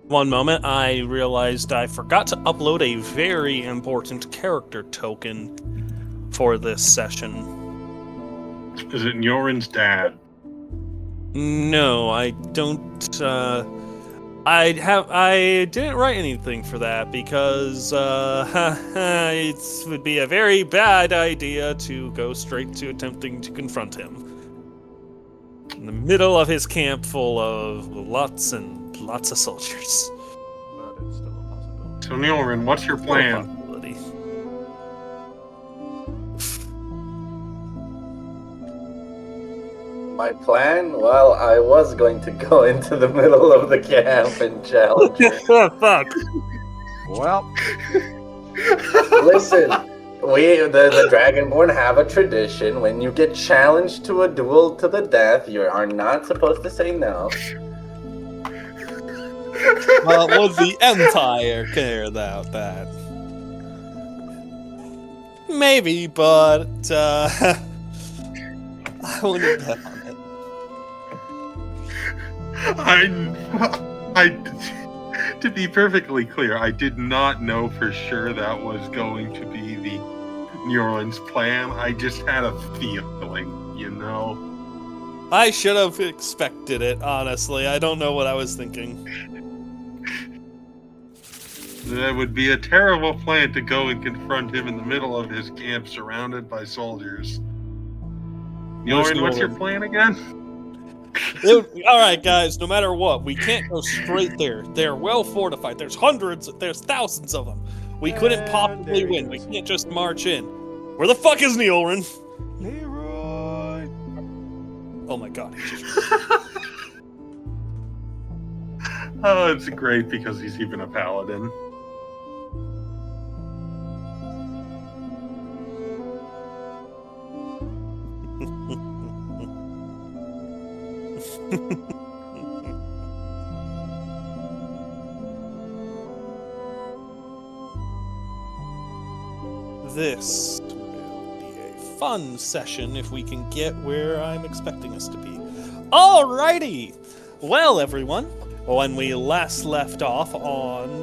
One moment, I realized I forgot to upload a very important character token for this session. Is it Nyulrin's dad? No, I don't. I didn't write anything for that because it would be a very bad idea to go straight to attempting to confront him in the middle of his camp full of lots and lots of soldiers. But it's still a possibility. So Nyulrin, what's your plan? My plan? Well, I was going to go into the middle of the camp and challenge it. Oh, fuck. Well, Listen, the Dragonborn have a tradition. When you get challenged to a duel to the death, you are not supposed to say no. Well, would the Empire care about that? Maybe, but I wouldn't bet on it. To be perfectly clear, I did not know for sure that was going to be the Nyulrin's plan. I just had a feeling, you know. I should have expected it, honestly. I don't know what I was thinking. That would be a terrible plan to go and confront him in the middle of his camp surrounded by soldiers. Nyulrin, what's your plan again? Alright, guys, no matter what, we can't go straight there. They're well fortified. There's thousands of them. We couldn't possibly win. We can't just march in. Where the fuck is Nyulrin? Leroy! Oh my god, he's just... Oh, it's great because he's even a paladin. This will be a fun session if we can get where I'm expecting us to be. Alrighty! Well, everyone, when we last left off on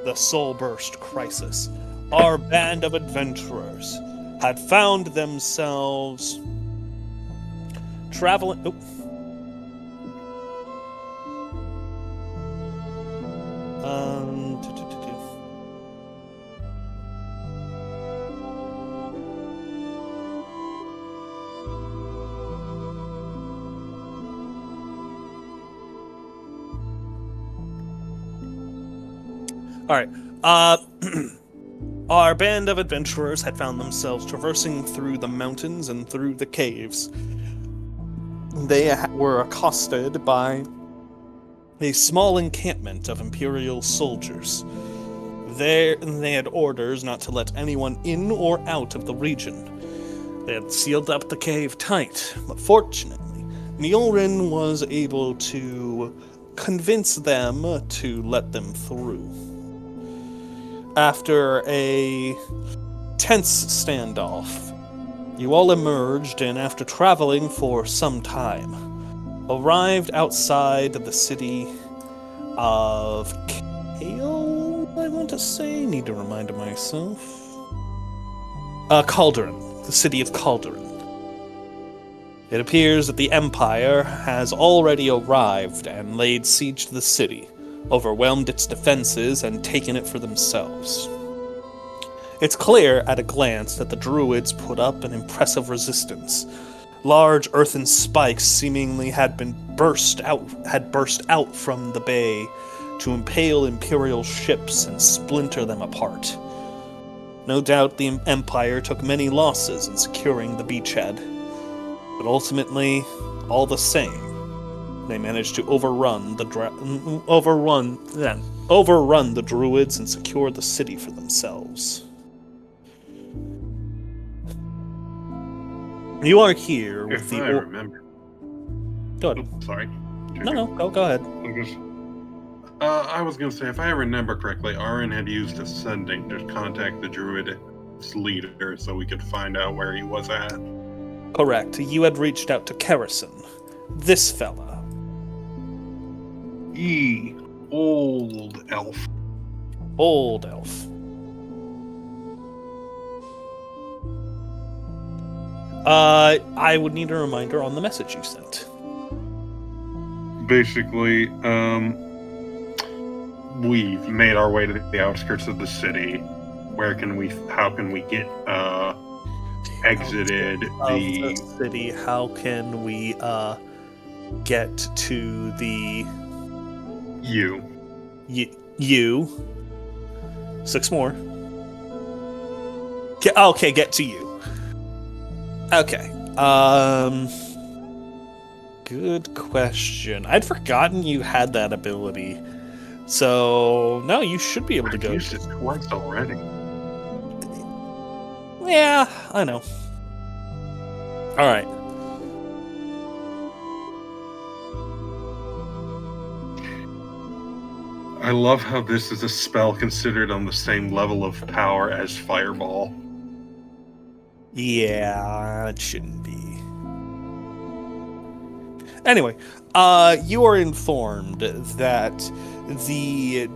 the Soulburst Crisis, our band of adventurers had found themselves traveling... Oh. Alright, our band of adventurers had found themselves traversing through the mountains and through the caves. They were accosted by a small encampment of Imperial soldiers. They had orders not to let anyone in or out of the region. They had sealed up the cave tight, but fortunately, Nyulrin was able to convince them to let them through. After a tense standoff, you all emerged and, after traveling for some time, arrived outside of the city of Kale, I want to say. Need to remind myself. Calderon. The city of Calderon. It appears that the Empire has already arrived and laid siege to the city, overwhelmed its defenses, and taken it for themselves. It's clear at a glance that the druids put up an impressive resistance. Large earthen spikes seemingly had burst out from the bay to impale Imperial ships and splinter them apart. No doubt the Empire took many losses in securing the beachhead, but ultimately, all the same, they managed to overrun the druids and secure the city for themselves. You are here with If the. I remember. Go ahead. Oops, sorry. No, go ahead. I was going to say, if I remember correctly, Ahran had used Ascending to contact the druid's leader so we could find out where he was at. Correct. You had reached out to Kerrison. This fella. Old elf. Old elf. I would need a reminder on the message you sent. Basically, we've made our way to the outskirts of the city. How can we get exited the city? How can we get to the you? You. 6 more. Get to you. Okay. Good question. I'd forgotten you had that ability. So, no, you should be able to go. I've used it twice already. Yeah, I know. Alright. I love how this is a spell considered on the same level of power as Fireball. Yeah, it shouldn't be. Anyway, you are informed that the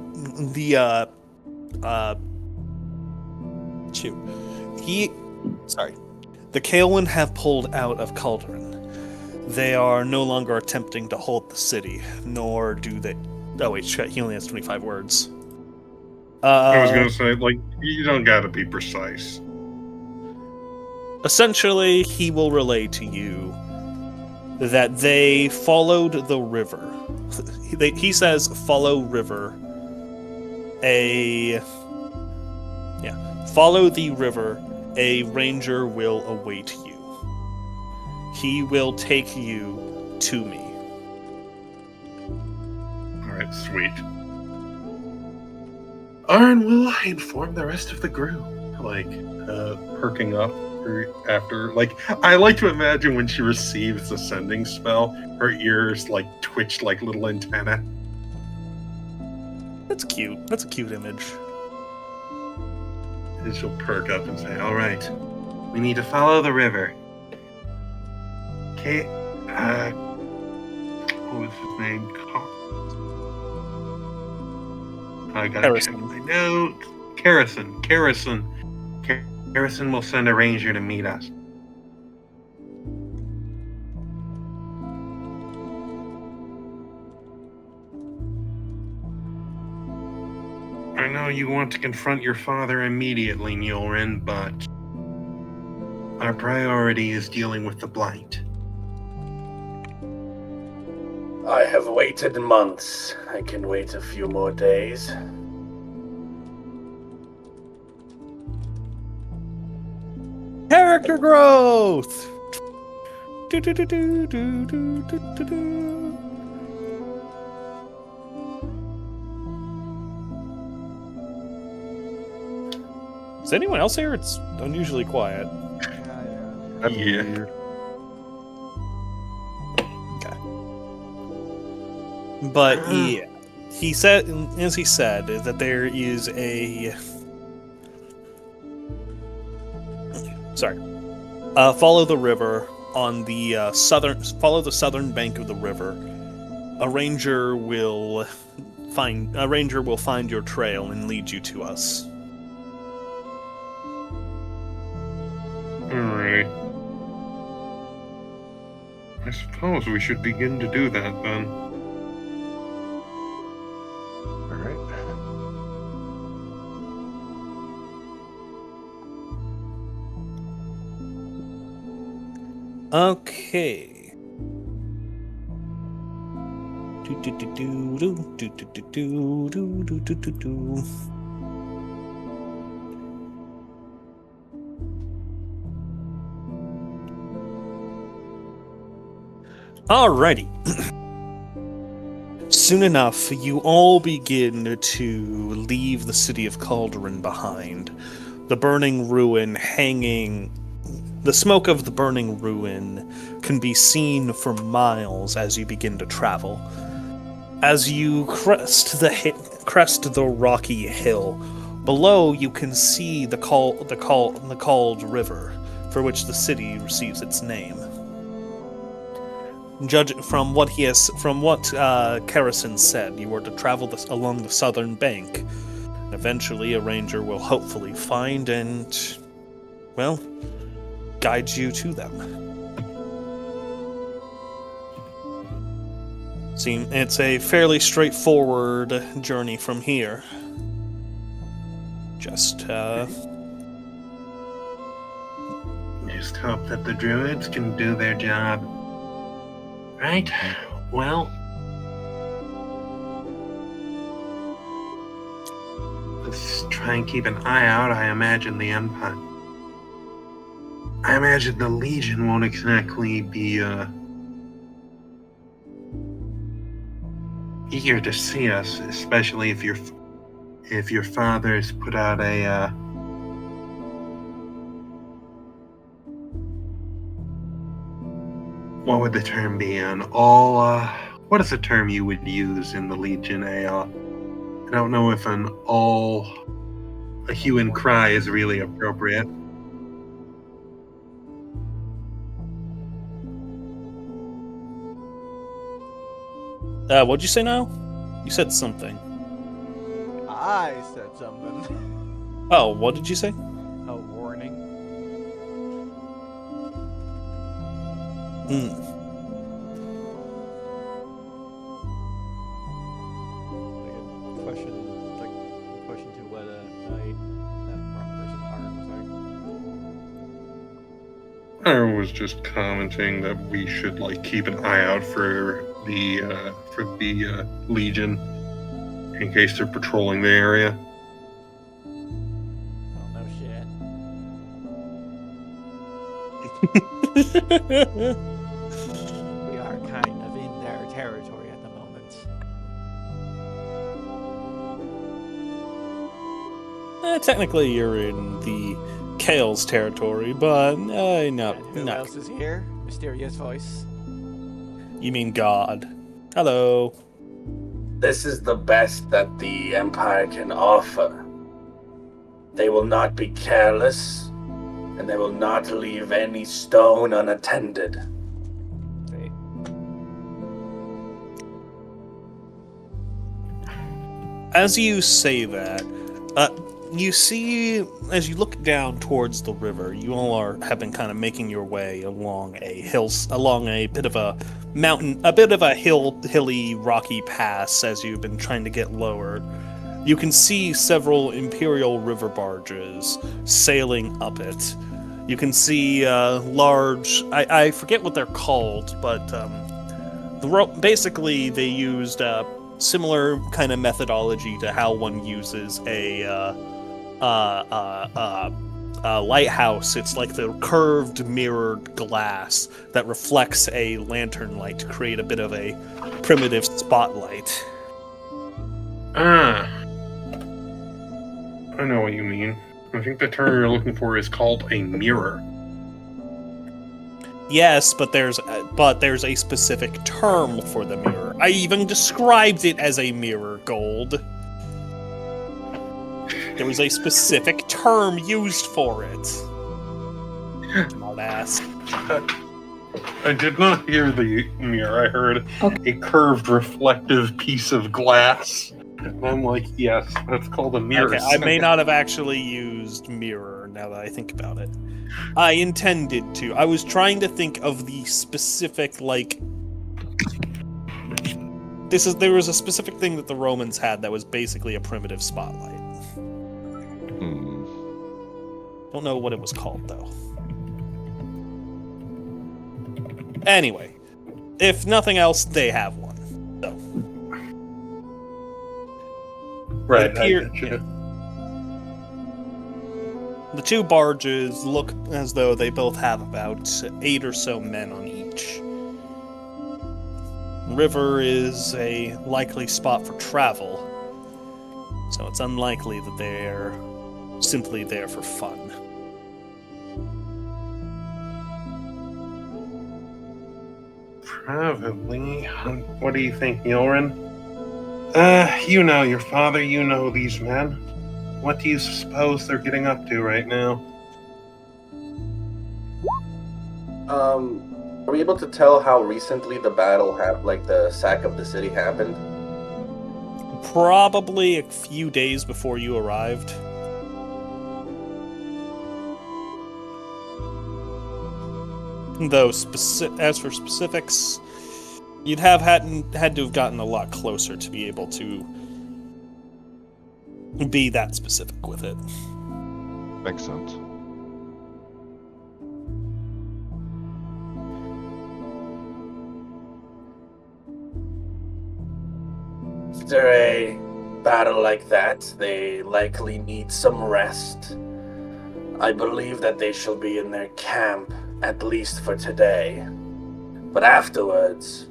Kaelin have pulled out of Cauldron. They are no longer attempting to hold the city, nor do they. Oh wait, shit, he only has 25 words. I was going to say, you don't got to be precise. Essentially, he will relay to you that they followed the river. He says, follow river. Follow the river. A ranger will await you. He will take you to me. Alright, sweet. Ahran, will I inform the rest of the group? Perking up after, I like to imagine when she receives the sending spell, her ears, twitch like little antenna. That's cute. That's a cute image. And she'll perk up and say, alright, we need to follow the river. Okay, what was his name? I gotta check my notes. Kerrison will send a ranger to meet us. I know you want to confront your father immediately, Nyulrin, but our priority is dealing with the blight. I have waited months. I can wait a few more days. Character growth! Is anyone else here? It's unusually quiet. Yeah. Okay. But yeah, he said, as he said, that there is a. Sorry. Follow the river on the follow the southern bank of the river. A ranger will find your trail and lead you to us. Alright. I suppose we should begin to do that then. Okay. Alrighty. Soon enough, you all begin to leave the city of Calderon behind. The burning ruin hanging... The smoke of the burning ruin can be seen for miles as you begin to travel. As you crest the rocky hill, below you can see the called river, for which the city receives its name. Judging from what Kerrison said, you were to travel along the southern bank. And eventually, a ranger will hopefully find and, well, guide you to them. It's a fairly straightforward journey from here. Just hope that the druids can do their job. Right? Well, let's try and keep an eye out. I imagine the Empire. I imagine the Legion won't exactly be eager to see us, especially if your father's put out a what would the term be? What is the term you would use in the Legion? I don't know if a hue and cry is really appropriate. What'd you say now? You said something. I said something. Oh, what did you say? A warning. Like a question to what knight that wrong person Ahran was like. I was just commenting that we should keep an eye out for the Legion in case they're patrolling the area. Oh, no shit. We are kind of in their territory at the moment. Technically, you're in the Kale's territory, but no. And who else is here? Mysterious voice. You mean God. Hello. This is the best that the Empire can offer. They will not be careless, and they will not leave any stone unattended. See? As you say that, you see, as you look down towards the river, you all have been kind of making your way along a bit of a mountain, a bit of a hilly, rocky pass as you've been trying to get lower. You can see several Imperial river barges sailing up it. You can see large, I forget what they're called, but basically they used similar kind of methodology to how one uses a lighthouse. It's like the curved mirrored glass that reflects a lantern light to create a bit of a primitive spotlight. I know what you mean. I think the term you're looking for is called a mirror. Yes, but there's a specific term for the mirror. I even described it as a mirror, Gold. There was a specific term used for it. Smartass. I did not hear the mirror. I heard a curved reflective piece of glass. And I'm like, yes, that's called a mirror. Okay, I may not have actually used mirror now that I think about it. I intended to. I was trying to think of the specific, there was a specific thing that the Romans had that was basically a primitive spotlight. Don't know what it was called, though. Anyway, if nothing else, they have one. So. Right. The two barges look as though they both have about 8 or so men on each. The river is a likely spot for travel, so it's unlikely that they're simply there for fun. Probably. What do you think, Nyulrin? You know your father, you know these men. What do you suppose they're getting up to right now? Are we able to tell how recently the battle the sack of the city happened? Probably a few days before you arrived. Though, as for specifics, you'd have had to have gotten a lot closer to be able to be that specific with it. Makes sense. After a battle like that, they likely need some rest. I believe that they shall be in their camp, at least for today. But afterwards,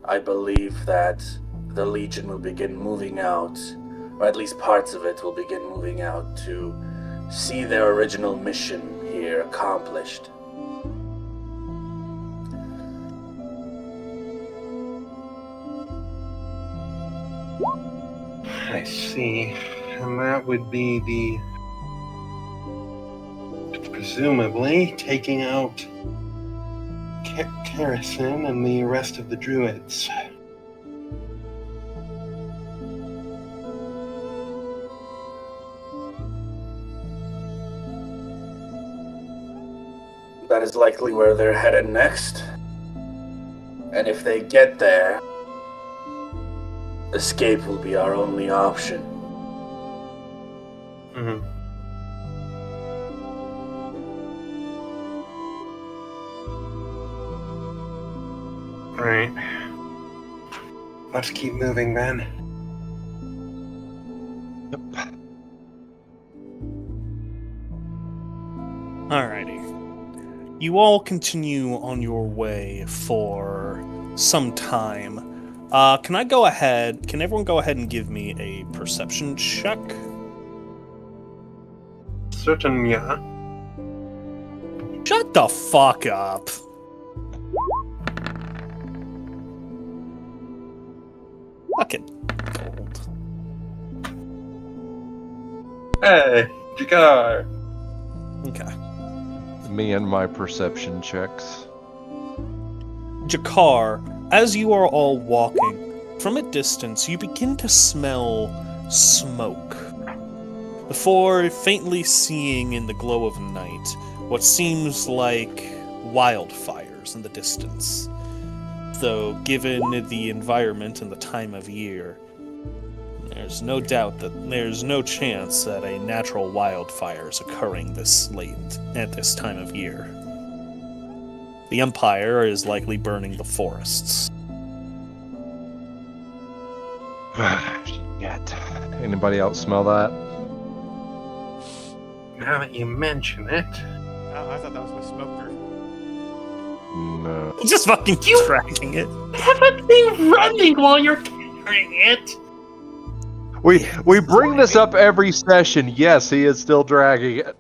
I believe that the Legion will begin moving out, or at least parts of it will begin moving out to see their original mission here accomplished. I see. And that would be presumably taking out Kerrison and the rest of the druids. That is likely where they're headed next. And if they get there, escape will be our only option. Mm-hmm. Right. Let's keep moving then. Yep. Alrighty. You all continue on your way for some time. Can everyone go ahead and give me a perception check? Certain, yeah. Shut the fuck up. Fucking gold. Hey, Jakar. Okay. Me and my perception checks. Jakar, as you are all walking, from a distance you begin to smell smoke, before faintly seeing in the glow of night what seems like wildfires in the distance. Though, given the environment and the time of year, there's no doubt that there's no chance that a natural wildfire is occurring this late at this time of year. The Empire is likely burning the forests. Shit. Anybody else smell that? Now that you mention it. Oh, I thought that was my smoker. No. Just fucking tracking it. Haven't been running while you're carrying it. We bring this up every session. Yes, he is still dragging it.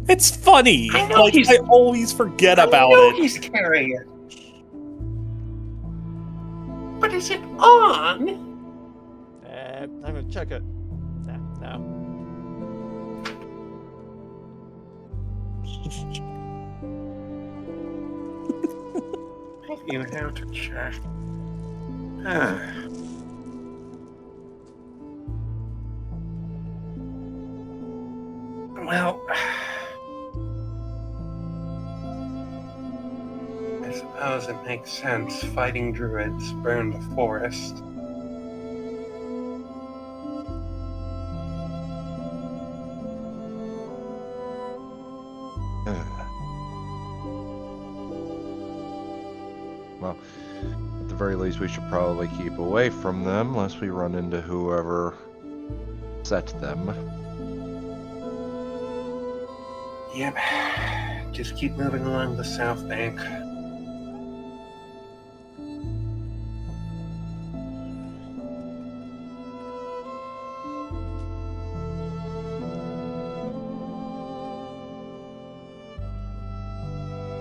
It's funny. I know I always forget about I know it. he's carrying it. But is it on? I'm gonna check it. No. You have to check. Well, I suppose it makes sense. Fighting druids burn the forest. Well, at the very least, we should probably keep away from them, lest we run into whoever set them. Yep. Just keep moving along the south bank.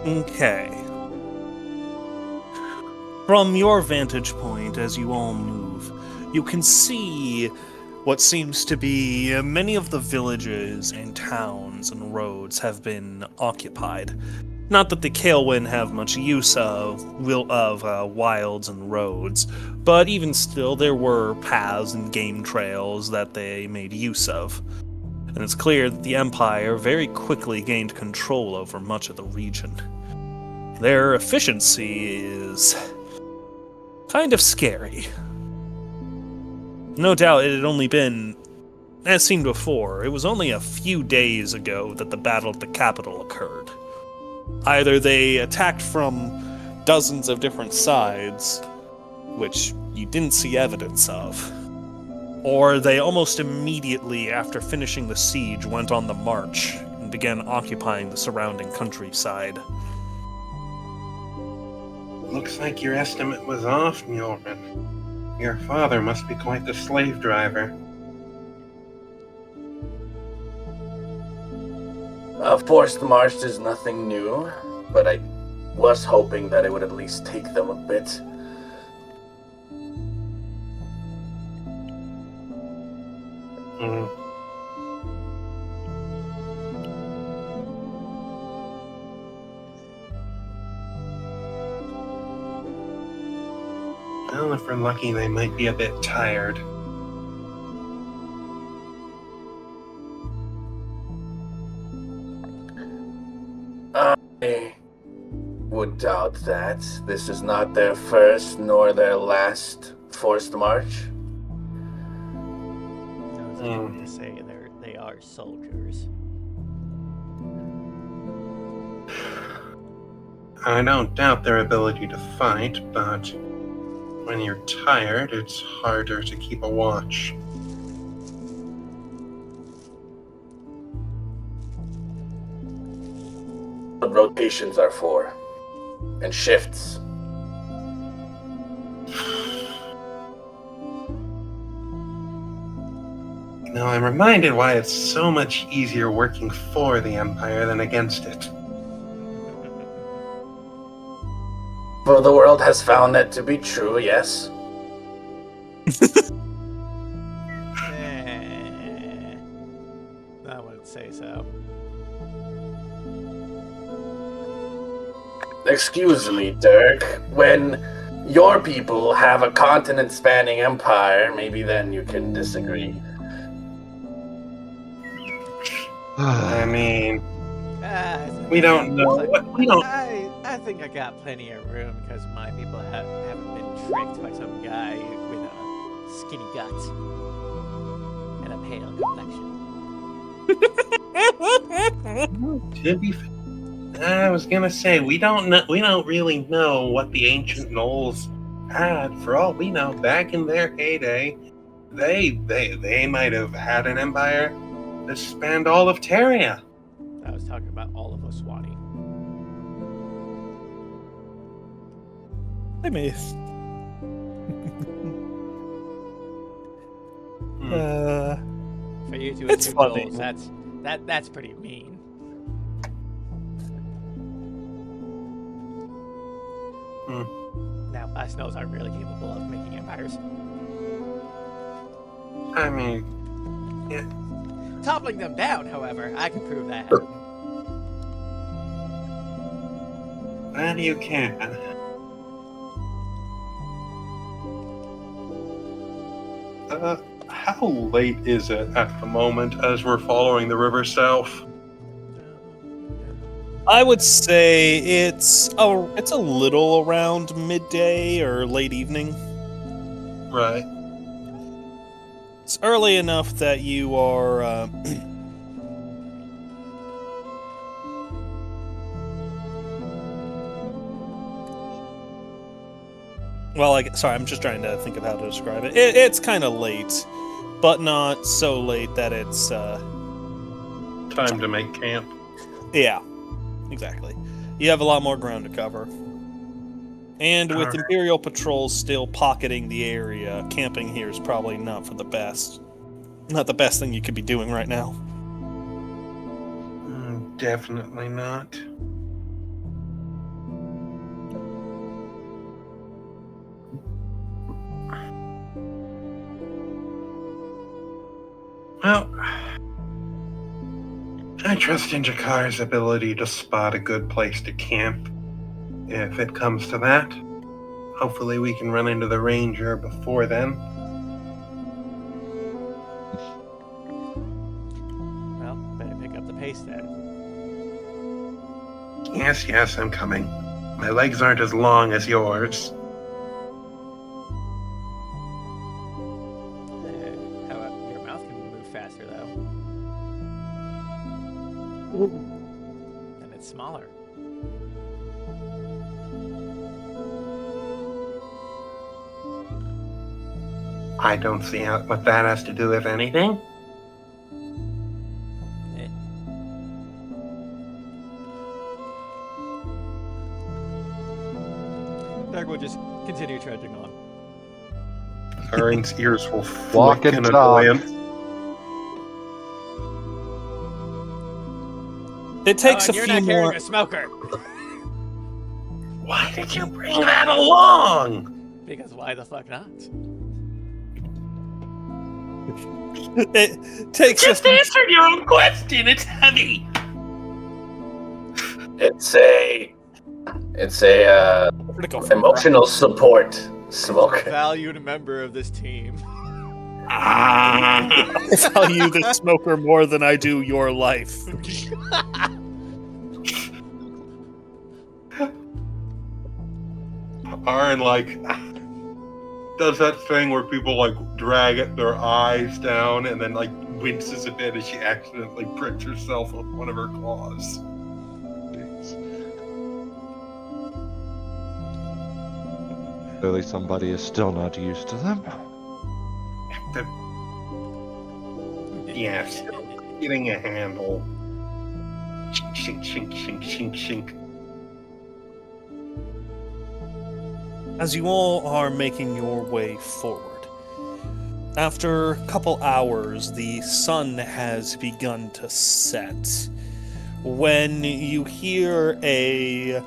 Okay. From your vantage point, as you all move, you can see what seems to be many of the villages and towns and roads have been occupied. Not that the Kaelwyn have much use of wilds and roads, but even still, there were paths and game trails that they made use of. And it's clear that the Empire very quickly gained control over much of the region. Their efficiency is kind of scary. No doubt it had only been, as seen before, it was only a few days ago that the battle at the capital occurred. Either they attacked from dozens of different sides, which you didn't see evidence of, or they almost immediately after finishing the siege went on the march and began occupying the surrounding countryside. Looks like your estimate was off, Nyulrin. Your father must be quite the slave driver. A forced march is nothing new, but I was hoping that it would at least take them a bit. Well, if we're lucky, they might be a bit tired. I would doubt that. This is not their first nor their last forced march. I was going to say they are soldiers. I don't doubt their ability to fight, but when you're tired, it's harder to keep a watch. What rotations are for, and shifts. Now I'm reminded why it's so much easier working for the Empire than against it. Well, the world has found that to be true, yes. I wouldn't say so. Excuse me, Dirk. When your people have a continent-spanning empire, maybe then you can disagree. I mean, we I don't know. We don't. I think I got plenty of room because my people haven't been tricked by some guy with a skinny gut and a pale complexion. To be fair, I was gonna say we don't know. We don't really know what the ancient gnolls had. For all we know, back in their heyday, they might have had an empire that spanned all of Terria. I was talking about all of Oswani. I may. For you two, It's two funny. goals, that's pretty mean. Now, us gnolls aren't really capable of making empires. I mean, yeah. Toppling them down, however, I can prove that. That you can. How late is it at the moment as we're following the river south? I would say it's a little around midday or late evening. Right. It's early enough that you are. Well, sorry, I'm just trying to think of how to describe it. It's kind of late, but not so late that it's Time to make camp. yeah, exactly. You have a lot more ground to cover. And with Alright. Imperial patrols still pocketing the area, camping here is probably not the best thing you could be doing right now. Definitely not. Well, I trust in Jakar's ability to spot a good place to camp. If it comes to that, hopefully we can run into the Ranger before then. Well, better pick up the pace then. Yes, I'm coming. My legs aren't as long as yours. How about your mouth can move faster though? And it's smaller. I don't see what that has to do with anything. Eh. Dirk will just continue trudging on. Aaron's ears will Walk flick and in talk. annoyance. It takes and a you're few not carrying more. a smoker. Why did you bring that along? Because why the fuck not? It takes Just a answered your own question. It's heavy. It's a critical emotional support smoker. Valued member of this team. I value the smoker more than I do your life. Aaron does that thing where people drag their eyes down and then winces a bit as she accidentally pricks herself with one of her claws. Clearly somebody is still not used to them. Yes, getting a handle. Shink, shink, shink, shink, shink. As you all are making your way forward, after a couple hours, the sun has begun to set. When you hear a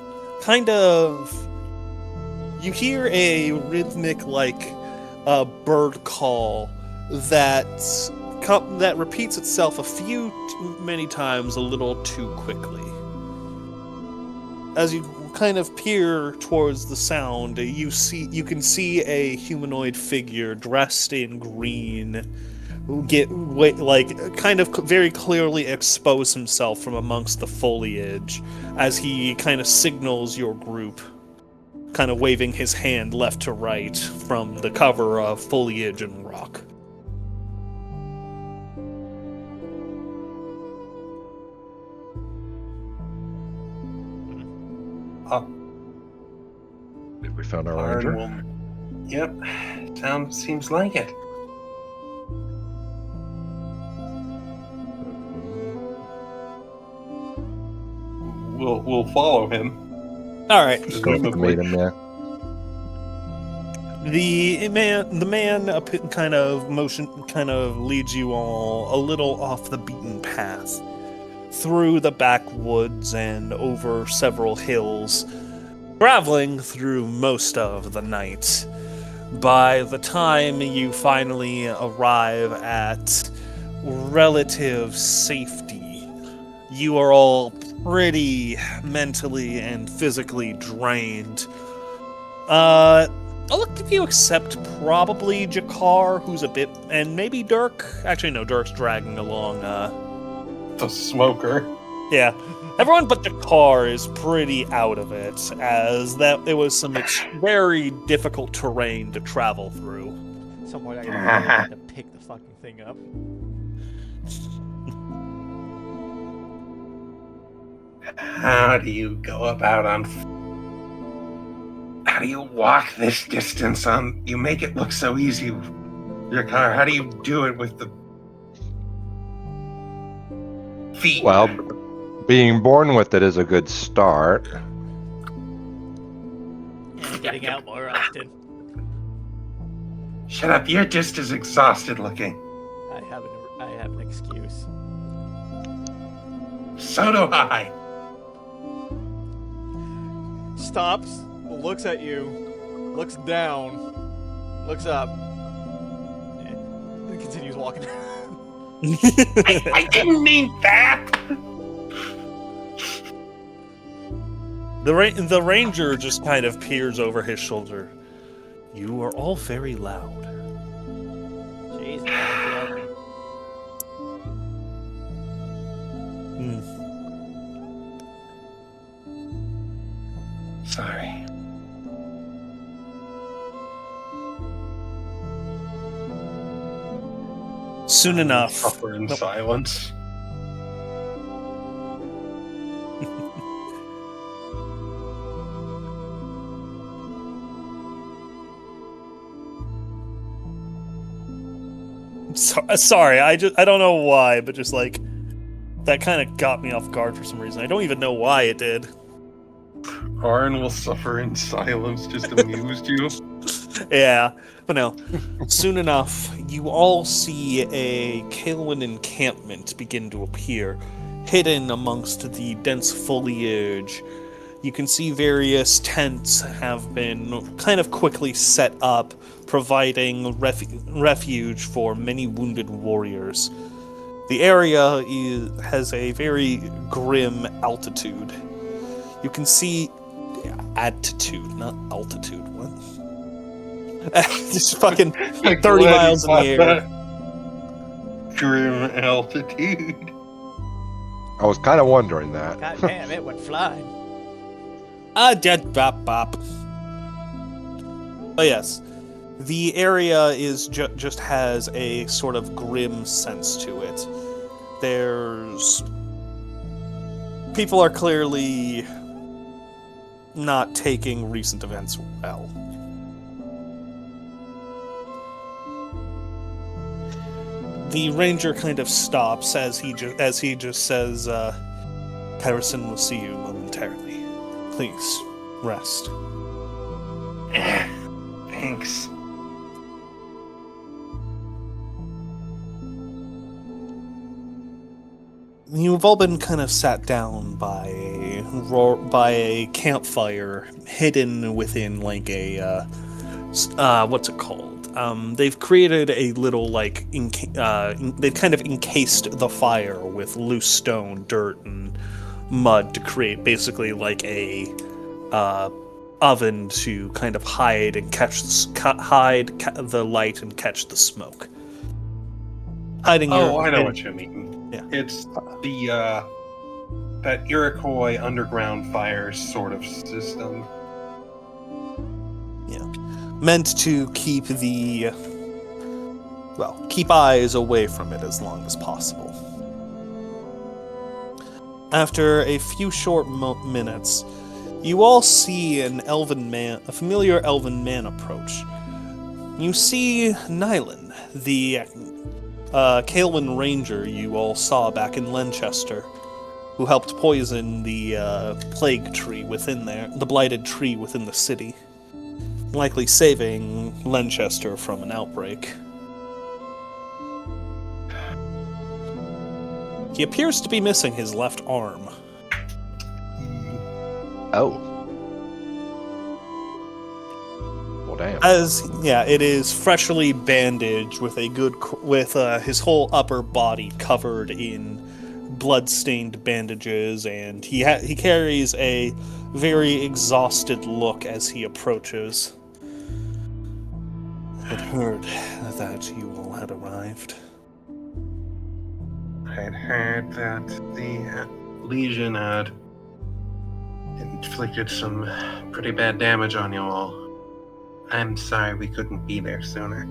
rhythmic bird call that repeats itself many times a little too quickly. As you kind of peer towards the sound, you can see a humanoid figure dressed in green very clearly expose himself from amongst the foliage as he kind of signals your group, kind of waving his hand left to right from the cover of foliage and rock. Did we found our Aaron ranger? Yep, seems like it. We'll follow him. All right. Just going to meet him, yeah. The man kind of leads you all a little off the beaten path, through the backwoods and over several hills, traveling through most of the night. By the time you finally arrive at relative safety, you are all pretty mentally and physically drained. If you accept probably Jakar, who's a bit, and maybe Dirk. Actually, no, Dirk's dragging along. The smoker. Yeah, everyone but Jakar is pretty out of it, as it was some very difficult terrain to travel through. Some point I gotta to pick the fucking thing up. How do you go about do you walk this distance on? You make it look so easy. Your car. How do you do it with the feet? Well, being born with it is a good start. And getting out more often. Shut up. You're just as exhausted looking. I have an excuse. So do I. Stops, looks at you, looks down, looks up, and continues walking. I didn't mean that. The ranger just kind of peers over his shoulder. You are all very loud. Jeez, man. Sorry. Soon enough. Suffer in silence. Sorry, I don't know why, but just like that kind of got me off guard for some reason. I don't even know why it did. Ahran will suffer in silence just amused you. Yeah, but no. Soon enough, you all see a Kaelin encampment begin to appear, hidden amongst the dense foliage. You can see various tents have been kind of quickly set up, providing refuge for many wounded warriors. The area has a very grim altitude. You can see attitude, not altitude. What? Just fucking 30 miles in the air. Grim altitude. I was kind of wondering that. God damn, it went flying. Dead bop bop. Oh yes, the area is just has a sort of grim sense to it. People are clearly not taking recent events well. The ranger kind of stops as he just says, "Harrison will see you momentarily. Please rest." Thanks. You've all been kind of sat down by a campfire, hidden within like a what's it called? They've created a little like they've kind of encased the fire with loose stone, dirt, and mud to create basically like a oven to kind of hide the light and catch the smoke. Hiding. I know what you mean. Yeah. It's the that Iroquois underground fire sort of system. Yeah. Meant to keep keep eyes away from it as long as possible. After a few short minutes, you all see a familiar elven man approach. You see Nyulrin, the Kaelin Ranger you all saw back in Lanchester, who helped poison the plague tree within there, the blighted tree within the city, likely saving Lanchester from an outbreak. He appears to be missing his left arm. Oh. Well, damn. It is freshly bandaged with his whole upper body covered in blood-stained bandages, and he carries a very exhausted look as he approaches. I'd heard that you all had arrived. I'd heard that the Legion had inflicted some pretty bad damage on you all. I'm sorry we couldn't be there sooner.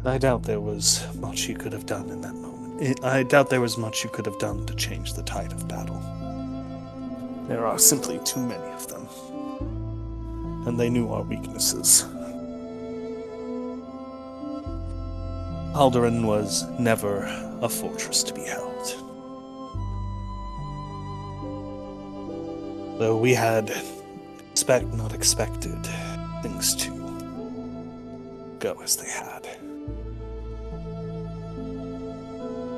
I doubt there was much you could have done in that moment. I doubt there was much you could have done to change the tide of battle. There are simply too many of them. And they knew our weaknesses. Alderaan was never a fortress to be held. Though we had not expected things to go as they had.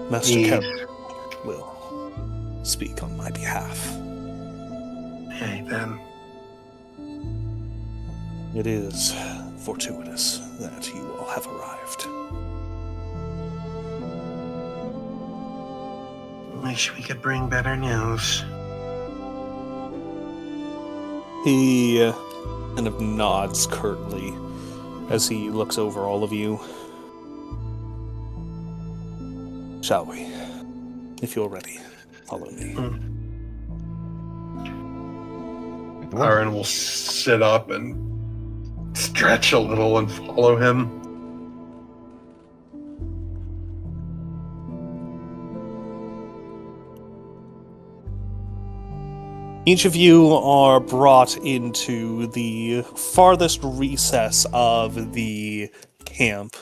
Master Kevin will speak on my behalf. Hey, then. It is fortuitous that you all have arrived. Wish we could bring better news. He kind of nods curtly as he looks over all of you. Shall we? If you're ready, follow me. Ahran will sit up and stretch a little and follow him. Each of you are brought into the farthest recess of the camp.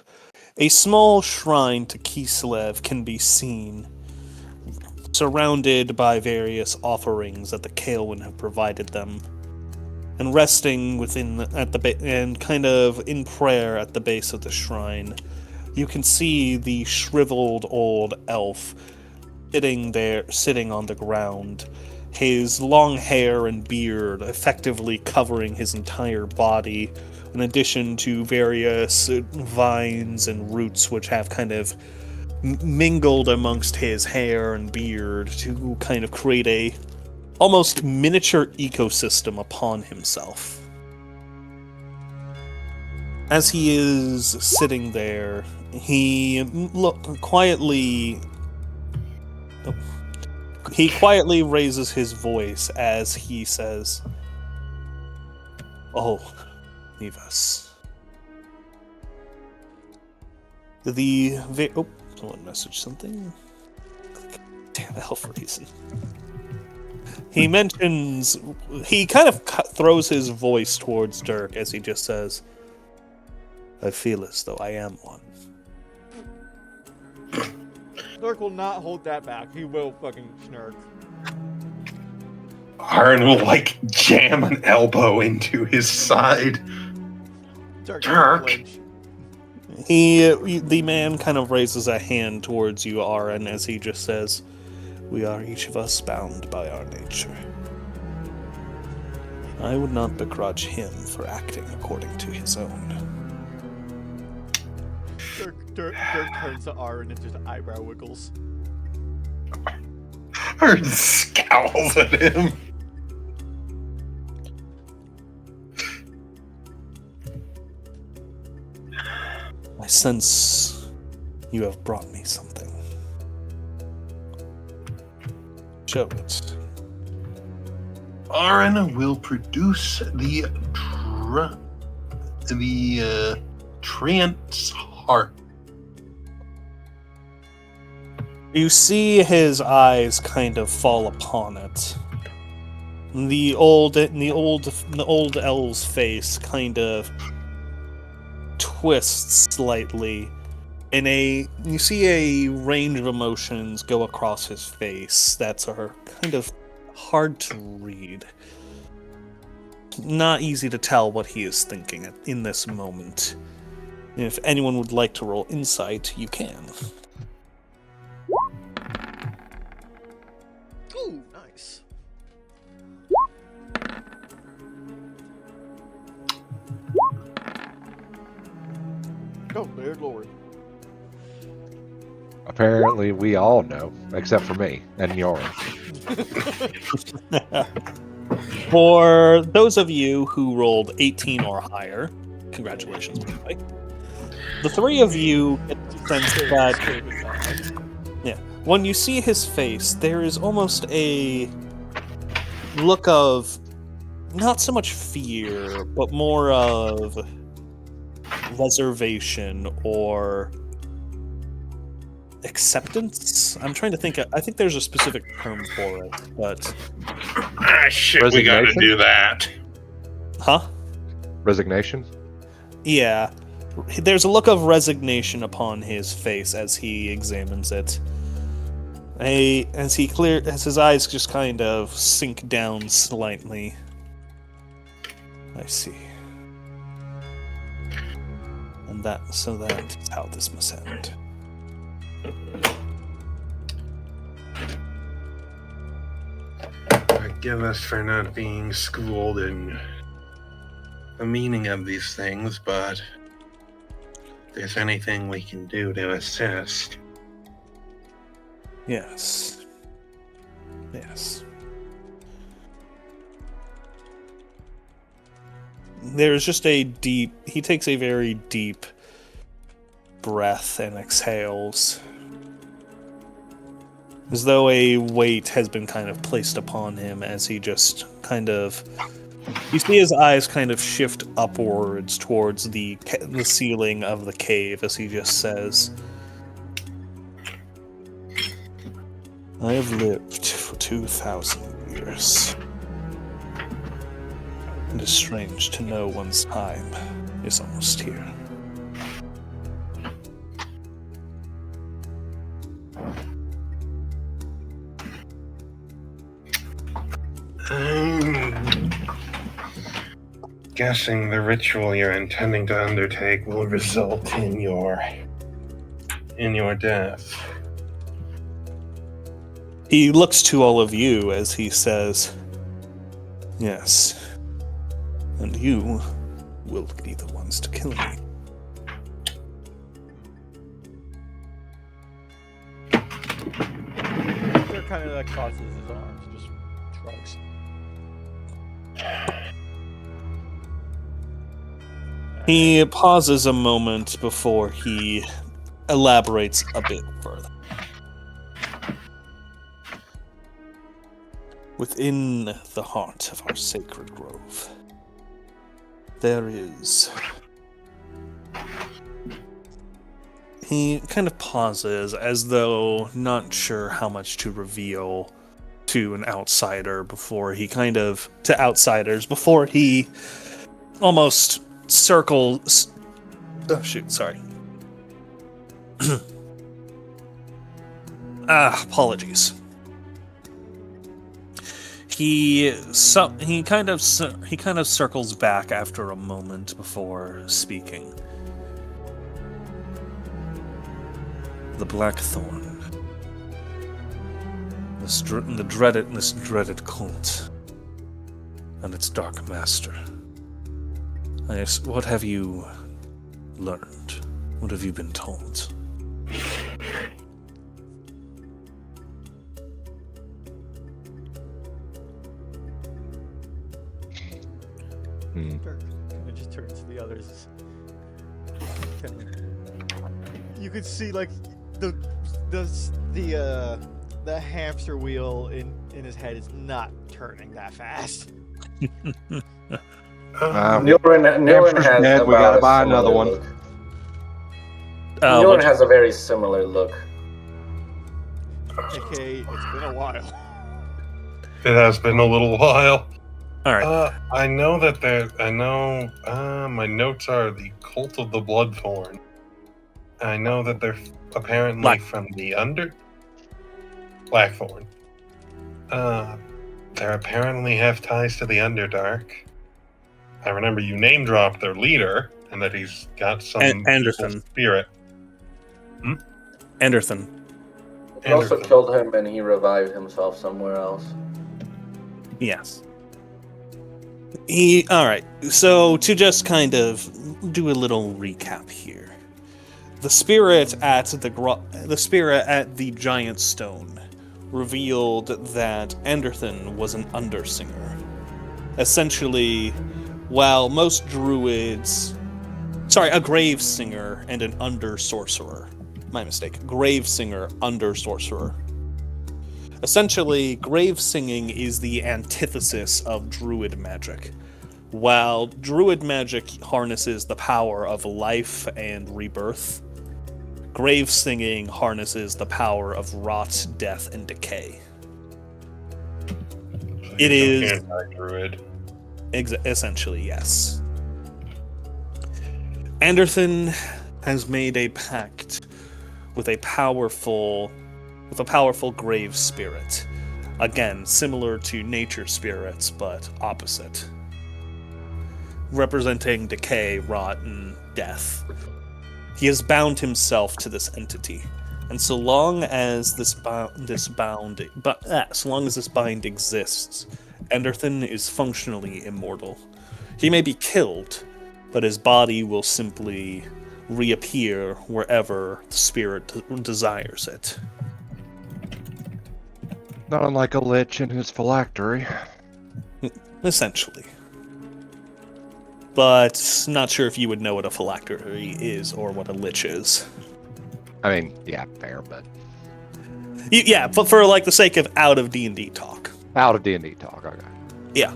A small shrine to Kislev can be seen, surrounded by various offerings that the Kaelin have provided them, and resting and kind of in prayer at the base of the shrine. You can see the shriveled old elf sitting on the ground. His long hair and beard effectively covering his entire body, in addition to various vines and roots which have kind of mingled amongst his hair and beard to kind of create a almost miniature ecosystem upon himself. As he is sitting there, he quietly raises his voice as he says, "Oh, leave us." Someone messaged something. Damn elf reason. He mentions, he kind of throws his voice towards Dirk as he just says, "I feel as though I am one." Dirk will not hold that back. He will fucking snark. Ahran will, jam an elbow into his side. Dirk. The man kind of raises a hand towards you, Ahran, as he just says, "We are each of us bound by our nature. I would not begrudge him for acting according to his own." Dirk turns to Ahran and just eyebrow wiggles. Ahran scowls at him. "I sense you have brought me something. Show it." Ahran will produce the Treant's heart. You see his eyes kind of fall upon it. The old elf's face kind of twists slightly, and you see a range of emotions go across his face that are kind of hard to read. Not easy to tell what he is thinking in this moment. If anyone would like to roll insight, you can. Ooh, nice. Oh, dear Lord. Apparently, we all know, except for me and Nyulrin. For those of you who rolled 18 or higher, congratulations, by the way. The three of you get the sense that, when you see his face, there is almost a look of not so much fear, but more of reservation or acceptance. I'm trying to think. I think there's a specific term for it, but Shit, we gotta Resignation? do that. huh? Resignation? Yeah. There's a look of resignation upon his face as he examines it. As his eyes just kind of sink down slightly. I see. And that's how this must end. Forgive us for not being schooled in the meaning of these things, but if there's anything we can do to assist. Yes. Yes. There's just he takes a very deep breath and exhales. As though a weight has been kind of placed upon him as he just kind of... You see his eyes kind of shift upwards towards the ceiling of the cave as he just says, I have lived for 2,000 years. It is strange to know one's time is almost here. I'm guessing the ritual you're intending to undertake will result in your death. He looks to all of you as he says, yes, and you will be the ones to kill me. They're kind of like crosses his arms, just shrugs. He pauses a moment before he elaborates a bit further. Within the heart of our sacred grove, there is... He kind of pauses as though not sure how much to reveal to an outsider before he before he almost circles... Oh shoot, sorry. Apologies. He kind of circles back after a moment before speaking. The Blackthorn, this dreaded cult, and its dark master. What have you learned? What have you been told? Dirk kind of just turns to the others. You could see like the hamster wheel in his head is not turning that fast. Nyulrin has dead, we about gotta a buy similar another one. look. Nyulrin has a very similar look. Okay, it's been a while. It has been a little while. All right. I know that my notes are the Cult of the Bloodthorn. I know that they're apparently from the Blackthorn. They apparently have ties to the Underdark. I remember you name dropped their leader, and that he's got some Anderson spirit. Anderson. He also killed him, and he revived himself somewhere else. Yes. Alright, so to just kind of do a little recap here. The spirit at the giant stone revealed that Anderson was an undersinger. Essentially, while most druids... a grave singer and an under-sorcerer. My mistake. Grave singer, under-sorcerer. Essentially, grave singing is the antithesis of druid magic. While druid magic harnesses the power of life and rebirth, Grave singing harnesses the power of rot, death, and decay. It is anti-druid. Essentially, yes. Anderthan has made a pact with a powerful grave spirit. Again, similar to nature spirits, but opposite. Representing decay, rot, and death. He has bound himself to this entity, and so long as this bind exists, Anderthan is functionally immortal. He may be killed, but his body will simply reappear wherever the spirit desires it. Not unlike a lich in his phylactery. Essentially. But not sure if you would know what a phylactery is or what a lich is. I mean, yeah, fair, but Yeah, but for like the sake of out of D&D talk. out of D&D talk, okay. Yeah,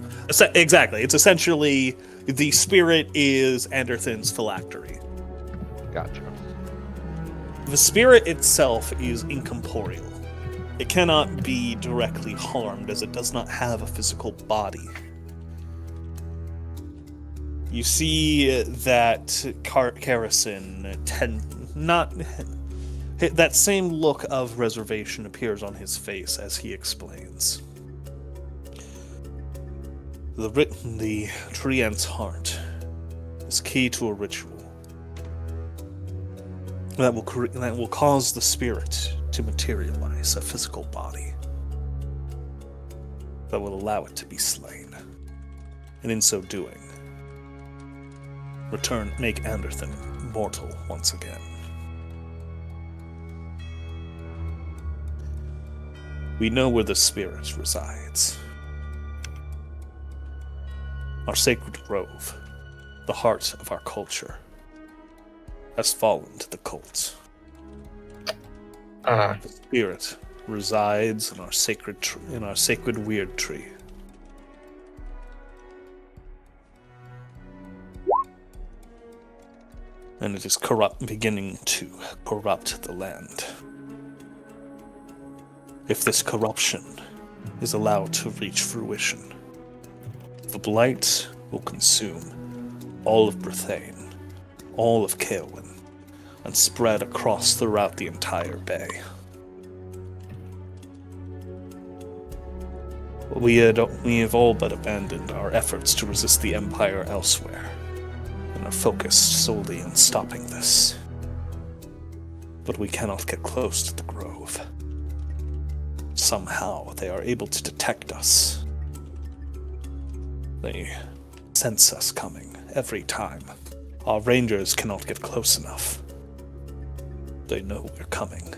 exactly. It's essentially the spirit is Anderthan's phylactery. Gotcha. The spirit itself is incorporeal. It cannot be directly harmed as it does not have a physical body. You see that Karrison that same look of reservation appears on his face as he explains. The Treant's heart is key to a ritual that will cause the spirit to materialize a physical body that will allow it to be slain, and in so doing, make Anderthan mortal once again. We know where the spirit resides. Our sacred grove, the heart of our culture, has fallen to the cult. The spirit resides in our sacred weird tree. And it is beginning to corrupt the land. If this corruption is allowed to reach fruition, the blight will consume all of Brithain, all of Kaelin, and spread throughout the entire bay. We have all but abandoned our efforts to resist the Empire elsewhere, and are focused solely on stopping this. But we cannot get close to the grove. Somehow they are able to detect us. They sense us coming every time. Our rangers cannot get close enough. They know we're coming.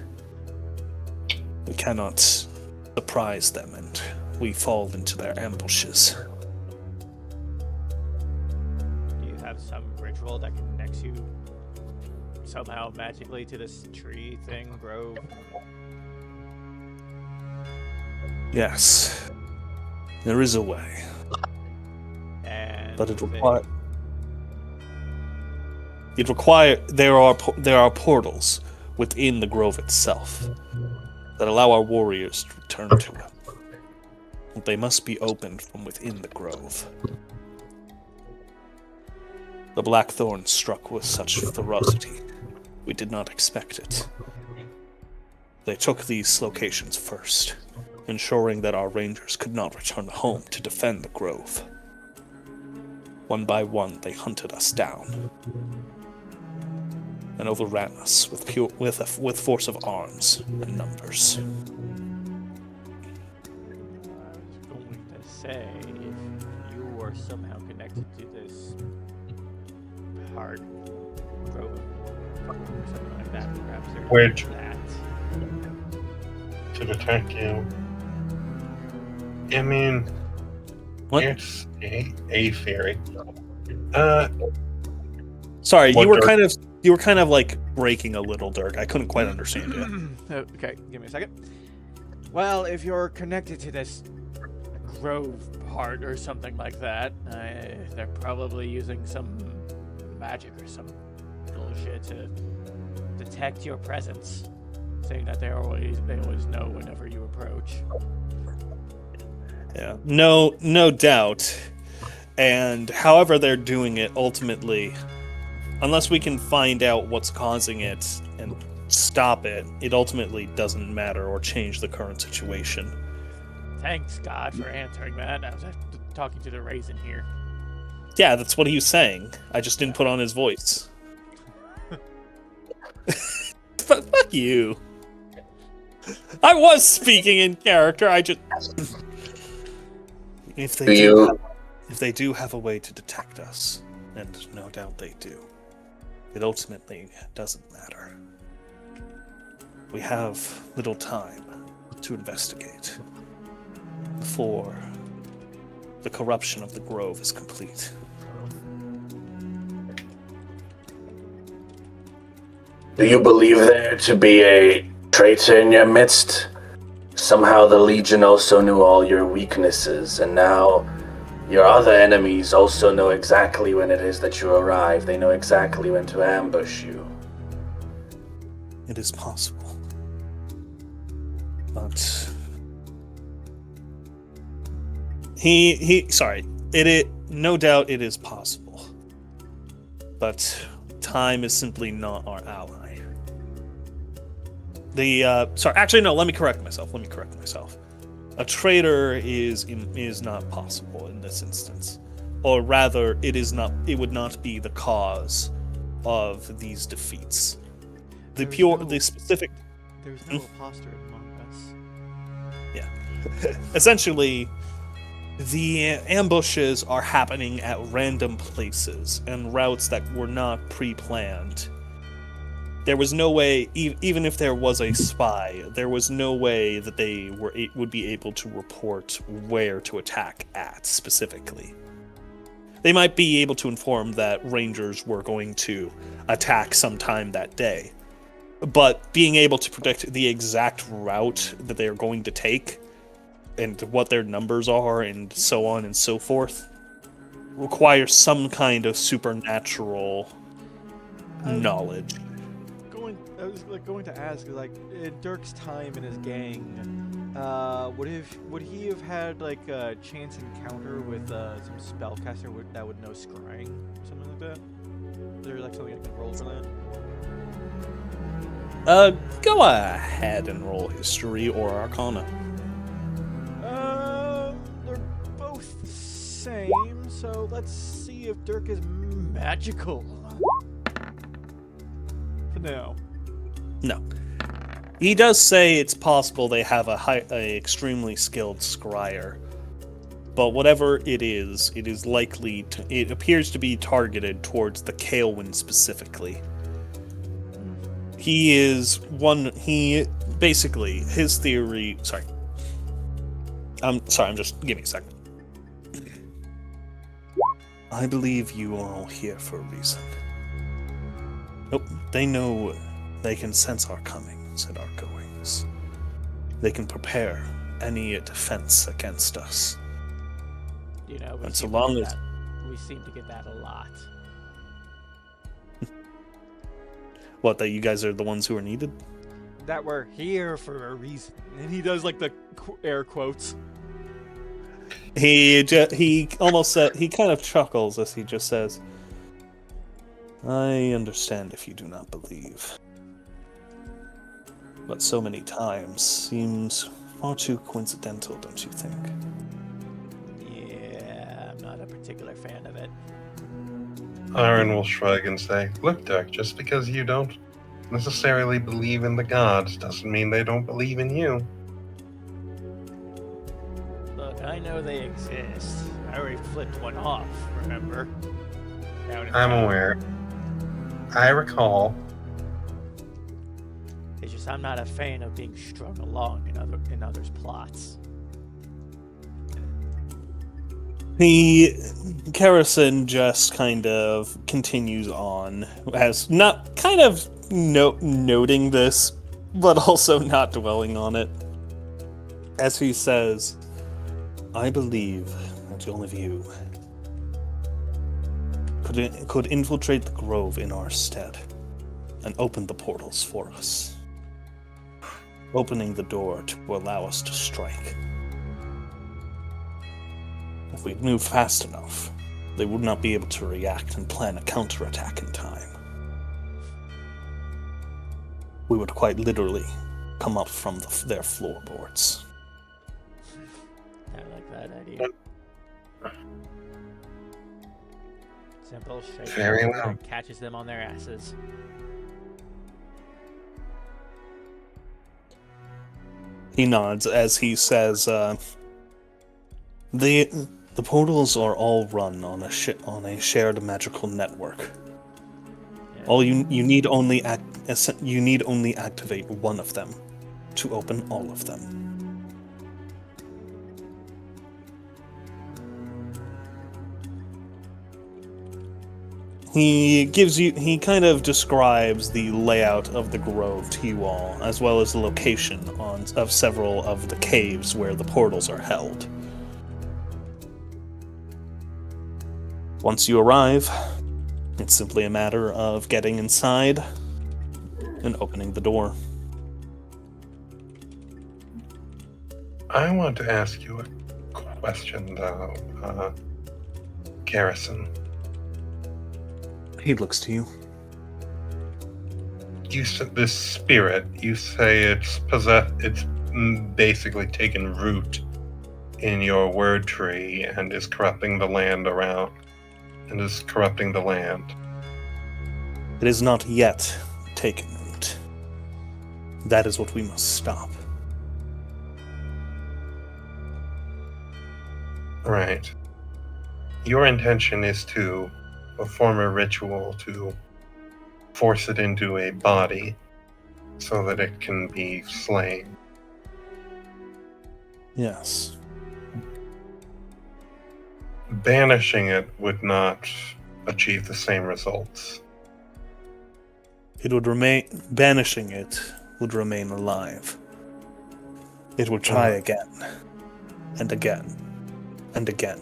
We cannot surprise them, and we fall into their ambushes. Do you have some ritual that connects you somehow magically to this tree thing, grove? Yes, there is a way, And but there are portals within the grove itself that allow our warriors to return to it. They must be opened from within the grove. The Blackthorn struck with such ferocity. We did not expect it. They took these locations first, ensuring that our rangers could not return home to defend the grove. One by one, they hunted us down and overran us with force of arms and numbers. I was going to say, if you were somehow connected to this hard grove or something like that, perhaps there's Which- that. To attack you. I mean, What? it's a theory. Sorry, What, you were Dirk? kind of like breaking a little, Dirk. I couldn't quite understand you. Okay, give me a second. Well, if you're connected to this grove part or something like that, they're probably using some magic or some bullshit to detect your presence, saying that they always know whenever you approach. Yeah, no doubt. And however they're doing it, ultimately, unless we can find out what's causing it and stop it, it ultimately doesn't matter or change the current situation. Thanks, God, for answering that. I was talking to the raisin here. Yeah, that's what he was saying. I just didn't put on his voice. Fuck you. I was speaking in character. I just if they do have a way to detect us, and no doubt they do, it ultimately doesn't matter. We have little time to investigate before the corruption of the grove is complete. Do you believe there to be a traitor in your midst? Somehow the Legion also knew all your weaknesses, and now your other enemies also know exactly when it is that you arrive. They know exactly when to ambush you. It is possible. But no doubt it is possible. But time is simply not our ally. Let me correct myself. A traitor is not possible in this instance. Or rather, it would not be the cause of these defeats. There's no imposter among us. Yeah. Essentially, the ambushes are happening at random places and routes that were not pre-planned. There was no way, even if there was a spy, there was no way that they would be able to report where to attack at specifically. They might be able to inform that Rangers were going to attack sometime that day, but being able to predict the exact route that they are going to take and what their numbers are and so on and so forth requires some kind of supernatural knowledge. I was going to ask, in Dirk's time in his gang, would he have had a chance encounter with some spellcaster that would know scrying, something like that? Is there something I can roll for that? Go ahead and roll history or arcana. They're both the same, so let's see if Dirk is magical. For now. No. He does say it's possible they have a extremely skilled scryer. But whatever it is likely it appears to be targeted towards the Kael'wen specifically. His theory, give me a second. I believe you are all here for a reason. Nope, they know they can sense our comings and our goings. They can prepare any defense against us. You know, and we seem to get that a lot. What, that you guys are the ones who are needed? That we're here for a reason. And he does the air quotes. He kind of chuckles as he just says, I understand if you do not believe. But so many times seems far too coincidental, don't you think? Yeah, I'm not a particular fan of it. Ahran will shrug and say, Look, Dirk, just because you don't necessarily believe in the gods doesn't mean they don't believe in you. Look, I know they exist. I already flipped one off, remember? I'm aware. I recall. It's just I'm not a fan of being strung along in others' plots. Kerrison just kind of continues on, as not kind of noting this, but also not dwelling on it. As he says, I believe that all of you could infiltrate the grove in our stead. and opened the portals for us, opening the door to allow us to strike. If we'd moved fast enough, they would not be able to react and plan a counterattack in time. We would quite literally come up from their floorboards. I like that idea. Simple, Very straightforward, well. catches them on their asses. He nods as he says, The portals are all run on a shared magical network. Yeah. All you need only activate one of them to open all of them. He kind of describes the layout of the grove to you all, as well as the location of several of the caves where the portals are held. Once you arrive, it's simply a matter of getting inside and opening the door. I want to ask you a question, though, Garrison. He looks to you. You said this spirit. You say it's possessed. It's basically taken root in your word tree and is corrupting the land around. And is corrupting the land. It is not yet taken root. That is what we must stop. Right. Your intention is to perform a ritual to force it into a body so that it can be slain. Yes. Banishing it would not achieve the same results. It would remain. Banishing it would remain alive. It would try again, and again, and again.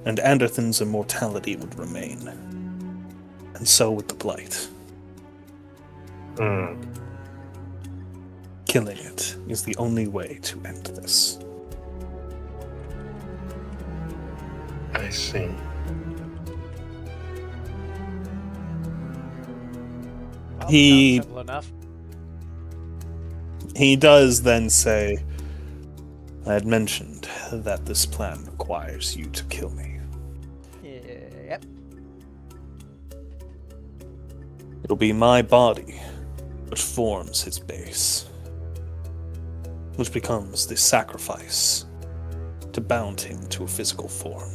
And Anderthan's immortality would remain. And so would the Blight. Killing it is the only way to end this. I see. Well, He- sounds simple enough. He does then say, I had mentioned that this plan requires you to kill me. Yep. It'll be my body which forms his base, which becomes the sacrifice to bound him to a physical form.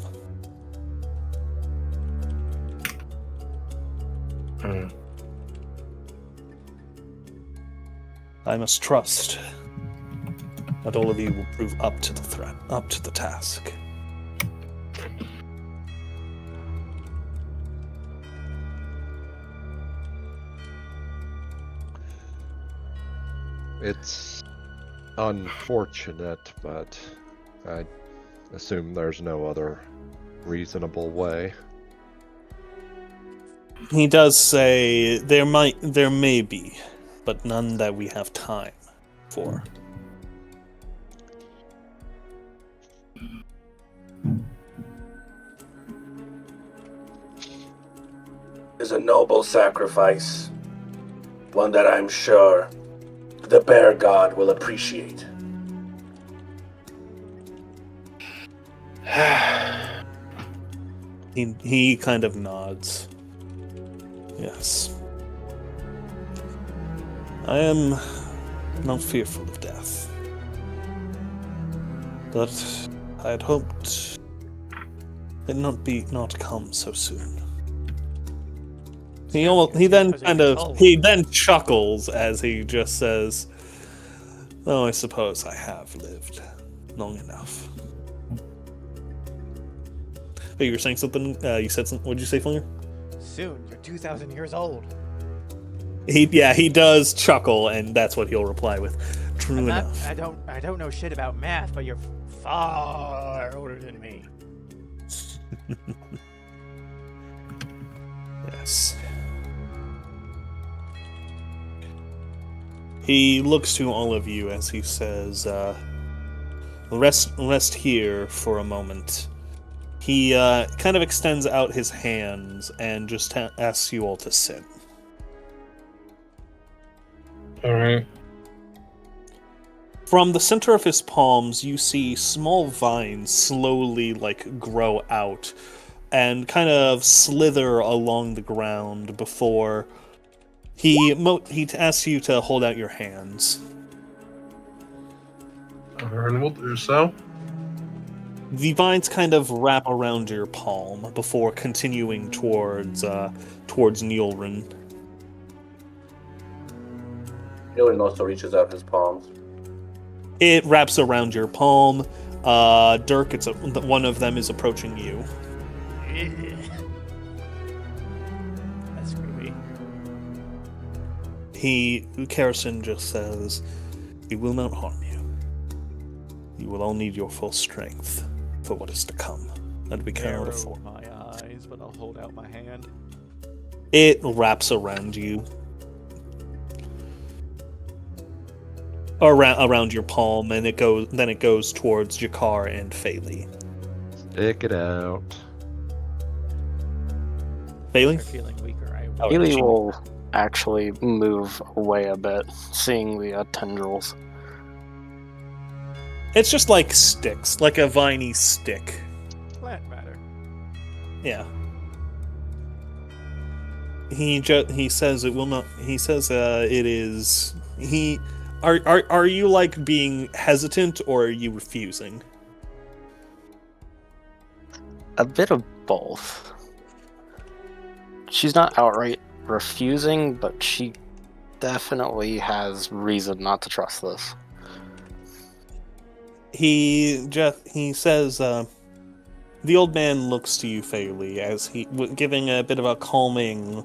I must trust that all of you will prove up to the threat, up to the task. It's unfortunate, but I assume there's no other reasonable way. He does say there may be, but none that we have time for. Is a noble sacrifice, one that I'm sure the bear god will appreciate. He kind of nods. Yes. I am not fearful of death. But I had hoped it not come so soon. He then chuckles as he just says, "Oh, I suppose I have lived long enough." Hey, you were saying something? You said something. What did you say, Flinger? Soon, you're 2,000 years old. He does chuckle, and that's what he'll reply with. True I'm not- enough. I don't know shit about math, but you're far older than me. Yes. He looks to all of you as he says, rest here for a moment. He kind of extends out his hands and just asks you all to sit. All right. From the center of his palms, you see small vines slowly grow out and kind of slither along the ground before he asks you to hold out your hands. Ahran will do so. The vines kind of wrap around your palm before continuing towards Nyulrin. Nyulrin also reaches out his palms. It wraps around your palm. Dirk, one of them is approaching you. That's creepy. Karrison just says, "He will not harm you. You will all need your full strength for what is to come, and we cannot Narrow afford." my eyes, but I'll hold out my hand. It wraps around you, around your palm, and it goes towards Jakar and Faely. Stick it out. Faely? If you're feeling weaker, I Oh, Faely she- will actually move away a bit, seeing the tendrils. It's just like sticks, like a viney stick. plant matter. Yeah. He says it will not. He says it is. Are you being hesitant, or are you refusing? A bit of both. She's not outright refusing, but she definitely has reason not to trust this. He says, the old man looks to you, Faely, as giving a bit of a calming,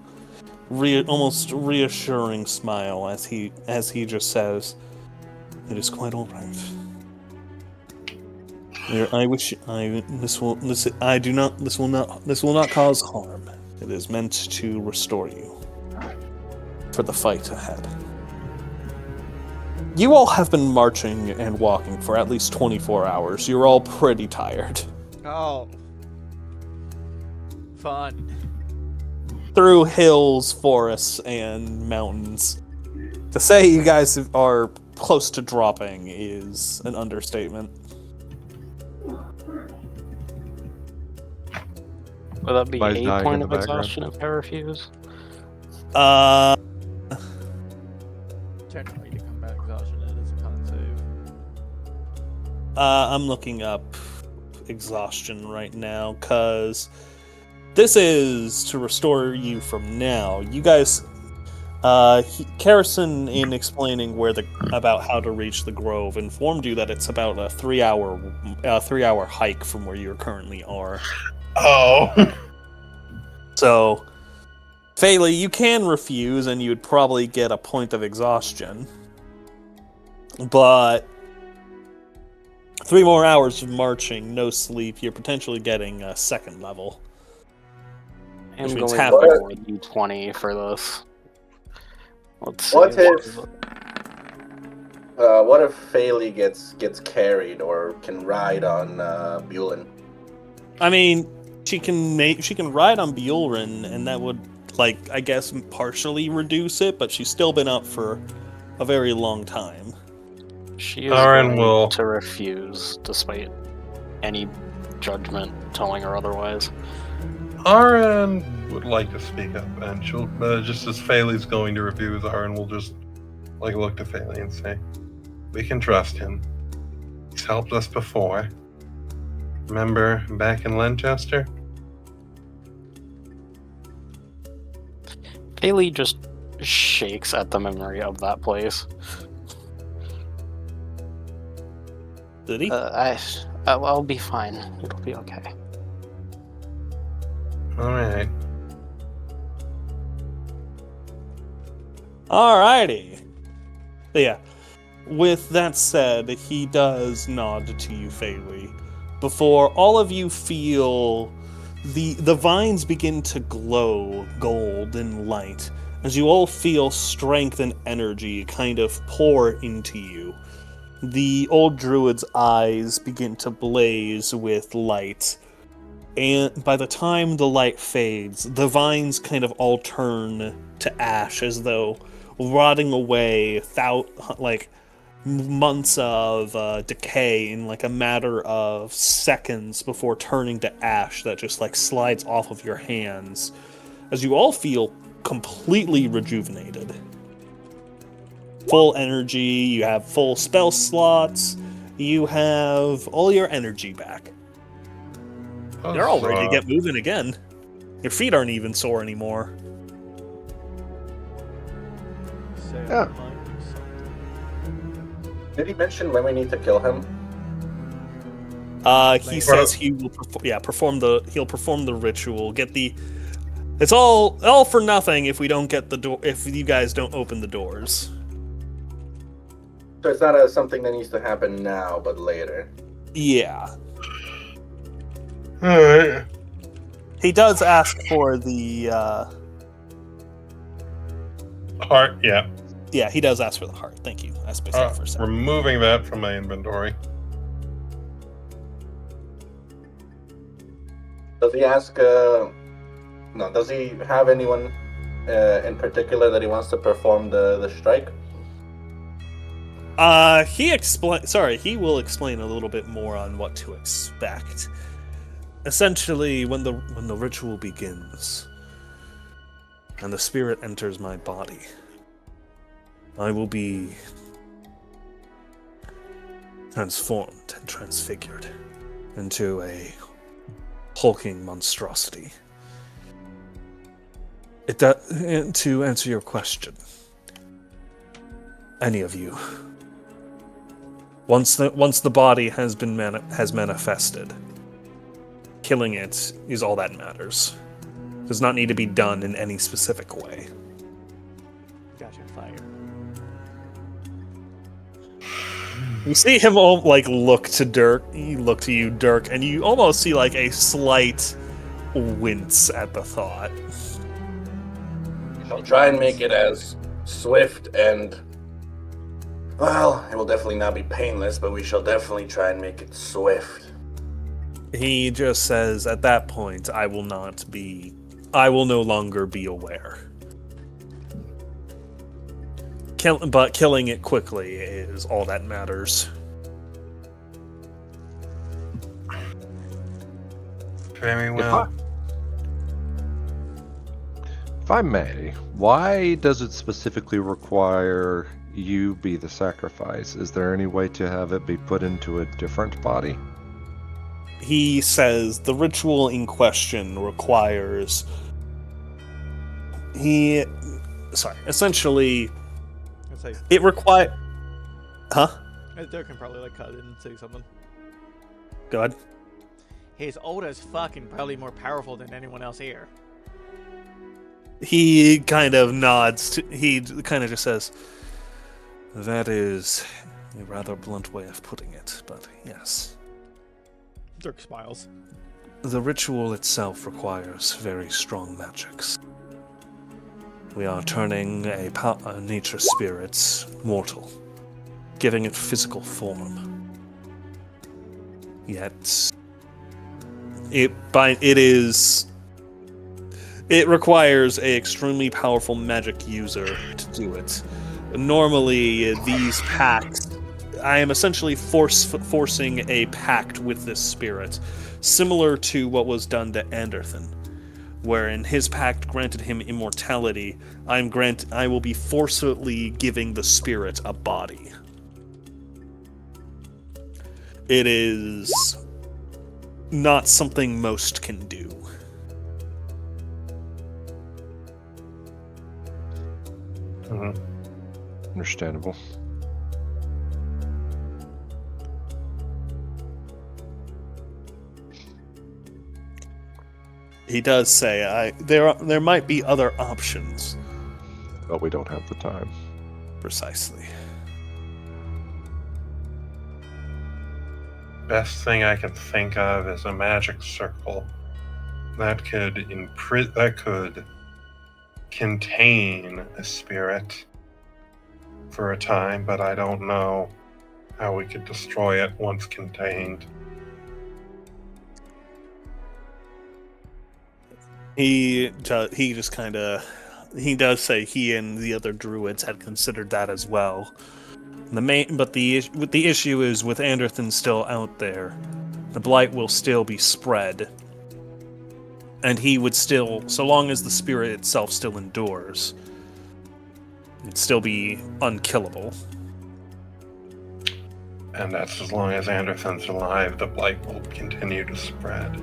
almost reassuring smile as he just says, "It is quite all right. This will not cause harm. It is meant to restore you for the fight ahead." You all have been marching and walking for at least 24 hours. You're all pretty tired. Oh. Fun. Through hills, forests, and mountains. To say you guys are close to dropping is an understatement. Would that be Somebody's a dying point in of the background. exhaustion if I refuse? Technically, to combat exhaustion, it is a con save. I'm looking up exhaustion right now, because this is to restore you from now. You guys, Karrison, in explaining about how to reach the grove, informed you that it's about a 3-hour hike from where you currently are. Oh. So, Faely, you can refuse, and you would probably get a point of exhaustion. But 3 more hours of marching, no sleep, you're potentially getting a second level. I'm Which means going half to of- roll a d20 for this. Let's see. What if Faely gets carried or can ride on Bulin? I mean, she can ride on Bjorn, and that would, I guess, partially reduce it, but she's still been up for a very long time. She is Ahran going will- to refuse, despite any judgment telling her otherwise. Ahran would like to speak up, and she'll just as Faely's going to refuse, Ahran will just look to Faely and say, "We can trust him. He's helped us before. Remember back in Lancaster?" Faely just shakes at the memory of that place. Did he? I'll be fine. It'll be okay. All right. Alrighty. But yeah. With that said, he does nod to you, Faely, before all of you feel the vines begin to glow gold and light as you all feel strength and energy kind of pour into you. The old druid's eyes begin to blaze with light, and by the time the light fades, the vines kind of all turn to ash, as though rotting away like months of decay in like a matter of seconds before turning to ash that just like slides off of your hands, as you all feel completely rejuvenated. Full energy, you have full spell slots, you have all your energy back. You're all ready to get moving again. Your feet aren't even sore anymore. Yeah. Did he mention when we need to kill him? He says he will perform the ritual. It's all for nothing if we don't get the door. If you guys don't open the doors. So it's not something that needs to happen now, but later. Yeah. Alright. He does ask for the. Heart, yeah. Yeah, he does ask for the heart. Thank you. I spaced out for a second. Removing that from my inventory. Does he ask? No. Does he have anyone in particular that he wants to perform the strike? He will explain a little bit more on what to expect. Essentially, when the ritual begins and the spirit enters my body, I will be transformed and transfigured into a hulking monstrosity. To answer your question, any of you, once the body has manifested, killing it is all that matters. Does not need to be done in any specific way. Gotcha, fire. You see him all like look to you, Dirk, and you almost see like a slight wince at the thought. I'll try and make it as swift and, well, it will definitely not be painless, but we shall definitely try and make it swift. He just says, at that point, I will no longer be aware. But killing it quickly is all that matters. Very well. If I may, why does it specifically require you be the sacrifice? Is there any way to have it be put into a different body? He says the ritual in question requires... Essentially... It requires... Huh? Dirk can probably cut it and say something. Go ahead. He's old as fuck and probably more powerful than anyone else here. He kind of nods. He kind of just says, "That is a rather blunt way of putting it, but yes." Dirk smiles. The ritual itself requires very strong magics. We are turning a nature spirit mortal, giving it physical form. Yet, it requires an extremely powerful magic user to do it. Normally, these pacts, I am essentially forcing a pact with this spirit, similar to what was done to Anderthan, wherein his pact granted him immortality. I will be forcibly giving the spirit a body. It is not something most can do. Understandable. He does say there might be other options. But we don't have the time. Precisely. Best thing I can think of is a magic circle that could contain a spirit for a time, but I don't know how we could destroy it once contained. He just kind of, he does say he and the other druids had considered that as well. The issue is with Anderthan still out there, the blight will still be spread, and he would still, so long as the spirit itself still endures, it'd still be unkillable. And that's as long as Anderson's alive, the blight will continue to spread. You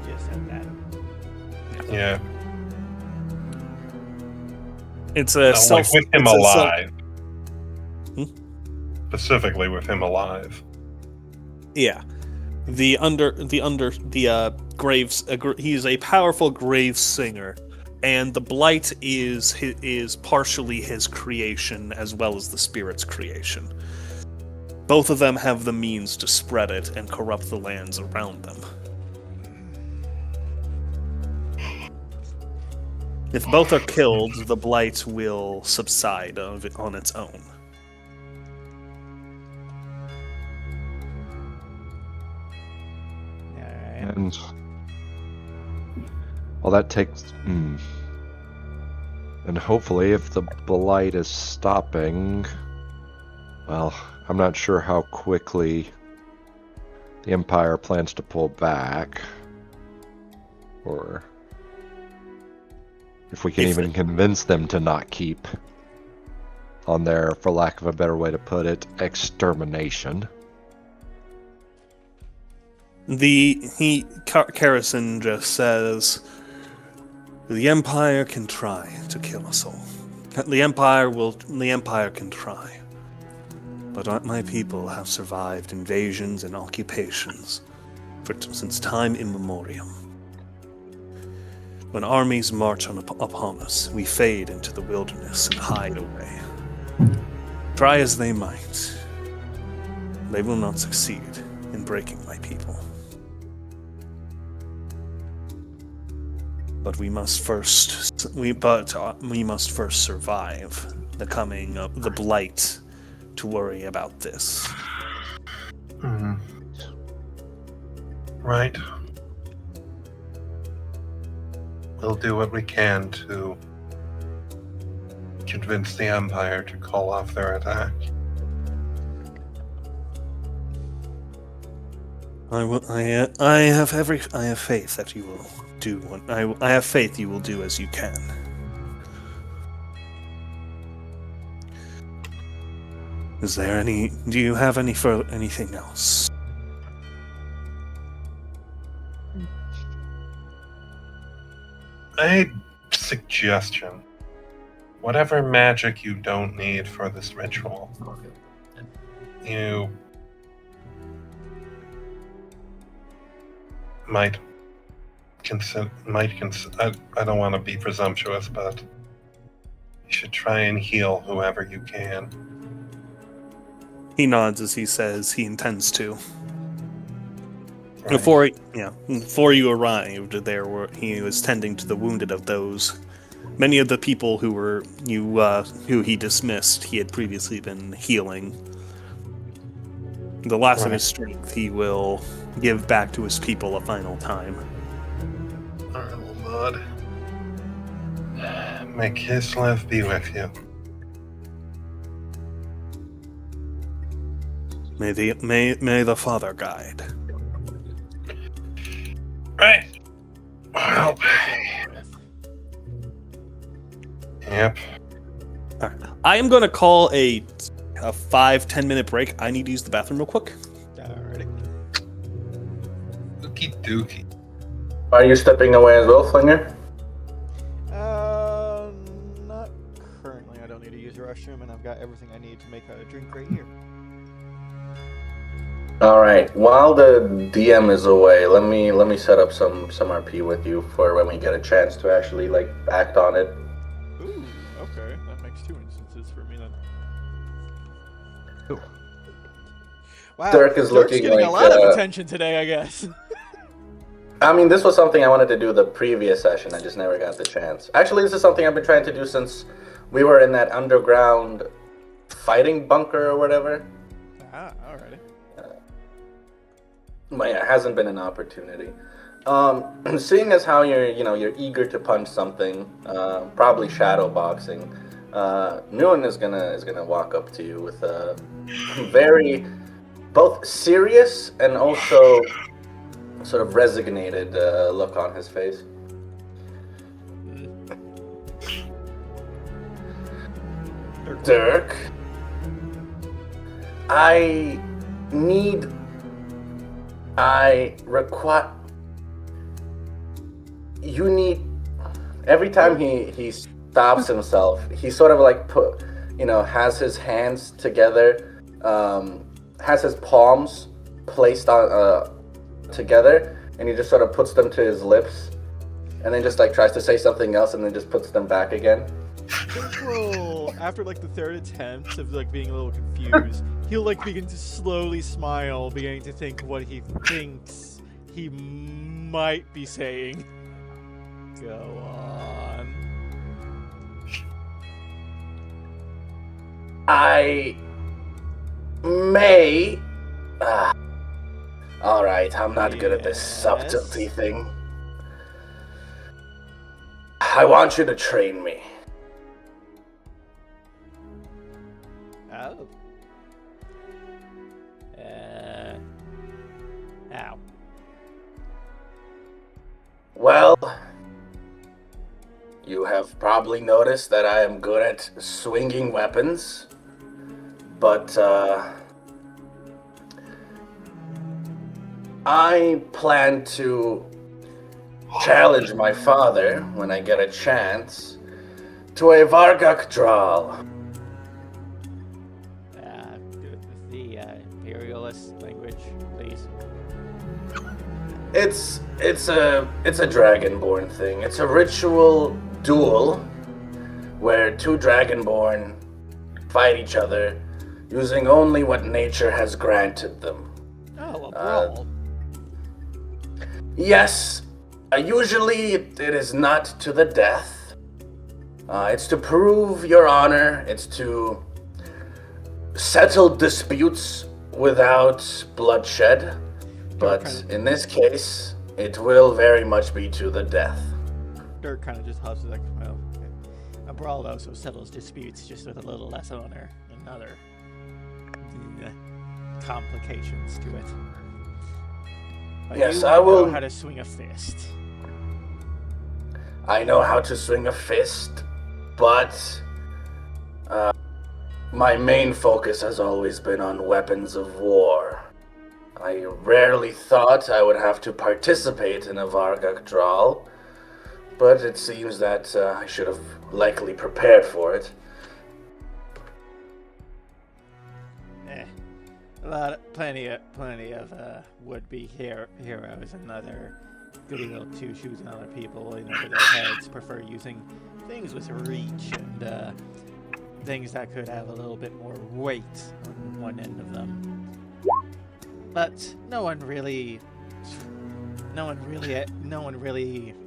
just said that. Yeah. It's a self. With him it's a alive. Hmm? Specifically with him alive. Yeah, graves. He's a powerful grave singer, and the blight is partially his creation as well as the spirit's creation. Both of them have the means to spread it and corrupt the lands around them. If both are killed, the blight will subside on its own. Alright. And well, that takes. And hopefully, if the blight is stopping, well, I'm not sure how quickly the Empire plans to pull back, or if we can even convince them to not keep on their, for lack of a better way to put it, extermination. Karrison just says, the Empire can try to kill us all. The Empire can try. But my people have survived invasions and occupations since time immemorial. When armies march upon us, we fade into the wilderness and hide away. Try as they might, they will not succeed in breaking my people. But we must first survive the coming of the blight to worry about this. Mm-hmm. Right. We'll do what we can to convince the Empire to call off their attack. I have faith that you will do what I have faith you will do as you can. Is there do you have anything else? A suggestion. Whatever magic you don't need for this ritual, you might consider. I don't want to be presumptuous, but you should try and heal whoever you can. He nods as he says he intends to. Right. Before you arrived, he was tending to the wounded of those. Many of the people who he dismissed, he had previously been healing. The last of his strength, he will give back to his people a final time. Alright, little bud. May Kislev be with you. May the Father guide. Right. Well. Yep. Right. I am going to call a 5-10 minute break. I need to use the bathroom real quick. Alrighty. Dookie dookie. Are you stepping away as well, Flinger? Not currently. I don't need to use the restroom, and I've got everything I need to make a drink right here. All right. While the DM is away, let me set up some RP with you for when we get a chance to actually act on it. Ooh, okay. That makes 2 instances for me then. Cool. Wow, Dirk is looking getting like, a lot of attention today, I guess. I mean, this was something I wanted to do the previous session. I just never got the chance. Actually, this is something I've been trying to do since we were in that underground fighting bunker or whatever. Ah, alrighty. But yeah, it hasn't been an opportunity. Seeing as how you're eager to punch something, probably shadow boxing. Nyulrin is gonna walk up to you with a very both serious and also sort of resignated look on his face. Dirk, I require. You need. Every time he stops himself, he sort of like has his hands together, has his palms placed on together, and he just sort of puts them to his lips, and then just like tries to say something else, and then just puts them back again. Well, after like the third attempt of like being a little confused, he'll like begin to slowly smile, beginning to think what he thinks he might be saying. Go on. I may. All right, I'm not good at this subtlety thing. I want you to train me. Oh. Ow. Well, you have probably noticed that I am good at swinging weapons, but I plan to challenge my father when I get a chance to a Vargak Draal. Do it with the imperialist language, please. It's a dragonborn thing. It's a ritual duel where two dragonborn fight each other using only what nature has granted them. Oh, a brawl. Yes, usually it is not to the death. It's to prove your honor. It's to settle disputes without bloodshed. But in this case, it will very much be to the death. Dirk kind of just huffs like, well, a brawl also settles disputes just with a little less honor and other complications to it. But yes, you I will. know how to swing a fist. I know how to swing a fist, but my main focus has always been on weapons of war. I rarely thought I would have to participate in a Vargak Draal, but it seems that I should have likely prepared for it. Plenty of would-be heroes and other goody little two-shoes and other people in over their heads prefer using things with reach and things that could have a little bit more weight on one end of them. But no one really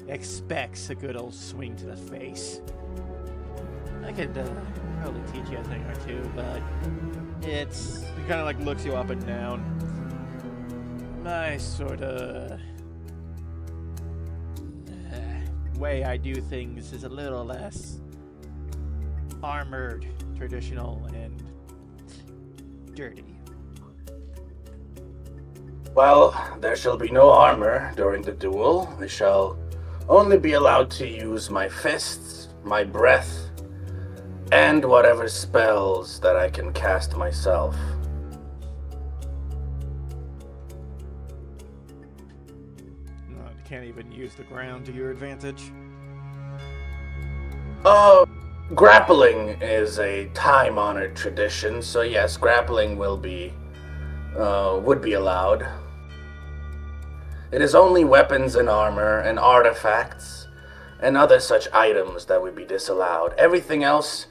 expects a good old swing to the face. I could probably teach you a thing or two, but he kind of like looks you up and down. My sort of way I do things is a little less armored, traditional, and dirty. Well, there shall be no armor during the duel. I shall only be allowed to use my fists, my breath, and whatever spells that I can cast myself. No, you can't even use the ground to your advantage. Grappling is a time-honored tradition, so yes, grappling would be allowed. It is only weapons and armor and artifacts and other such items that would be disallowed. Everything else,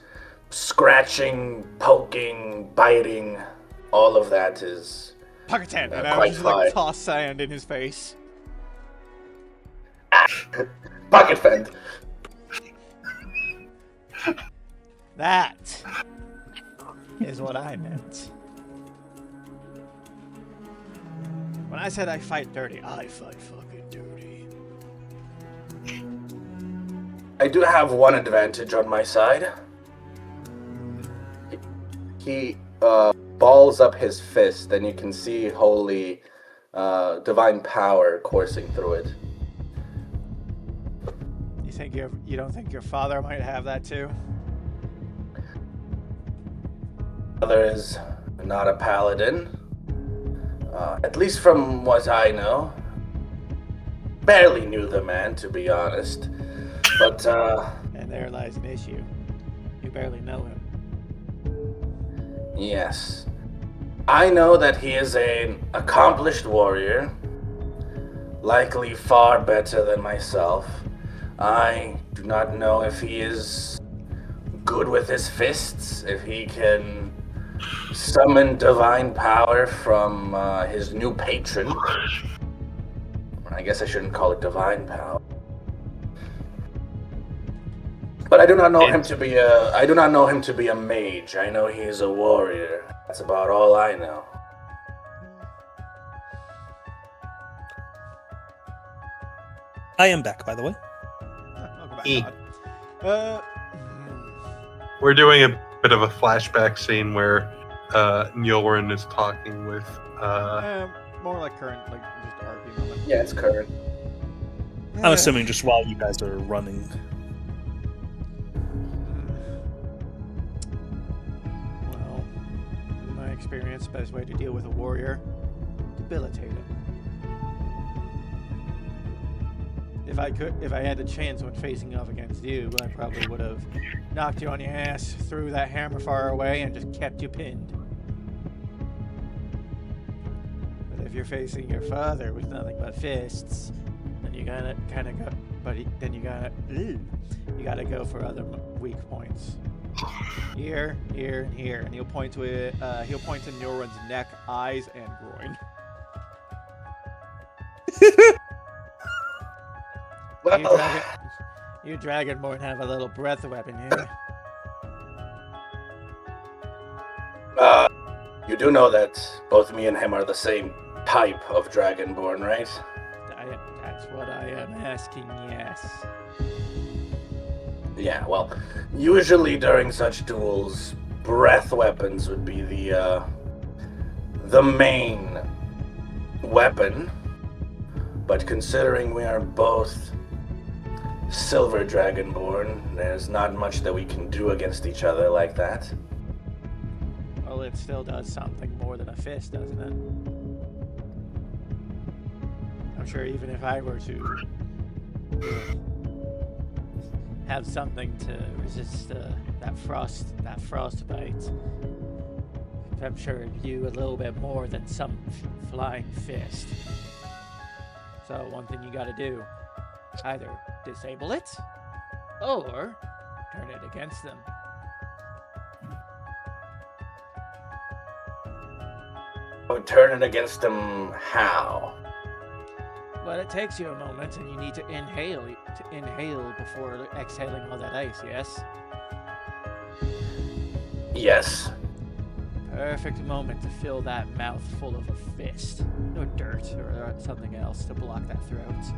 scratching, poking, biting, all of that is Pocket hand, and I quite just like fine. toss sand in his face. Pocket fend. That is what I meant. When I said I fight dirty, I fight fucking dirty. I do have one advantage on my side. He balls up his fist, and you can see holy divine power coursing through it. You don't think your father might have that too? Father is not a paladin, at least from what I know. Barely knew the man, to be honest. But And there lies an issue. You barely know him. yes, I know that he is an accomplished warrior, likely far better than myself. I do not know if he is good with his fists, if he can summon divine power from his new patron. I guess I shouldn't call it divine power. But I do not know him to be a mage. I know he is a warrior. That's about all I know. I am back, by the way. Welcome back, E. Todd. We're doing a bit of a flashback scene where Nyulrin is talking with More like current, like just RP moment. Yeah, it's current. I'm assuming just while you guys are running. Well, in my experience, best way to deal with a warrior, debilitate him. If I had the chance when facing off against you, I probably would have knocked you on your ass, threw that hammer far away, and just kept you pinned. But if you're facing your father with nothing but fists, then you gotta kind of go. Then you gotta go for other weak points. Here, here, and here, and he'll point to Nyulrin's neck, eyes, and groin. You dragonborn have a little breath weapon here. You do know that both me and him are the same type of dragonborn, right? That's what I am asking, yes. Yeah, well, usually during such duels, breath weapons would be the main weapon. But considering we are both silver dragonborn, there's not much that we can do against each other like that. Well, it still does something more than a fist, doesn't it? I'm sure even if I were to have something to resist that frostbite, I'm sure it'd do a little bit more than some flying fist. So one thing you gotta do, either disable it, or turn it against them. I would turn it against them how? Well, it takes you a moment, and you need to inhale before exhaling all that ice, yes? Yes. Perfect moment to fill that mouth full of a fist, or dirt, or something else to block that throat.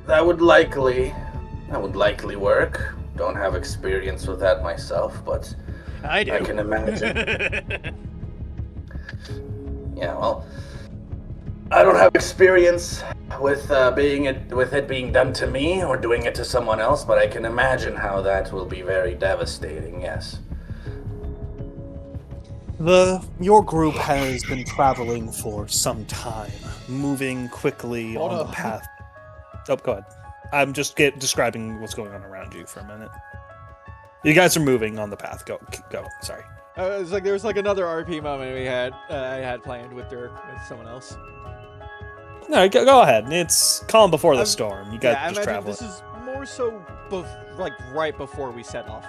That would likely work. Don't have experience with that myself, but I do. I can imagine. Yeah, well, I don't have experience with it being done to me or doing it to someone else, but I can imagine how that will be very devastating. Yes. Your group has been traveling for some time, moving quickly on the path. Oh, go ahead. I'm just describing what's going on around you for a minute. You guys are moving on the path. Go. Sorry. It's like there was like another RP moment I had planned with Dirk with someone else. No, go ahead. It's calm before the storm. You guys I just imagine travel. this is more so like right before we set off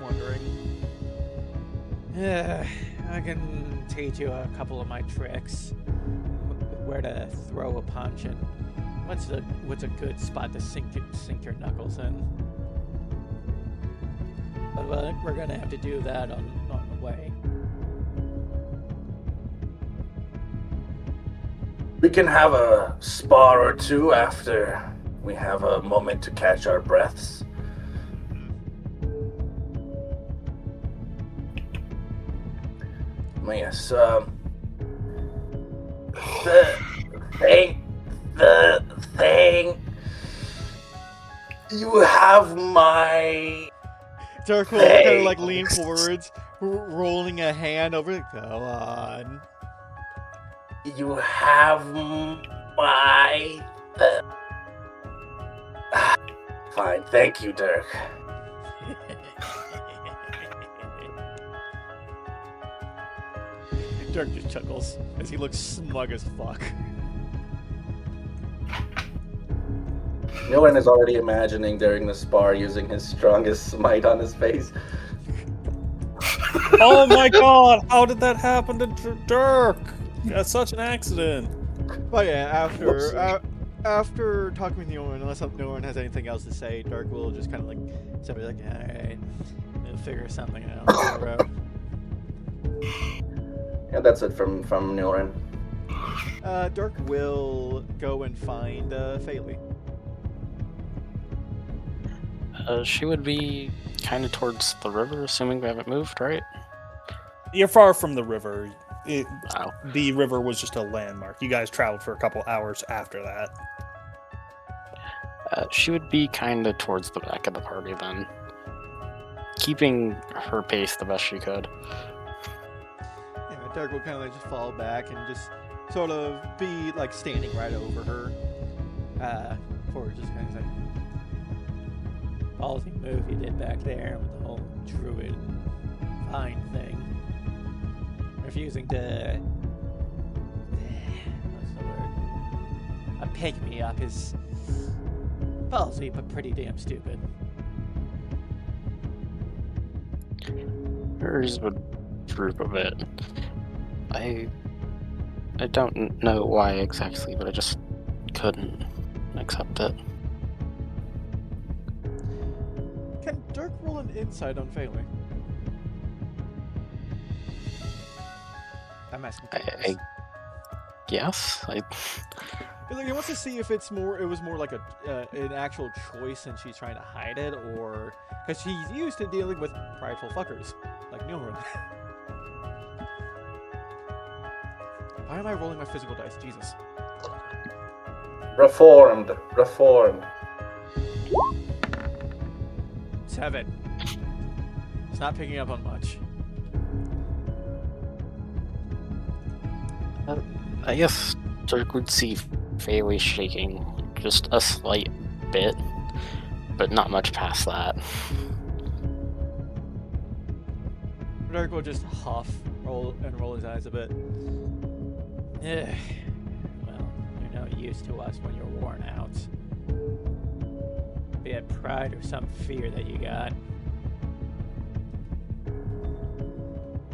wandering. Yeah, I can teach you a couple of my tricks. where to throw a punch and what's a good spot to sink your knuckles in. But we're gonna have to do that on the way. We can have a spar or two after we have a moment to catch our breaths. Yes, the thing, you have my... Dirk will kind of like lean forwards, rolling a hand over. Go on. You have my... Fine, thank you, Dirk. Dirk just chuckles as he looks smug as fuck. Nyulrin is already imagining during the spar using his strongest smite on his face. Oh my god, how did that happen to Dirk? That's such an accident. But yeah, after talking with Nyulrin, unless Nyulrin has anything else to say, Dirk will just kind of like somebody like, alright, we'll figure something out on the road. Yeah, that's it from Nyulrin. Dirk will go and find Faely. She would be kind of towards the river, assuming we haven't moved, right? You're far from the river. Wow. The river was just a landmark. You guys traveled for a couple hours after that. She would be kind of towards the back of the party then, keeping her pace the best she could. Yeah, Dirk will kind of like just fall back and just sort of be like standing right over her. For just kind of like ballsy move you did back there with the whole druid vine thing. Refusing to what's the word? Pick me up is ballsy but pretty damn stupid. Hers would droop a bit. I don't know why exactly, but I just couldn't accept it. Can Dirk roll an insight on Faely? I'm asking. I guess. He wants to see if it was more like an actual choice and she's trying to hide it, or because she's used to dealing with prideful fuckers like Nyulrin. Why am I rolling my physical dice? Jesus. Reformed. 7. It's not picking up on much. I guess Dirk would see Faely shaking just a slight bit, but not much past that. Dirk will just huff, roll his eyes a bit. Yeah. Well, you're no use to us when you're worn out. Be it pride or some fear that you got.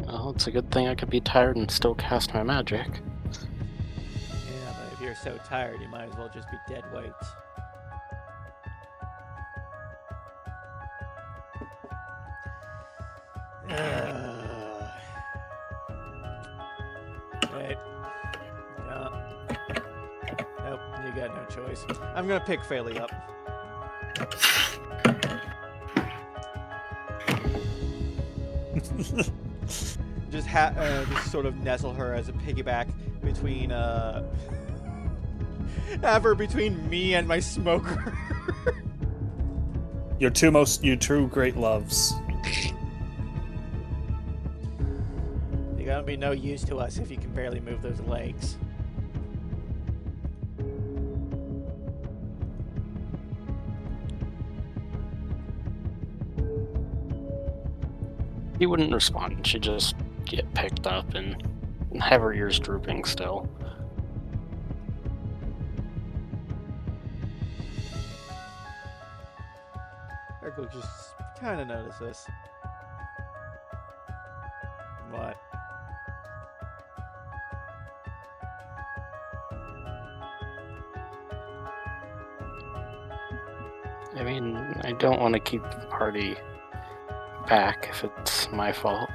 Well, it's a good thing I could be tired and still cast my magic. Yeah, but if you're so tired, you might as well just be dead weight. Wait. No. Nope, you got no choice. I'm gonna pick Faely up. Just sort of nestle her as a piggyback between have her between me and my smoker. Your true great loves. You're gonna be no use to us if you can barely move those legs. He wouldn't respond. She'd just get picked up and have her ears drooping still. Eric will just kind of notice this. What? I mean, I don't want to keep the party back if it's my fault.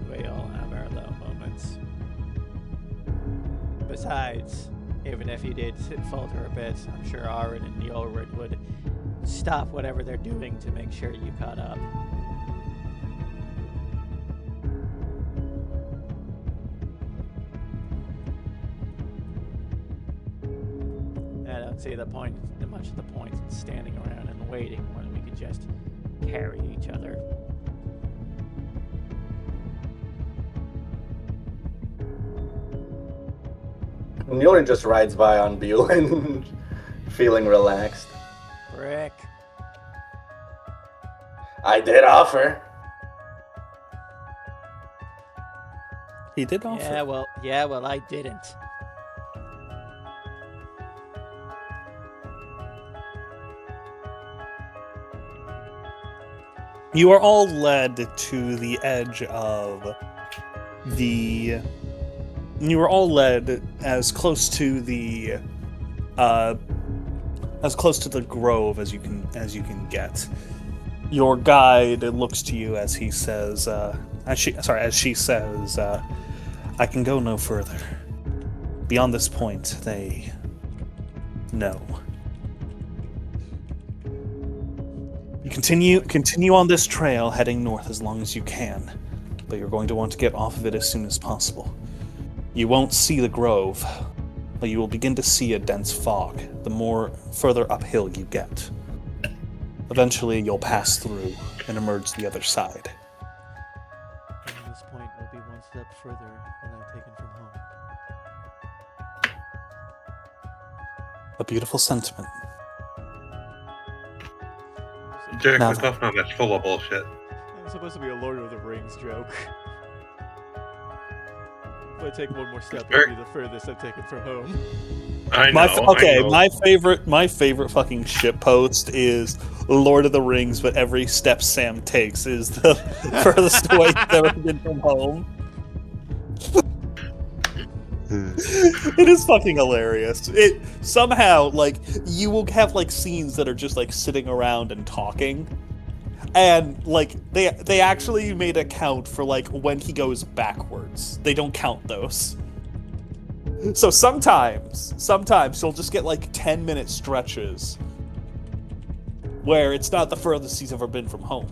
We all have our low moments. Besides, even if you did falter a bit, I'm sure Ahran and Nyulrin would stop whatever they're doing to make sure you caught up. I don't see much of the point in standing around and waiting when we could just carry each other. Nyulrin just rides by on Bjorn, feeling relaxed. Frick. I did offer. He did offer. Yeah, well, I didn't. You are all led to the edge of the. You are all led as close to the grove as you can get. Your guide looks to you as he says, as she says, I can go no further. Beyond this point, they know. You continue on this trail, heading north as long as you can, but you're going to want to get off of it as soon as possible. You won't see the grove, but you will begin to see a dense fog the more further uphill you get. Eventually, you'll pass through and emerge the other side. And at this point, we'll be one step further and I'm taken from home. A beautiful sentiment. Dirk, Now the stuff on that's full of bullshit. It's supposed to be a Lord of the Rings joke. If I take one more step, it'll be the furthest I've taken from home. I know. I know. My favorite fucking shitpost is Lord of the Rings, but every step Sam takes is the furthest away he's ever been from home. It is fucking hilarious. It somehow, like, you will have like scenes that are just like sitting around and talking, and like they actually made a count for like when he goes backwards. They don't count those. So sometimes you'll just get like 10-minute stretches where it's not the furthest he's ever been from home.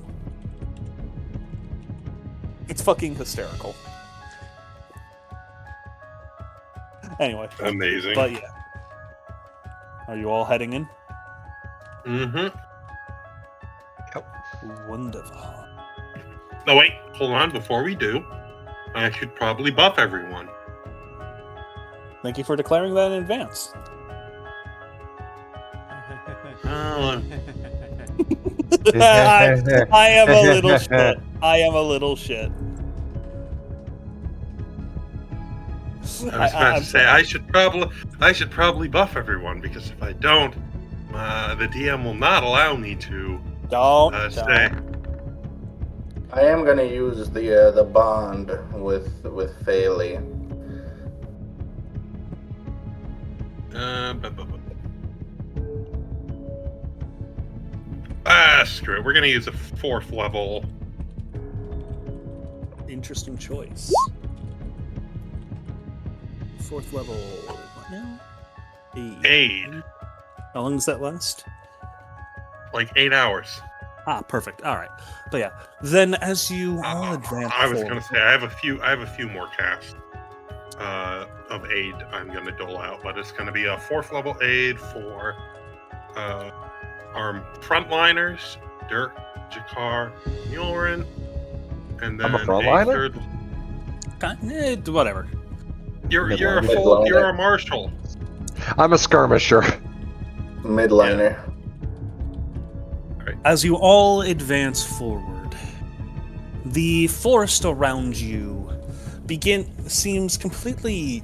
It's fucking hysterical. Anyway. Amazing. But yeah. Are you all heading in? Mm-hmm. Wonderful. No, wait. Hold on. Before we do, I should probably buff everyone. Thank you for declaring that in advance. I am a little shit. I am a little shit. I was about to say I should probably buff everyone, because if I don't, the DM will not allow me to stay. I am gonna use the bond with Faely. Screw it. We're gonna use a 4th level. Interesting choice. 4th level. What now? Aid. How long does that last? Like 8 hours. Ah, perfect. All right. But yeah, then as you all advance I was forward, gonna say I have a few more casts of aid I'm gonna dole out, but it's gonna be a 4th level aid for our frontliners, Dirk, Jakar, Nyulrin, and then I'm a frontliner? whatever. You're Midliner. you're a marshal. I'm a skirmisher. Midliner. As you all advance forward, the forest around you seems completely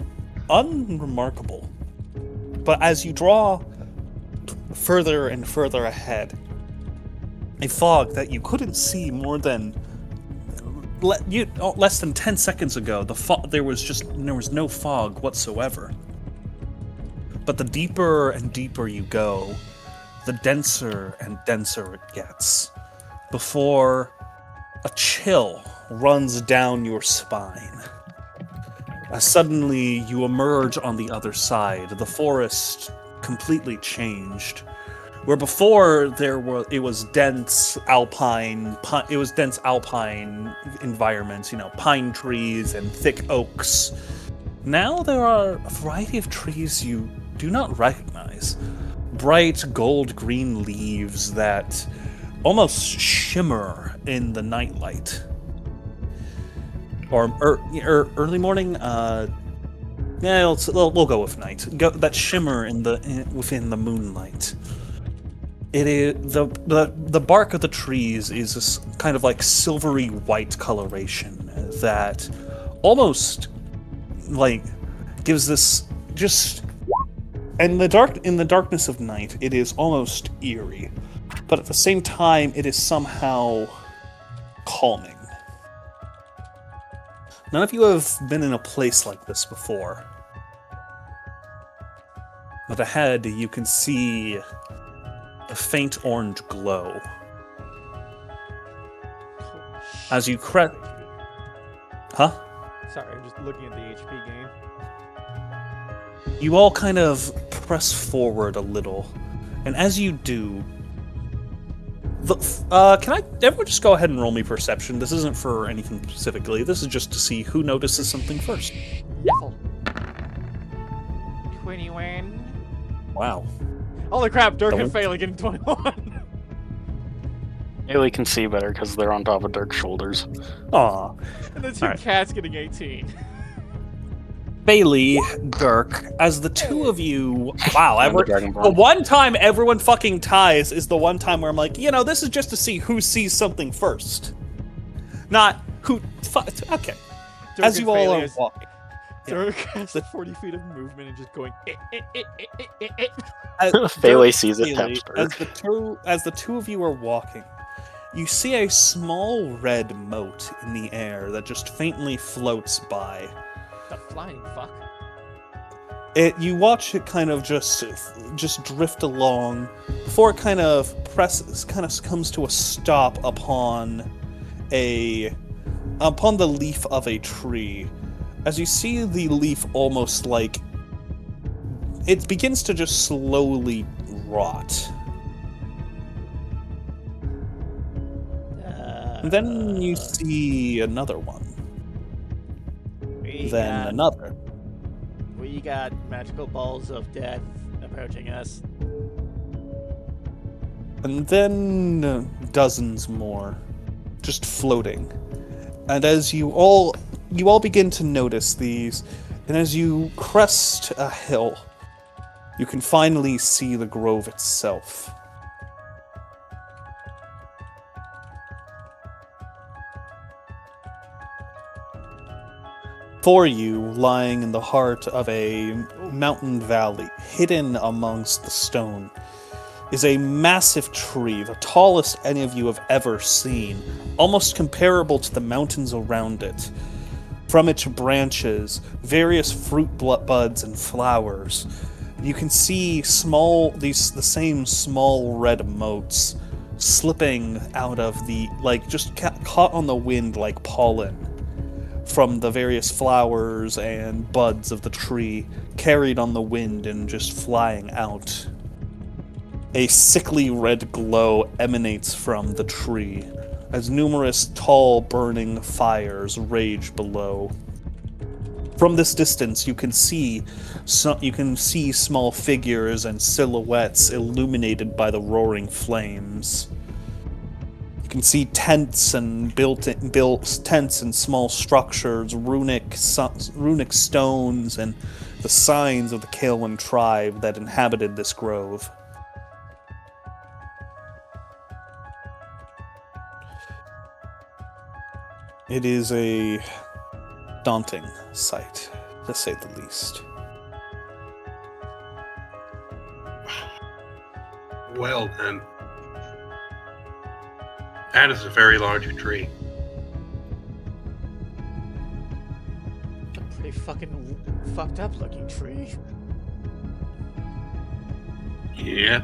unremarkable. But as you draw further and further ahead, a fog that you couldn't see more than less than 10 seconds ago, there was no fog whatsoever. But the deeper and deeper you go, the denser and denser it gets, before a chill runs down your spine. As suddenly you emerge on the other side, the forest completely changed. Where before it was dense alpine environments, pine trees and thick oaks. Now there are a variety of trees you do not recognize. Bright gold-green leaves that almost shimmer in the nightlight. Or early morning. We'll go with night. That shimmer within the moonlight. It is the bark of the trees is this kind of like silvery white coloration that almost like gives this just. And in the darkness of night, it is almost eerie, but at the same time, it is somehow calming. None of you have been in a place like this before. But ahead, you can see a faint orange glow. As you Huh? Sorry, I'm just looking at the HP gain. You all kind of press forward a little, and as you do, can everyone just go ahead and roll me perception? This isn't for anything specifically. This is just to see who notices something first. Yiffle. 21. Wow. Holy crap, Dirk and Faely getting 21. Faely can see better because they're on top of Dirk's shoulders. Aw. And the two cats getting 18. Faely, Dirk, as the two of you... Wow, Dragonborn. the one time everyone fucking ties is the one time where I'm like, this is just to see who sees something first. Not who... Okay. Dirk As you all are has, walking. Dirk has 40 feet of movement and just going... Faely sees it, Faely, taps Dirk. as the two of you are walking, you see a small red mote in the air that just faintly floats by. The flying fuck. You watch it kind of just drift along before it kind of comes to a stop upon the leaf of a tree. As you see the leaf almost like it begins to just slowly rot. And then you see another one. Then another. We got magical balls of death approaching us. And then dozens more, just floating. And as you all begin to notice these, and as you crest a hill, you can finally see the grove itself. For you, lying in the heart of a mountain valley, hidden amongst the stone, is a massive tree, the tallest any of you have ever seen, almost comparable to the mountains around it. From its branches, various fruit buds and flowers. You can see the same small red motes slipping out of just caught on the wind like pollen from the various flowers and buds of the tree, carried on the wind and just flying out. A sickly red glow emanates from the tree, as numerous tall burning fires rage below. From this distance, you can see small figures and silhouettes illuminated by the roaring flames. You can see tents and built tents and small structures, runic stones, and the signs of the Kaelin tribe that inhabited this grove. It is a daunting sight, to say the least. Well, then. That is a very large tree. A pretty fucking fucked up looking tree. Yep.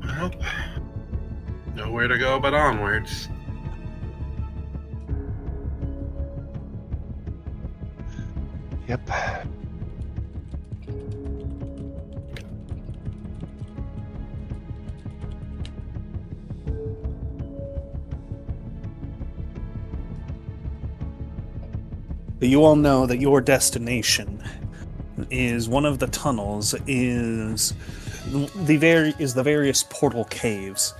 Well, nowhere to go but onwards. Yep. You all know that your destination is one of the tunnels is the various portal caves.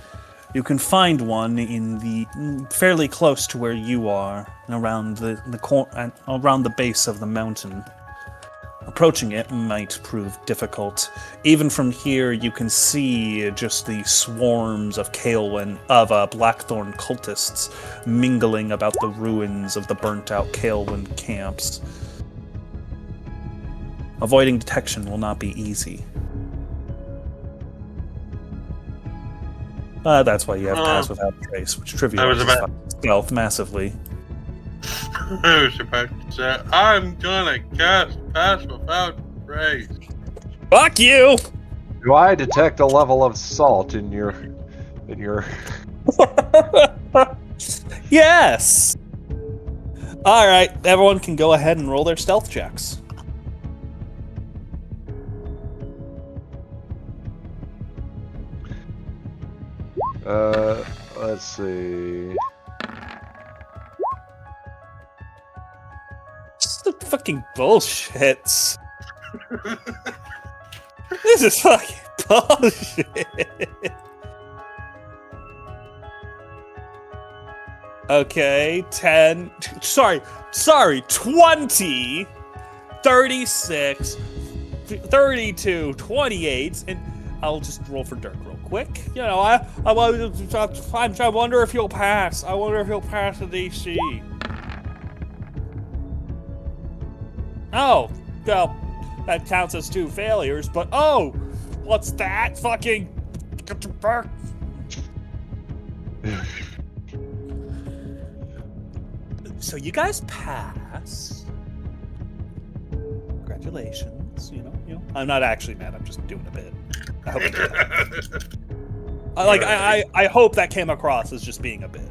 You can find one in the fairly close to where you are, around around the base of the mountain. Approaching it might prove difficult. Even from here, you can see just the swarms of Blackthorn cultists mingling about the ruins of the burnt-out Kaelwind camps. Avoiding detection will not be easy. That's why you have Pass Without Trace, which trivializes stealth massively. I was about to say, I'm gonna cast Pass Without Trace. Fuck you! Do I detect a level of salt in your Yes! Alright, everyone can go ahead and roll their stealth checks. Let's see. This is fucking bullshit. This is fucking bullshit. Okay, 10. Sorry, 20, 36, 32, 28, and I'll just roll for Dirk real quick. You know, I wonder if he'll pass. I wonder if he'll pass the DC. Oh, well, that counts as 2 failures, but oh, what's that? Fucking get your back. So you guys pass. Congratulations. You know. I'm not actually mad. I'm just doing a bit. I hope I hope that came across as just being a bit.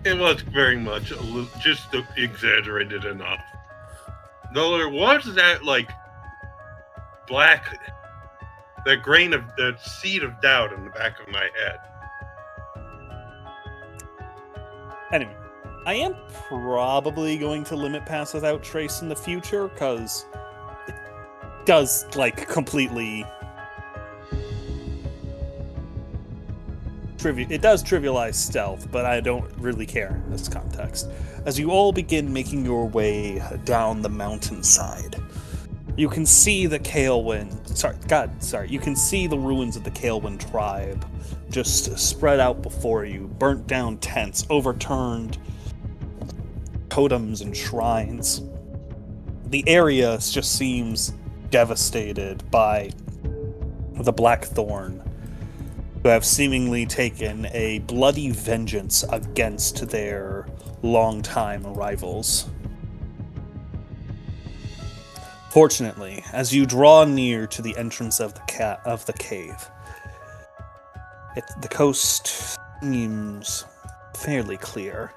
It was very much just exaggerated enough. Though there was that that seed of doubt in the back of my head. Anyway, I am probably going to limit Pass Without Trace in the future, because it does, completely... It does trivialize stealth, but I don't really care in this context. As you all begin making your way down the mountainside, you can see the you can see the ruins of the Kaelwind tribe just spread out before you, burnt down tents, overturned totems and shrines. The area just seems devastated by the Blackthorn, who have seemingly taken a bloody vengeance against their longtime rivals. Fortunately, as you draw near to the entrance of the cave, the coast seems fairly clear,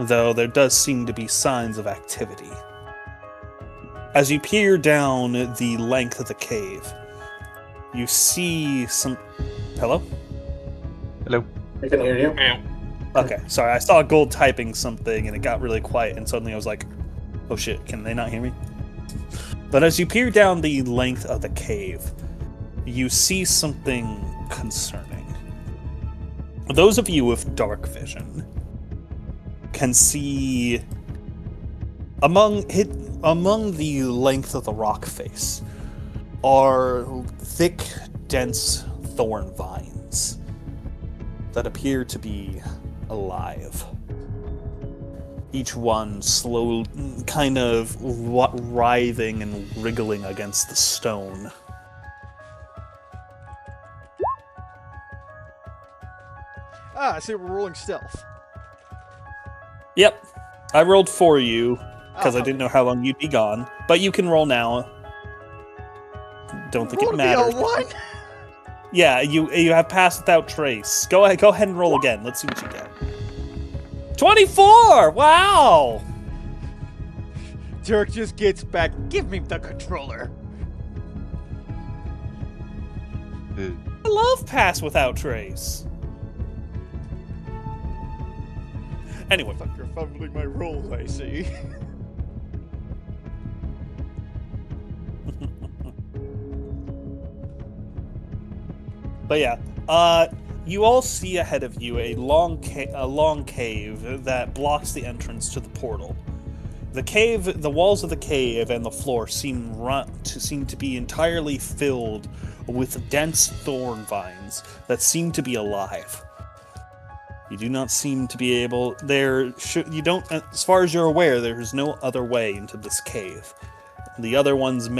though there does seem to be signs of activity. As you peer down the length of the cave, you see some... Hello? Hello. I can hear you. Okay, sorry, I saw Gold typing something and it got really quiet and suddenly I was like, oh shit, can they not hear me? But as you peer down the length of the cave, you see something concerning. Those of you with dark vision can see among the length of the rock face are thick, dense thorn vines that appear to be alive. Each one slow, kind of writhing and wriggling against the stone. I see we're rolling stealth. Yep, I rolled for you. because I didn't know how long you'd be gone. But you can roll now. Don't think it matters. One? Yeah, you have passed without trace. Go ahead and roll again. Let's see what you get. 24! Wow! Dirk just gets back. Give me the controller. I love pass without trace. Anyway. Fuck, you're fumbling my rolls, I see. But yeah, you all see ahead of you a long cave that blocks the entrance to the portal. The walls of the cave and the floor seem to be entirely filled with dense thorn vines that seem to be alive. You do not seem to be able. As far as you're aware, there is no other way into this cave. The other ones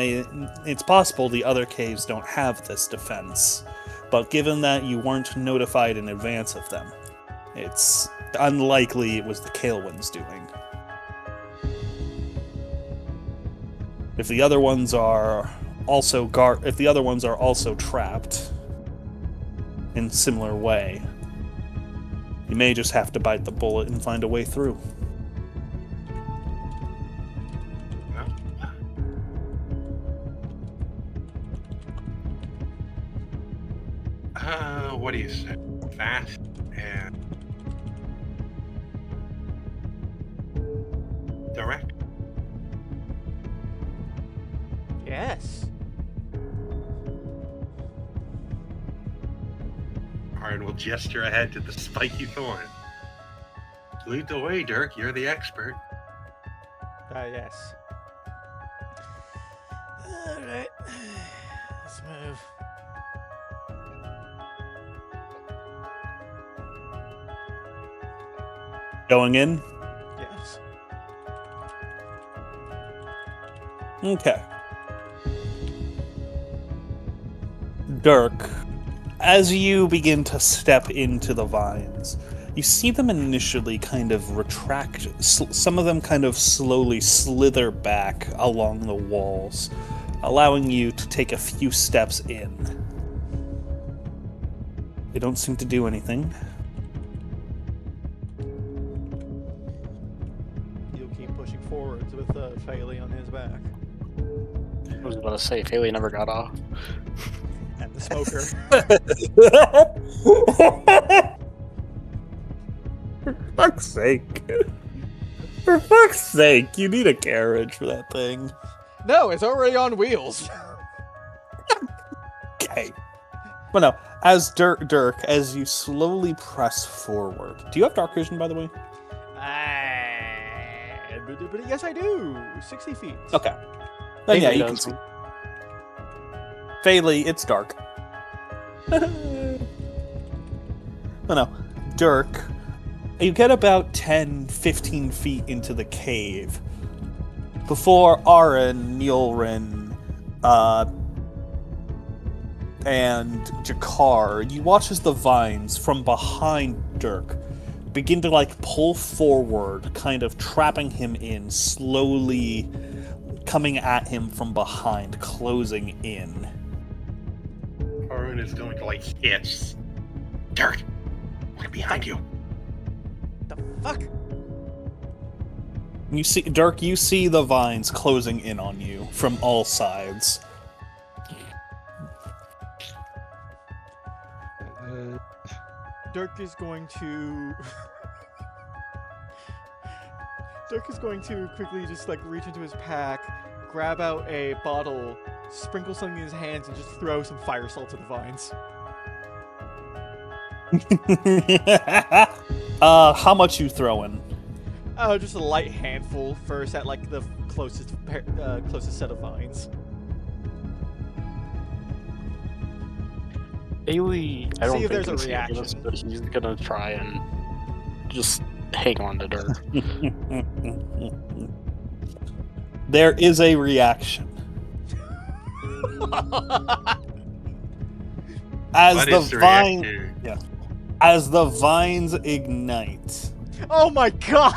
it's possible the other caves don't have this defense. But given that you weren't notified in advance of them, it's unlikely it was the Kael'wyn's doing. If the other ones are also trapped in similar way, you may just have to bite the bullet and find a way through. What do you say? Fast and direct? Yes. Ahran will gesture ahead to the spiky thorn. Lead the way, Dirk. You're the expert. Yes. Alright. Let's move. Going in? Yes. Okay. Dirk, as you begin to step into the vines, you see them initially kind of retract. Some of them kind of slowly slither back along the walls, allowing you to take a few steps in. They don't seem to do anything. You'll keep pushing forwards with Faely on his back. I was about to say, Faely never got off. And the smoker. For fuck's sake. For fuck's sake, you need a carriage for that thing. No, it's already on wheels. Okay. Well, no. As Dirk, as you slowly press forward. Do you have dark vision, by the way? But yes, I do. 60 feet. Okay. Then yeah, Faely you can does. see. Faely, it's dark. Oh no. Dirk, you get about 10, 15 feet into the cave before Ahran, Nyulrin, and Jakar, you watch as the vines from behind Dirk begin to pull forward, kind of trapping him in, slowly coming at him from behind, closing in. Ahran is going to hiss. Dirk, look behind you. The fuck? You see, Dirk, you see the vines closing in on you from all sides. Dirk is going to... Dirk is going to quickly just reach into his pack, grab out a bottle, sprinkle something in his hands, and just throw some fire salt at the vines. How much you throwing? Oh, just a light handful first at the closest set of vines. Faely, I don't See if think there's a can see any of reaction. this, but he's gonna try and just hang on to Dirk. There is a reaction. As What the is the vine, reaction? yeah, as the vines ignite, Oh my god!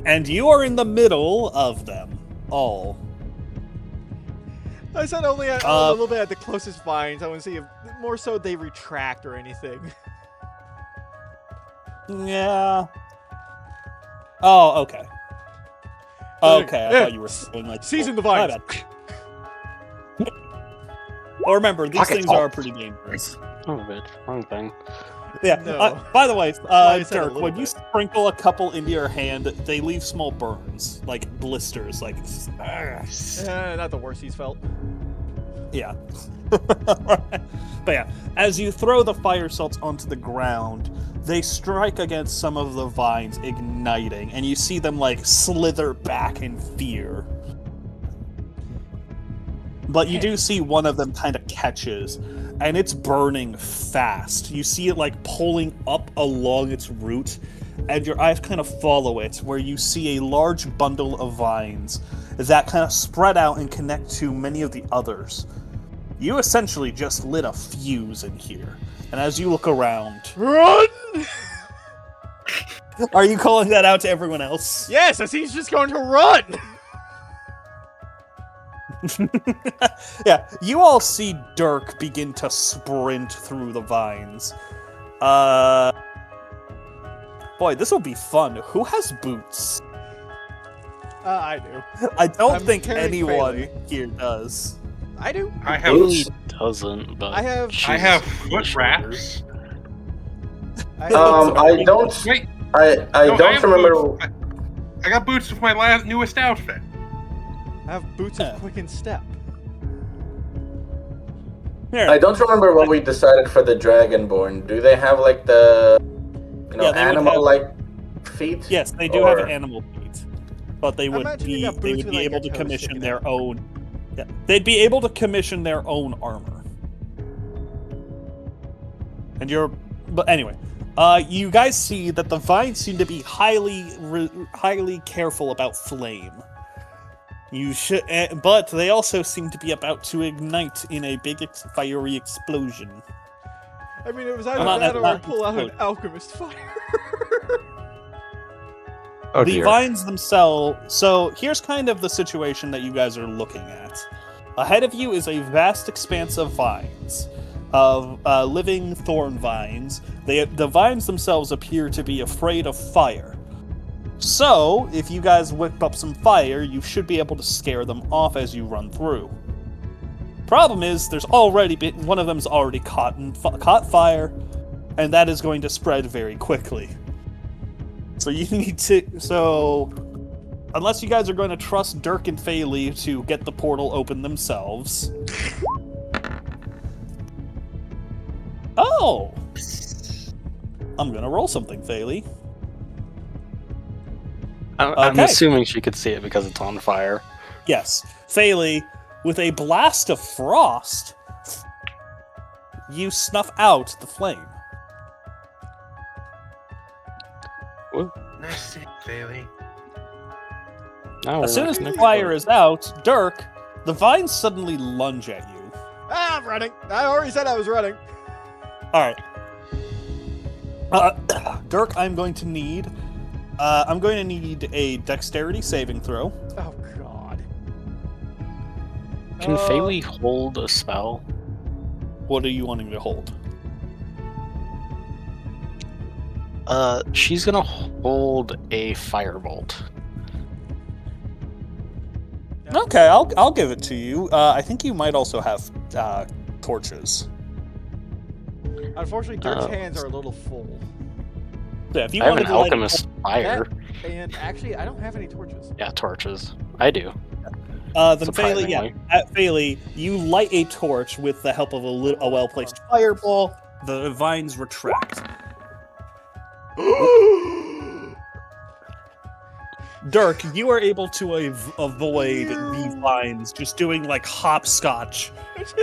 And you are in the middle of them all. I said only a little bit at the closest vines. I want to see if more so they retract or anything. Yeah. Oh, okay. Okay, I thought you were doing like season the my vines. bad. Well, remember, these Pocket things fault. are pretty dangerous. Oh, bitch. Wrong thing. Yeah. No. By the way, I said a Dirk, little when you bit. sprinkle a couple into your hand, they leave small burns, like blisters, like. Not the worst he's felt. Yeah. But yeah, as you throw the fire salts onto the ground, they strike against some of the vines, igniting, and you see them like slither back in fear. But you do see one of them kind of catches, and it's burning fast. You see it like pulling up along its root, and your eyes kind of follow it, where you see a large bundle of vines that kind of spread out and connect to many of the others. You essentially just lit a fuse in here. And as you look around... Run! Are you calling that out to everyone else? Yes, as he's just going to run! Yeah, you all see Dirk begin to sprint through the vines. Boy, this will be fun. Who has boots? I do. I don't I'm think carrying anyone Faely. here does. I do. I have He doesn't, but I have- she's I have pretty foot sure. wraps. I I don't. Wait, I no, don't have remember. boots. I got boots with my newest outfit. I have boots of quicken step. Here. I don't remember what we decided for the Dragonborn. Do they have like the, Yeah, they would animal-like feet? Yes, they do Or- have animal feet, but they would imagine you be got they boots would with, be like, able your to toes commission sticking their out. own. Yeah, they'd be able to commission their own armor. And but anyway, you guys see that the vines seem to be highly careful about flame. You should, but they also seem to be about to ignite in a big fiery explosion. I mean, it was either Not- that or I not pull out an explode. alchemist fire. Oh The dear. vines themselves. So here's kind of the situation that you guys are looking at. Ahead of you is a vast expanse of vines, of living thorn vines. The vines themselves appear to be afraid of fire. So, if you guys whip up some fire, you should be able to scare them off as you run through. Problem is, there's already been one of them's already caught fire, and that is going to spread very quickly. So you need to. So, unless you guys are going to trust Dirk and Faely to get the portal open themselves. Oh! I'm gonna roll something, Faely. I'm Okay. assuming she could see it because it's on fire. Yes. Faely, with a blast of frost, you snuff out the flame. Nice to Faely. Now As we're soon as the connected. fire is out, Dirk, the vines suddenly lunge at you. I'm running. I already said I was running. Alright. Dirk, I'm going to need a dexterity saving throw. Oh God. Can Faely hold a spell? What are you wanting to hold? She's gonna hold a firebolt. Okay, I'll give it to you. I think you might also have torches. Unfortunately, Dirk's Oh. hands are a little full. Yeah, if you I have wanted an to light alchemist fire. And actually, I don't have any torches. Yeah, torches. I do. then Faely, yeah, Surprisingly. Faely, you light a torch with the help of a well-placed fireball. The vines retract. Dirk, you are able to avoid the vines, just doing like hopscotch,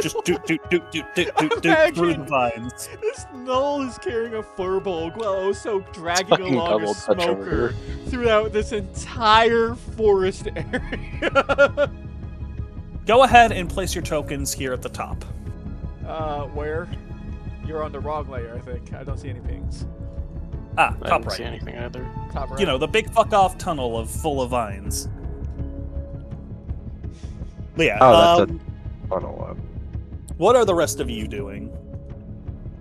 just do through the vines. This gnoll is carrying a Firbolg while also dragging Fucking along a double touch over smoker throughout this entire forest area. Go ahead and place your tokens here at the top. Where? You're on the wrong layer, I think. I don't see any pings. I top didn't right. see anything either. Top right. You know, the big fuck off tunnel full of vines. But yeah. Oh, that's a funnel up. What are the rest of you doing?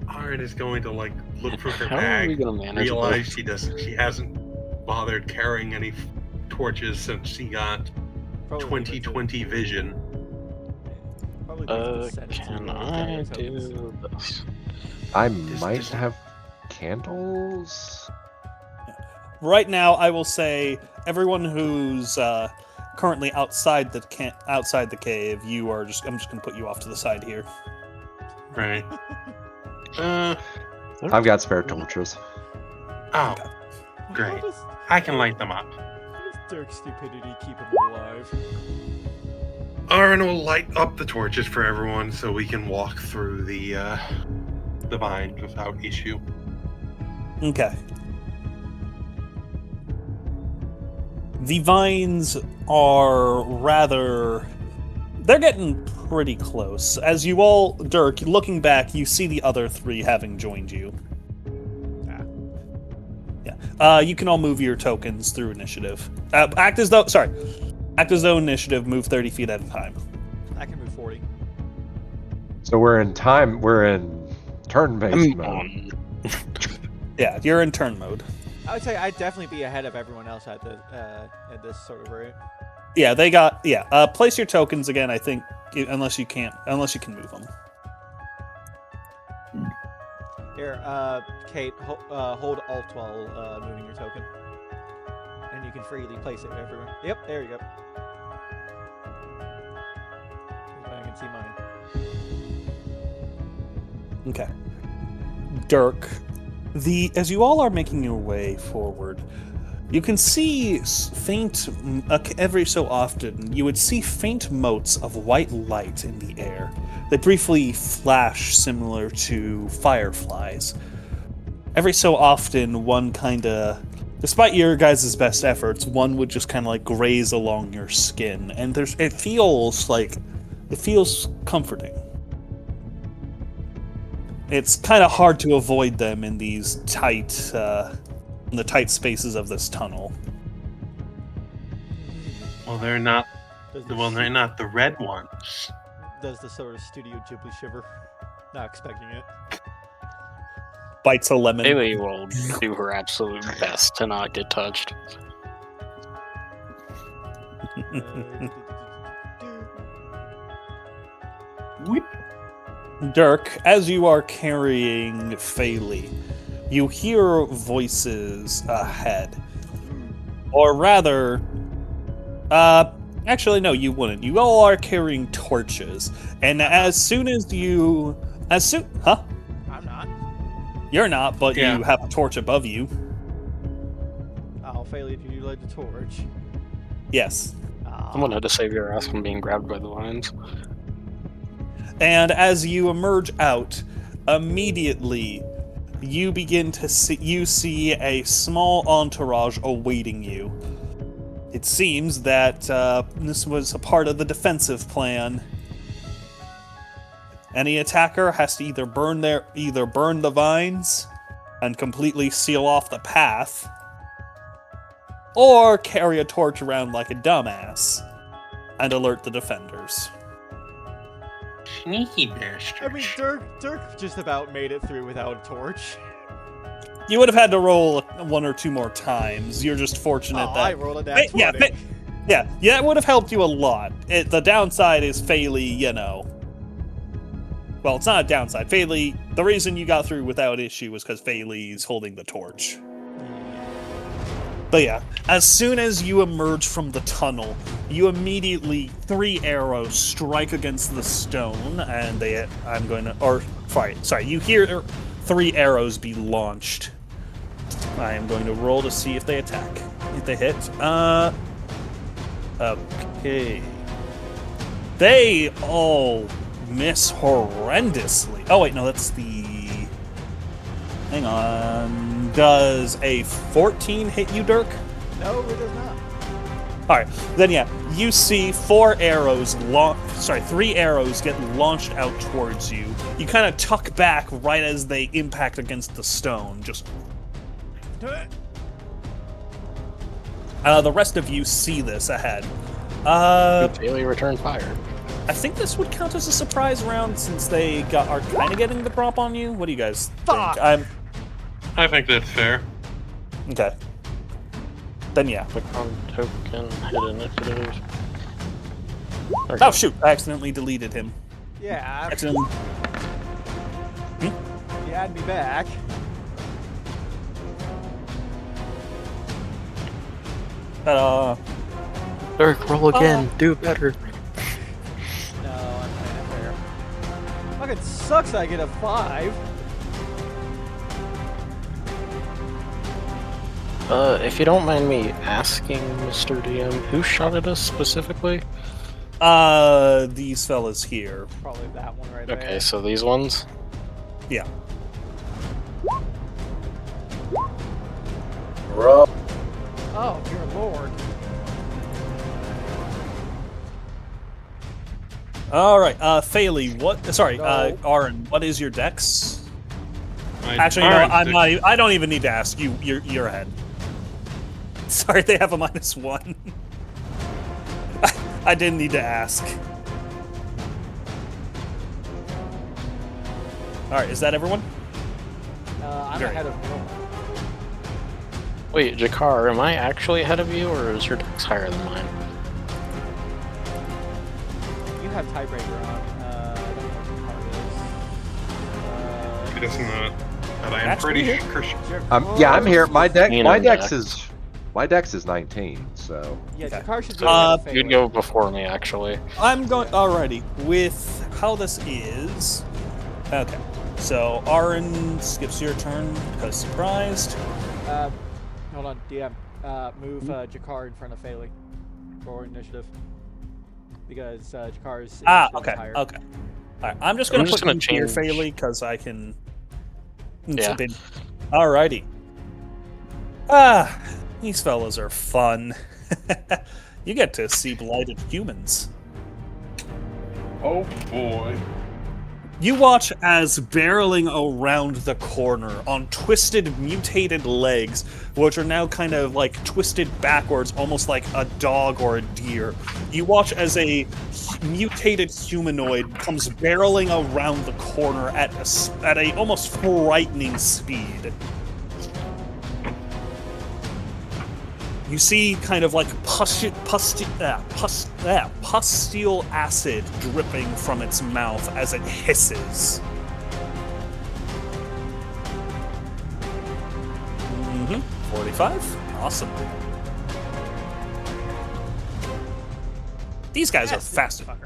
Ahran is going to like look for her How are we bag, gonna manage realize this? she hasn't bothered carrying any torches since she got Probably 20/20 vision. Probably leave the Senate Can to I gather tokens. do this? I This- might this- have candles. Right now, I will say everyone who's currently outside the cave, I'm just gonna put you off to the side here. Right. I've got spare torches. Oh, great. How does, I can light them up. how does Dirk's stupidity keep him alive? Ahran will light up the torches for everyone so we can walk through the vines without issue. Okay. The vines are they're getting pretty close. As you all, Dirk, looking back, you see the other three having joined you. Yeah. You can all move your tokens through initiative. Act as though initiative, move 30 feet at a time. I can move 40. So we're in turn-based mode. Yeah, you're in turn mode. I would say I'd definitely be ahead of everyone else at this sort of rate. Yeah, place your tokens again, I think, unless you can move them. Here, Kate, hold Alt while moving your token. And you can freely place it everywhere. Yep, there you go. I can see mine. Okay. Dirk, as you all are making your way forward, you can see faint, every so often, you would see faint motes of white light in the air. They briefly flash similar to fireflies. Every so often, one despite your guys' best efforts, one would just kind of like graze along your skin, and it feels comforting. It's kind of hard to avoid them in these tight spaces of this tunnel. Well, they're not. Does Well, they're not the red ones. Does the sort of Studio Ghibli shiver? Not expecting it. Bites a lemon. Faely will do her absolute best to not get touched. Whip. Dirk, as you are carrying Faely, you hear voices ahead. Or rather, actually, no, you wouldn't. You all are carrying torches. And huh? I'm not. You're not, but Yeah. you have a torch above you. Oh, Faely, did you light the torch? Yes. Someone had to save your ass from being grabbed by the vines. And as you emerge out, immediately you begin to see a small entourage awaiting you. It seems that this was a part of the defensive plan. Any attacker has to either burn the vines and completely seal off the path, or carry a torch around like a dumbass and alert the defenders. Sneaky bastard. I mean, Dirk just about made it through without a torch. You would have had to roll one or two more times. You're just fortunate that... I rolled a nat 20. Yeah, it would have helped you a lot. The downside is Faely, well, it's not a downside. Faely, the reason you got through without issue was because Faely's holding the torch. But yeah, as soon as you emerge from the tunnel, you immediately, 3 arrows strike against the stone, and you hear 3 arrows be launched. I am going to roll to see if they attack. If they hit. Okay. They all miss horrendously. Oh wait, no, that's the... Hang on. Does a 14 hit you, Dirk? No, it does not. Alright, then yeah, you see 3 arrows get launched out towards you. You kind of tuck back right as they impact against the stone, just The rest of you see this ahead. Faely return fire. I think this would count as a surprise round since they are kind of getting the drop on you. What do you guys Fuck. think? I think that's fair. Okay. Then yeah. Click on token, hit initiative. Oh shoot! I accidentally deleted him. Yeah. Accidentally. You add me back. Ta-da! Dirk, roll again. Do better. No, I'm playing it fair. Fucking sucks I get a 5. If you don't mind me asking, Mr. DM, who shot at us specifically? These fellas here. Probably that one right there. Okay, so these ones? Yeah. Roll. Oh, dear lord. All right. Faely, what? Sorry, No. Ahran, what is your dex? My Actually, no, Ahran's I'm dex- not. I don't even need to ask you. You're ahead. Sorry, they have a -1. I didn't need to ask. All right, is that everyone? I'm Great. ahead of you. Wait, Jakar, am I actually ahead of you, or is your dex higher than mine? You have tiebreaker on. I don't know what He does not. But I am Actually, pretty yeah. sure. the card is. Yeah, I'm here. My deck Jack. my dex is 19. So Yeah, Okay. Jakar should be So ahead of you'd Faely. go before me, actually. I'm going. Alrighty. With how this is. Okay. So Ahran skips your turn because surprised. Hold on, DM. Move Jakar in front of Faely for initiative. Because Jakar's Okay. higher. Okay. All right. I'm just gonna I'm just put gonna you here, change- Faely, because I can. Yeah. Alrighty. These fellas are fun. You get to see blighted humans. Oh boy. You watch as barreling around the corner on twisted, mutated legs, which are now kind of like twisted backwards, almost like a dog or a deer. You watch as a mutated humanoid comes barreling around the corner at a almost frightening speed. You see kind of like pustule acid dripping from its mouth as it hisses. 45? Awesome. These guys are fast as fuck.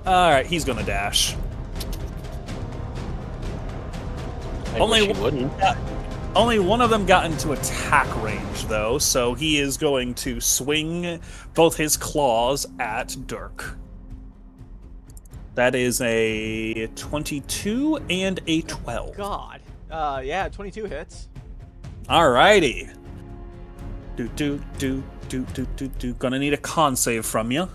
Alright, he's gonna dash. I Only wish you wouldn't. Only one of them got into attack range, though, so he is going to swing both his claws at Dirk. That is a 22 and a 12. God. Yeah, 22 hits. Alrighty. Gonna need a con save from you.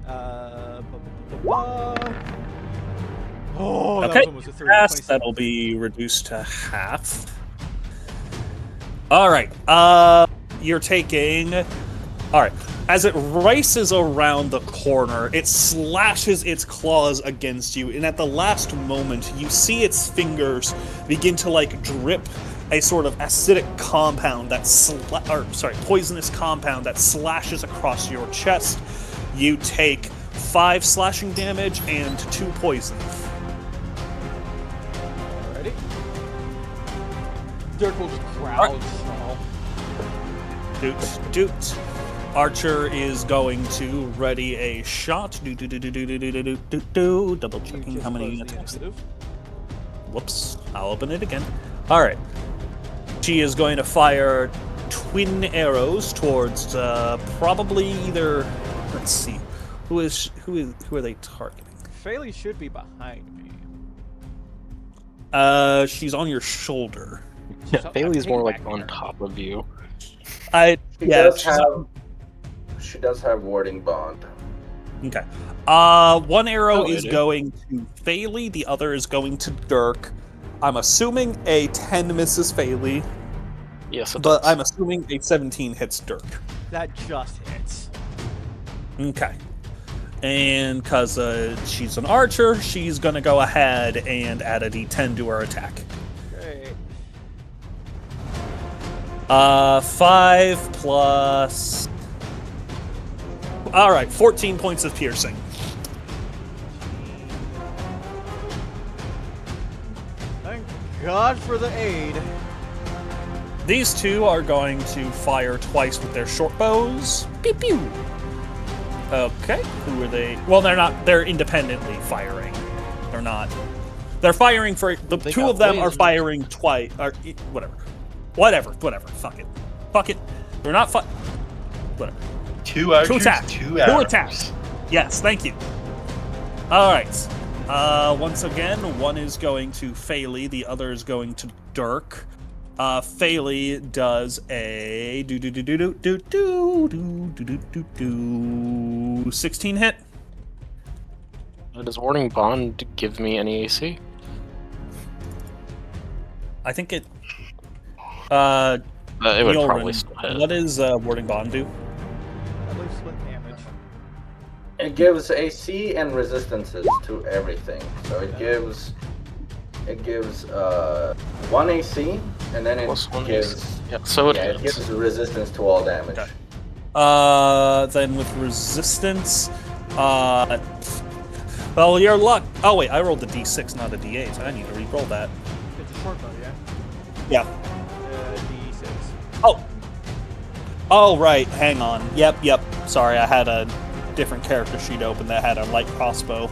Oh, good God. Oh, that Okay, was almost a 3. Yes, 27. that'll be reduced to half. Alright, you're taking... Alright, as it races around the corner, it slashes its claws against you, and at the last moment, you see its fingers begin to, like, drip a sort of acidic compound that poisonous compound that slashes across your chest. You take 5 slashing damage and 2 poison. Ready? Dirk will just growl and snarl. Doot. Archer is going to ready a shot. Double checking Just how many close the attacks. initiative. Whoops. I'll open it again. All right. She is going to fire twin arrows towards probably either. Let's see. Who are they targeting? Faely should be behind me. She's on your shoulder. Yeah, So- Faely's I'm more taking like back on here. top of you. She does have warding bond. Okay. One arrow is going to Faely, the other is going to Dirk. I'm assuming a 10 misses Faely, Yes, it but does. I'm assuming a 17 hits Dirk. That just hits. Okay. And because she's an archer, she's going to go ahead and add a d10 to her attack. Great. 5 plus... All right, 14 points of piercing. Thank God for the aid. These two are going to fire twice with their short bows. Pew pew. Okay, who are they? Well, they're not. They're independently firing. They're not. They're firing for the They two got of them are lasers. firing twice. Or whatever. Fuck it. They're not. Whatever. Two archers, Two attacks. two arrows. Two attacks. Yes, thank you. All right. Once again, one is going to Faely, the other is going to Dirk. Faely does a 16 hit. Does Warding Bond give me any AC? I think it. It would Nyulrin, probably still hit. what does Warding Bond do? I believe split damage. It gives AC and resistances to everything. So it gives 1 AC, and then it Plus 1 gives AC. Yeah, so it it hits. gives resistance to all damage. Okay. Then with resistance, well, your luck. Oh wait, I rolled a d6, not a d8. So I need to re-roll that. It's a short bow, yeah? Yeah. D6. Oh, right. Hang on. Yep. Sorry, I had a different character sheet open that had a light crossbow.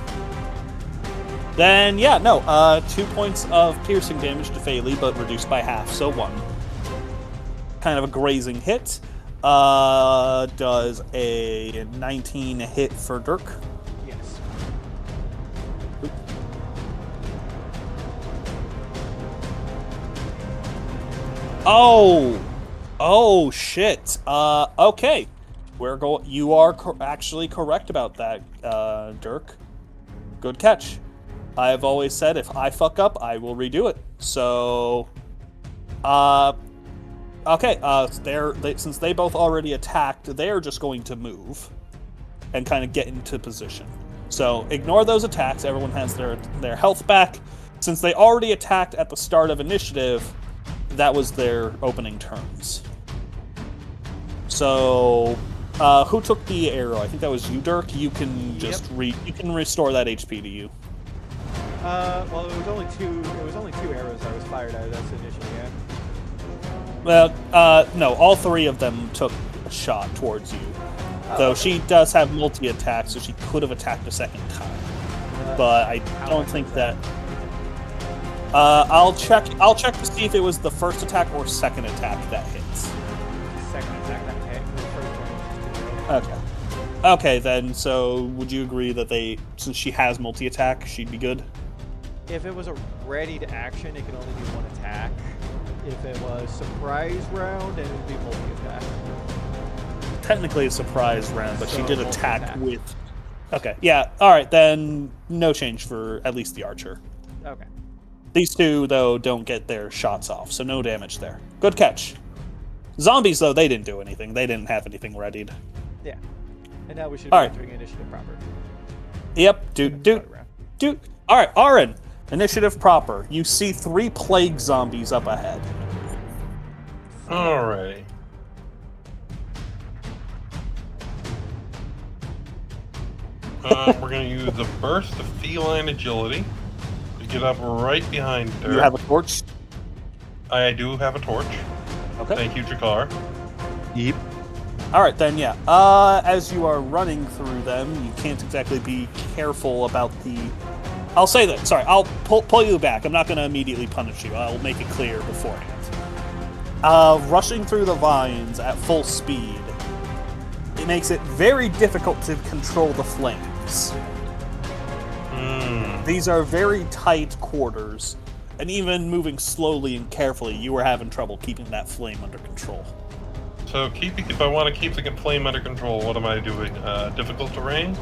Then, 2 points of piercing damage to Faely, but reduced by half, so 1. Kind of a grazing hit. Does a 19 hit for Dirk? Yes. Oh, shit. Okay. You are actually correct about that, Dirk. Good catch. I've always said if I fuck up, I will redo it. So, okay. Since they both already attacked, they're just going to move and kind of get into position. So ignore those attacks. Everyone has their health back. Since they already attacked at the start of initiative, that was their opening turns. So, who took the arrow? I think that was you, Dirk. You can just you can restore that HP to you. Well, it was only two arrows I was fired at. That's initially, yeah. Well, no, all 3 of them took a shot towards you. Though she does have multi-attack, so she could have attacked a second time. But I don't think that. I'll check to see if it was the first attack or second attack that hits. Second attack that hit. The first one was just 2 arrows. Okay. Okay, then. So, would you agree that since she has multi-attack, she'd be good? If it was a ready to action, it could only be 1 attack. If it was surprise round, then it would be multi-attack. Technically a surprise round, but she So, did attack multi-attack. with. Okay, yeah. All right, then. No change for at least the archer. Okay. These two, though, don't get their shots off, so no damage there. Good catch. Zombies, though, they didn't do anything. They didn't have anything readied. Yeah. And now we should All be right. entering initiative proper. Yep, dude. All right, Ahran, initiative proper. You see 3 plague zombies up ahead. Alrighty. We're going to use a burst of feline agility to get up right behind her. You have a torch? I do have a torch. Okay. Thank you, Jakar. Yep. All right, then, yeah. As you are running through them, you can't exactly be careful about the... I'll say that. Sorry, I'll pull you back. I'm not going to immediately punish you. I'll make it clear beforehand. Rushing through the vines at full speed, it makes it very difficult to control the flames. These are very tight quarters, and even moving slowly and carefully, you are having trouble keeping that flame under control. So if I want to keep the flame under control, what am I doing? Difficult terrain?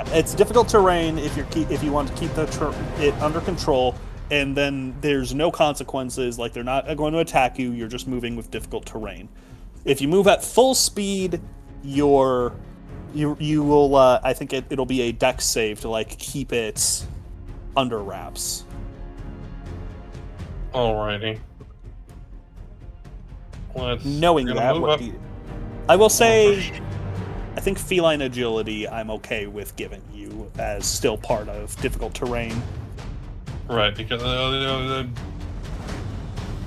It's difficult terrain if you want to keep it under control, and then there's no consequences. Like they're not going to attack you. You're just moving with difficult terrain. If you move at full speed, you will. I think it'll be a dex save to like keep it under wraps. Alrighty. Knowing that, I will say, I think feline agility I'm okay with giving you as still part of difficult terrain. Right, because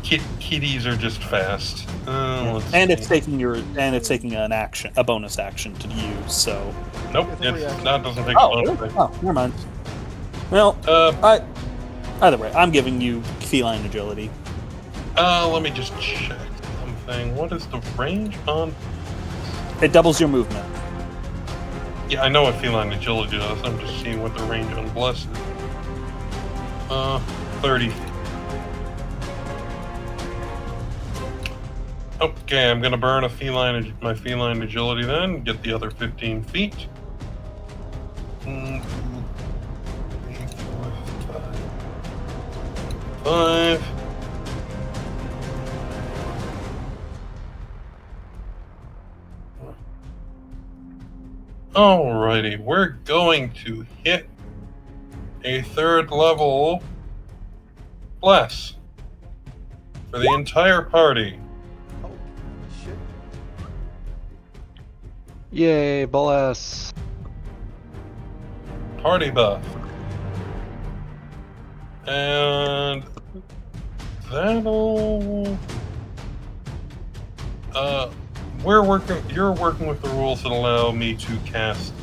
kitties are just fast. It's taking an action, a bonus action to use. So nope, that doesn't take a bonus action. Oh, never mind. Well, either way, I'm giving you feline agility. Let me just check something. What is the range on? It doubles your movement. Yeah, I know what feline agility does. I'm just seeing what the range on bless is. 30 feet. Okay, I'm gonna burn my feline agility then, get the other 15 feet. 3, 4, 5. Alrighty, we're going to hit a 3rd level bless for the entire party. Oh, shit. Yay, bless. Party buff. And that'll... You're working with the rules that allow me to cast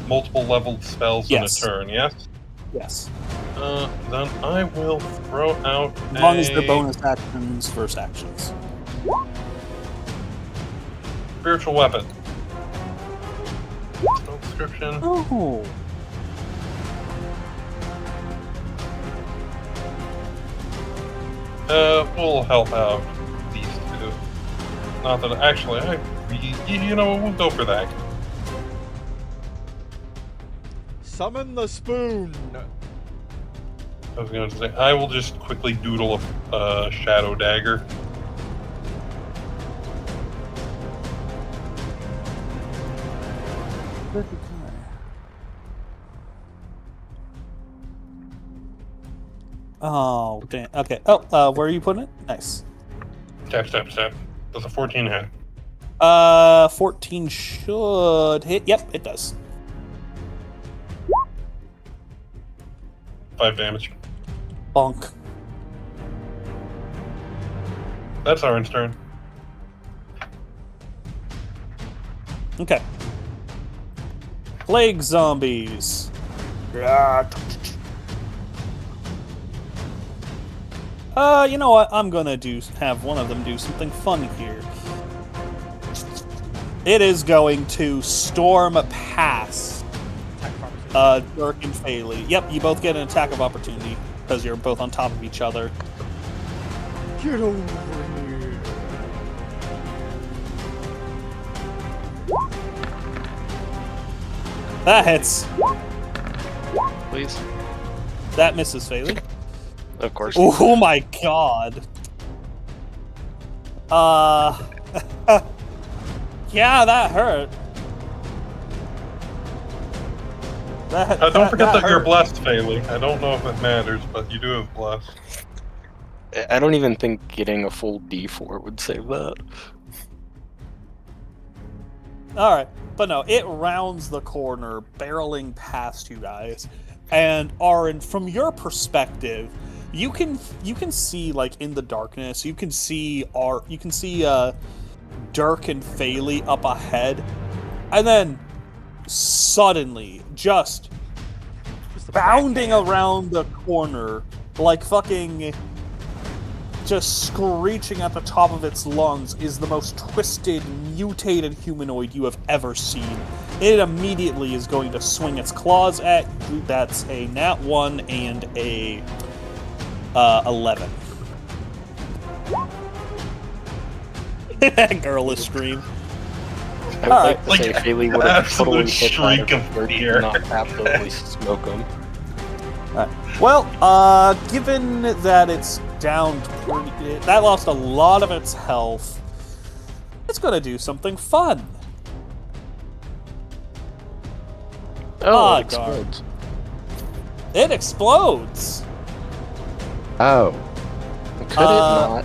multiple leveled spells in a turn, yes? Yes. Then I will throw out as long as they're bonus actions, first actions. Spiritual weapon. Spell description. Oh. We'll help out these two. Not that actually, we'll go for that. Summon the spoon. I was going to say, I will just quickly doodle a shadow dagger. Oh, damn. Okay. Oh, where are you putting it? Nice. Tap. Does a 14 hit? 14 should hit. Yep, it does. 5 damage. Bonk. That's Ahran's turn. Okay. Plague zombies. You know what? I'm gonna have one of them do something fun here. It is going to storm past Dirk and Faely. Yep, you both get an attack of opportunity because you're both on top of each other. Get over here. That hits. Please. That misses Faely. Of course. Oh my god. Yeah, that hurt. Don't forget that you're blessed, Faely. I don't know if it matters, but you do have blessed. I don't even think getting a full D4 would save that. Alright, but no, it rounds the corner, barreling past you guys. And Ahran, from your perspective, you can see, like, in the darkness, you can see Dirk and Faely up ahead, and then suddenly, just bounding around the corner, like fucking just screeching at the top of its lungs, is the most twisted, mutated humanoid you have ever seen. It immediately is going to swing its claws at you. That's a nat 1 and a 11. Girlish scream. I would Alright. like to say Faely would have totally Absolute hit that shriek if of Dirk did fear. not absolutely smoke him. Well, given that it's down pretty... That lost a lot of its health. It's gonna do something fun. Oh, it darn. explodes. It explodes! Oh, Could it not?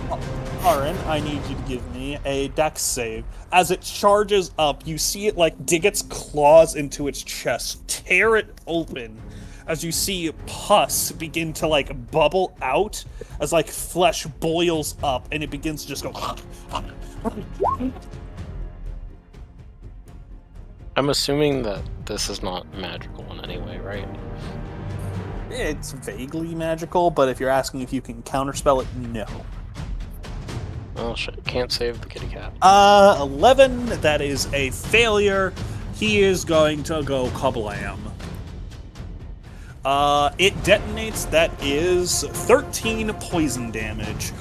Ahran, I need you to give me a dex save. As it charges up, you see it like dig its claws into its chest, tear it open, as you see pus begin to like bubble out as like flesh boils up and it begins to just go. I'm assuming that this is not magical in any way, right? It's vaguely magical, but if you're asking if you can counterspell it, no. Oh shit, can't save the kitty cat. 11, that is a failure. He is going to go kablam. It detonates, that is 13 poison damage.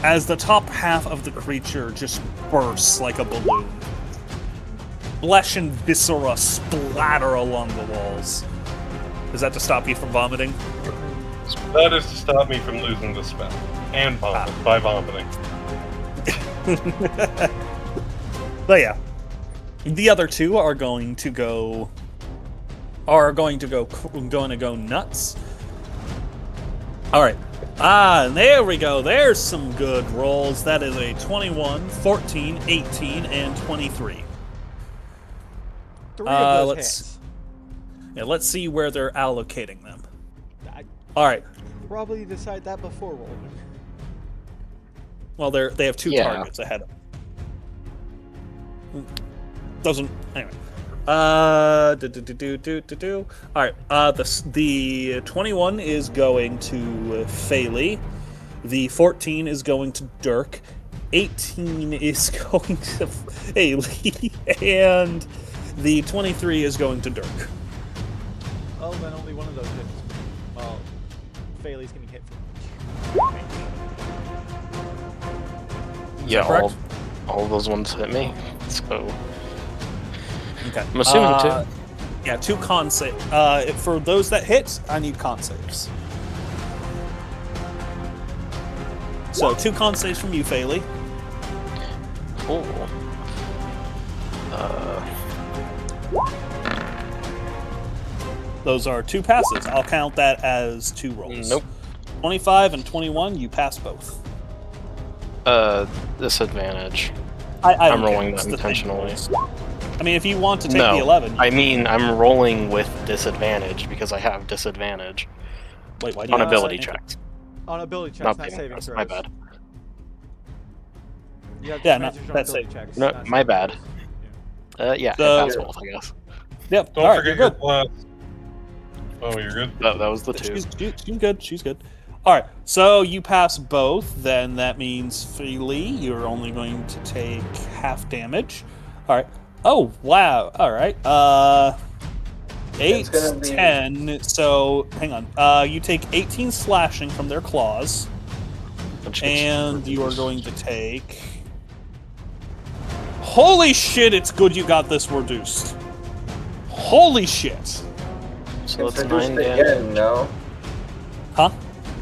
As the top half of the creature just bursts like a balloon. Flesh and viscera splatter along the walls. Is that to stop you from vomiting? That is to stop me from losing the spell and vomit by vomiting. But yeah, the other two are going to go nuts. All right. There we go. There's some good rolls. That is a 21, 14, 18, and 23. 3 of those let's- hits. Yeah, let's see where they're allocating them. I All right. probably decide that before rolling. Well, they have two Yeah. targets ahead of them. Doesn't anyway. All right. The 21 is going to Faely. The 14 is going to Dirk. 18 is going to Faely, and the 23 is going to Dirk. Oh, then only one of those hits. Well, Faely's getting hit for. Yeah, correct? all of those ones hit me. So Okay. I'm assuming two. Yeah, 2 con save. For those that hit, I need con saves. So 2 con saves from you, Faely. Cool. Those are 2 passes. I'll count that as 2 rolls. Nope. 25 and 21, you pass both. Disadvantage. I I'm don't care. rolling It's that the thing intentionally. rolls. I mean, if you want to take No, the 11, I mean I'm rolling with disadvantage because I have disadvantage wait, why do you on have ability disadvantage? checks. On ability checks, Not not saving saving throws. throws. My bad. You have Yeah, no, disadvantage on that's ability safe. checks, No, not my saving bad. throws. Yeah, So- I passed both, I guess. Yep. Don't all right, forget you're your good. plus. Oh, you're good? That was the two. She's good. She's good. All right. So you pass both. Then that means Faely, you're only going to take half damage. All right. Oh wow. All right. 8, It's gonna be- 10. So hang on. You take 18 slashing from their claws, Which gets and you are reduced. going to take. Holy shit! It's good you got this reduced. Holy shit. So It's it's reduced 9 again, damage. no? Huh?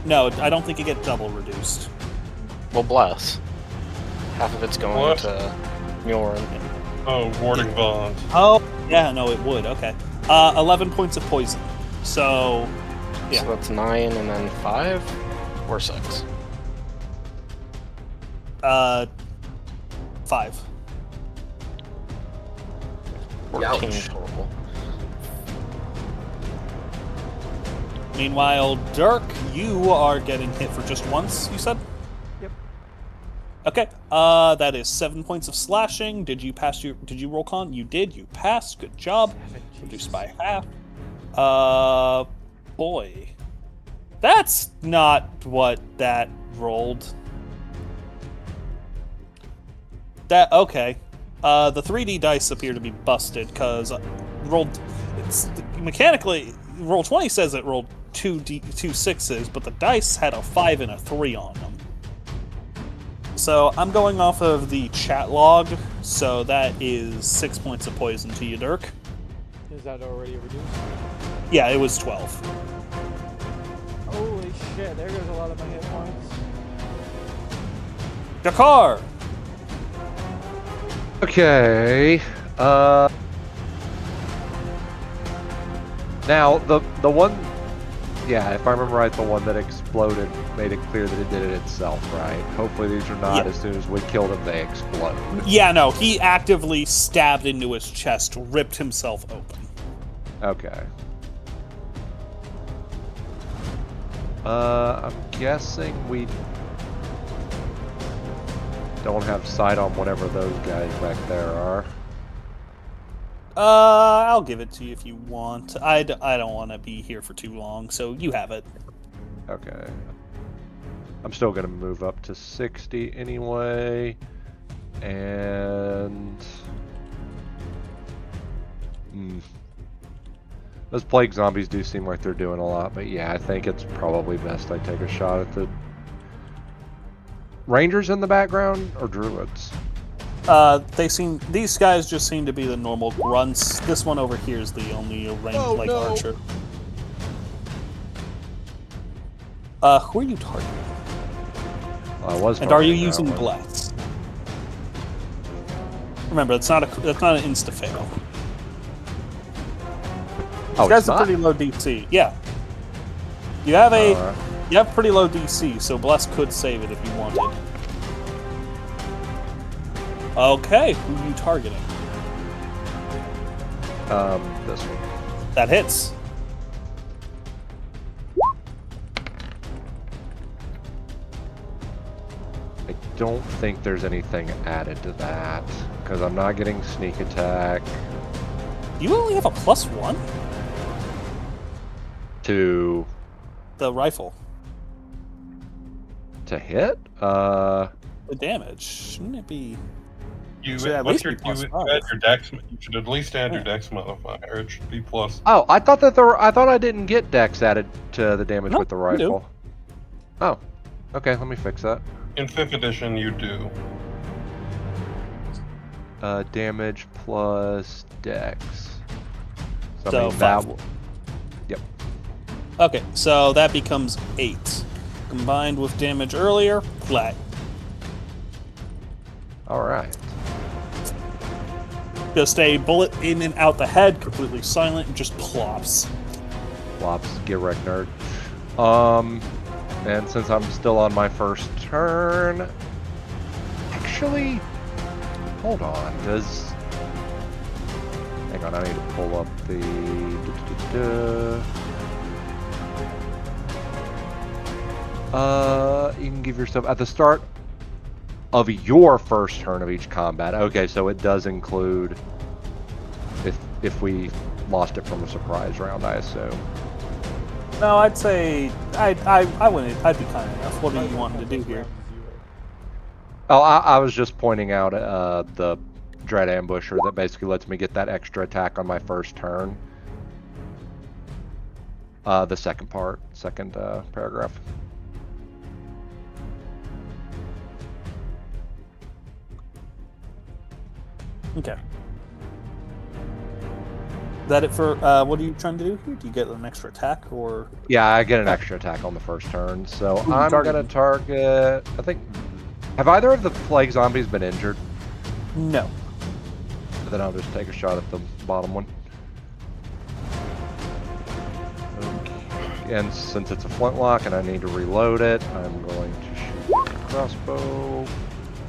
No, I don't think you get double reduced. Well, bless. Half of it's going What? to Nyulrin. Oh, warding bond. Oh, yeah, no, it would. Okay. 11 points of poison. So, yeah. So that's 9 and then 5 or 6. 5. 14 Ouch. total. Meanwhile, Dirk, you are getting hit for just once, you said? Yep. Okay. That is 7 points of slashing. Did you roll con? You did. You passed. Good job. Reduced by half. Boy. That's not what that rolled. Okay. The 3D dice appear to be busted because mechanically, roll 20 says it rolled two 6s, but the dice had a 5 and a 3 on them. So I'm going off of the chat log, so that is 6 points of poison to you, Dirk. Is that already reduced? Yeah, it was 12. Holy shit, there goes a lot of my hit points. Jakar! Okay. Now the one, yeah, if I remember right, the one that exploded made it clear that it did it itself, right? Hopefully these are not. Yeah. As soon as we killed him, they explode. Yeah, no, he actively stabbed into his chest, ripped himself open. Okay. I'm guessing we don't have sight on whatever those guys back there are. I'll give it to you if you want. I don't want to be here for too long, so you have it. Okay. I'm still gonna move up to 60 anyway, and those plague zombies do seem like they're doing a lot, but yeah, I think it's probably best I take a shot at the Rangers in the background or druids. These guys just seem to be the normal grunts. This one over here is the only archer. Who are you targeting? I was. And are you targeting that using one. bless? Remember, it's not an insta fail. Oh, This guy's it's a not? pretty low DC. Yeah. You have pretty low DC, so bless could save it if you wanted. Okay, who are you targeting? This one. That hits. I don't think there's anything added to that because I'm not getting sneak attack. You only have a +1? To The hit? The damage. Shouldn't it be... You should at with least your, be you +5. add your dex. You should at least add your dex modifier. It should be plus. Oh, I thought that I thought I didn't get dex added to the damage No, with the you do. rifle. Oh, okay. Let me fix that. In 5th edition, you do. Damage plus dex. So, So, I mean, that. 5. Yep. Okay, so that becomes 8. Combined with damage earlier, flat. All right. Just a bullet in and out the head, completely silent, and just plops. Flops. Get wrecked, nerd. And since I'm still on my first turn, actually, hold on. Hang on, I need to pull up the. You can give yourself at the start of your first turn of each combat. Okay, so it does include if we lost it from a surprise round, I assume. No, I'd say I wouldn't. I'd be kind enough. What are you wanting to do here? Oh, I was just pointing out the Dread Ambusher that basically lets me get that extra attack on my first turn. The second paragraph. Okay. Is that it for what are you trying to do here? Do you get an extra attack or? Yeah, I get an extra attack on the first turn, so Who you I'm targeting? gonna target. I think. Have either of the plague zombies been injured? No. Then I'll just take a shot at the bottom one. Okay. And since it's a flintlock and I need to reload it, I'm going to shoot with the crossbow.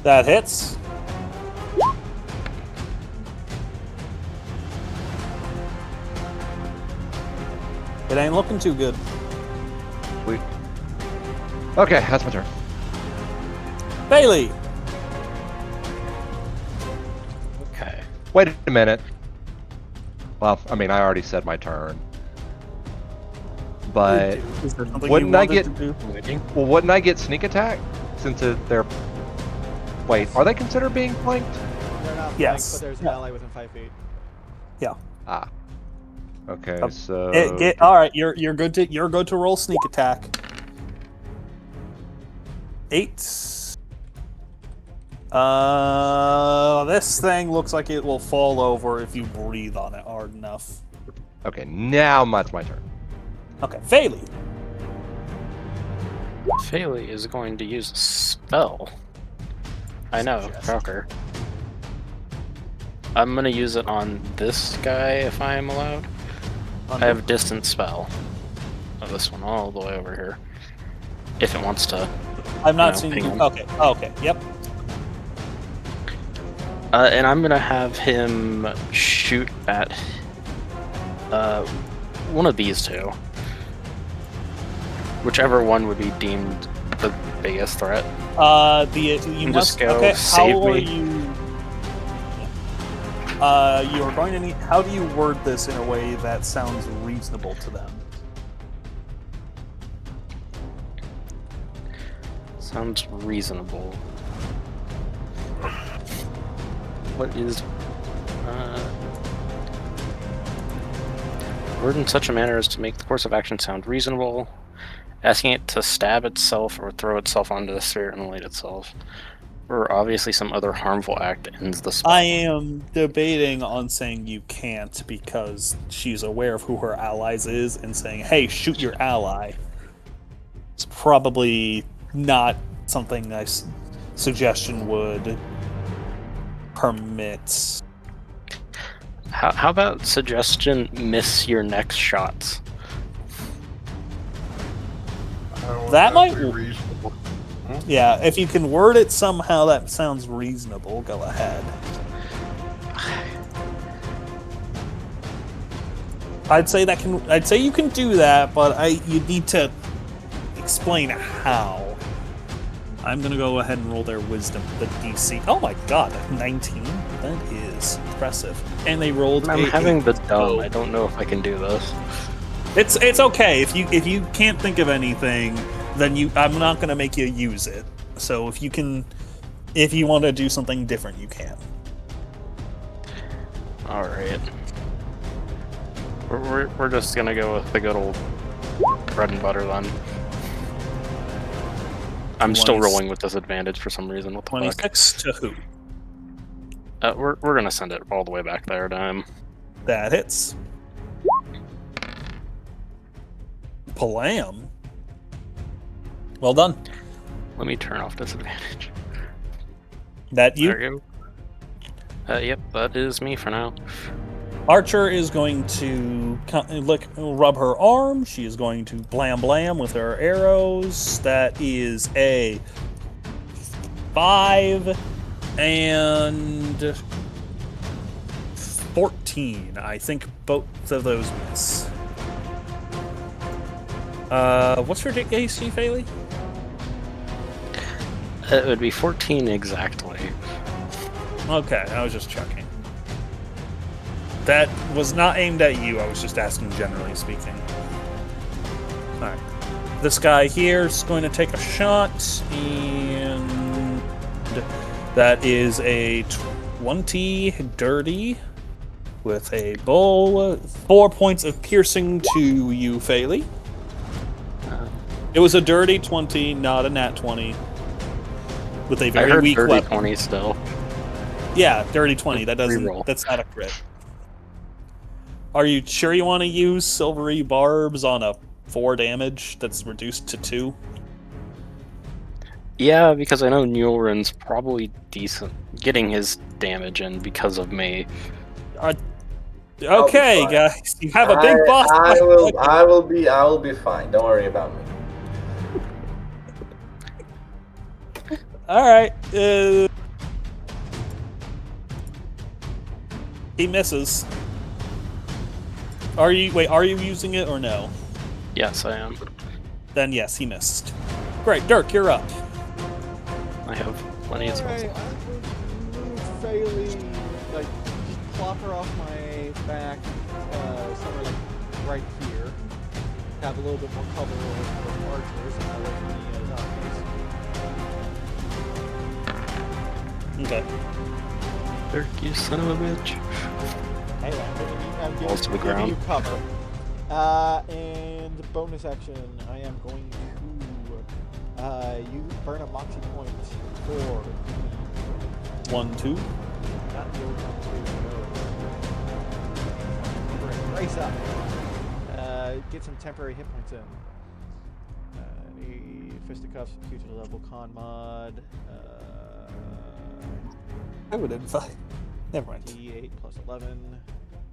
That hits. It ain't looking too good. Sweet. Okay, that's my turn. Faely! Okay. Wait a minute. Well, I mean, I already said my turn. But Is there something wouldn't you I wanted get- to do? well, wouldn't I get sneak attack since they're? Wait, are they considered being flanked? They're not Yes. flanked, but there's an Yeah. ally within 5 feet. Ah. Okay, Um, so All right. You're good to roll sneak attack. 8. This thing looks like it will fall over if you breathe on it hard enough. Okay, now that's my turn. Okay, Faely. Faely is going to use a spell. I know, shocker. I'm gonna use it on this guy if I am allowed. I have distance spell. Oh, this one all the way over here. If it wants to. I'm not ping seeing you. him. Okay, okay, yep. And I'm gonna have him shoot at one of these two. Whichever one would be deemed the biggest threat. You And must just go okay. save How are me. you? You are going to need. How do you word this in a way that sounds reasonable to them? Sounds reasonable. What is word in such a manner as to make the course of action sound reasonable, asking it to stab itself or throw itself onto the sphere and light itself, or obviously some other harmful act ends the spell. I am debating on saying you can't because she's aware of who her allies is and saying, "Hey, shoot your ally." It's probably not something suggestion would permit. How about suggestion? Miss your next shots. That might- be reasonable. Yeah, if you can word it somehow that sounds reasonable, go ahead. I'd say you can do that, but you need to explain how. I'm gonna go ahead and roll their wisdom, the DC. Oh my god, 19? That is impressive. And they rolled. I'm having the dumb. Oh. I don't know if I can do this. It's okay if you can't think of anything, then I'm not gonna make you use it. So if you want to do something different, you can. All right. We're just gonna go with the good old bread and butter then. I'm still 20 rolling with disadvantage for some reason. What the fuck? 26 to who? We're gonna send it all the way back there to him. That hits. Palam. Well done. Let me turn off disadvantage. That you. There you go. Yep, that is me for now. Archer is going to rub her arm. She is going to blam blam with her arrows. That is a 5 and 14. I think both of those miss. What's your AC, Faely? It would be 14 exactly. Okay, I was just checking. That was not aimed at you, I was just asking generally speaking. Alright. This guy here is going to take a shot, and that is a 20 dirty with a bow. 4 points of piercing to you, Faely. It was a dirty 20, not a nat 20. With a I very heard weak dirty weapon. 20 still. Yeah, dirty 20. That doesn't. Reroll. That's not a crit. Are you sure you want to use silvery barbs on a 4 damage that's reduced to 2? Yeah, because I know Nyulrin's probably decent getting his damage in because of me. Okay, fine. guys, you have a big boss. I fight. will be fine. Don't worry about me. All right. He misses. Are you using it or no? Yes, I am. Then yes, he missed. Great, Dirk, you're up. I have plenty of spells. Alright, I'm going to move Faely, like, just plop her off my back, somewhere like right here. Have a little bit more cover with archers and away from the zombies. Okay. Dirk, you son of a bitch. Hey, I'm Falls to the giving ground. you cover. And bonus action, I am going to you burn a moxie point for the 1, 2. Not the old 1, 2. No. Brace up. Get some temporary hit points in. Fisticuffs, future level con mod. I would invite. Never mind. D8 plus 11.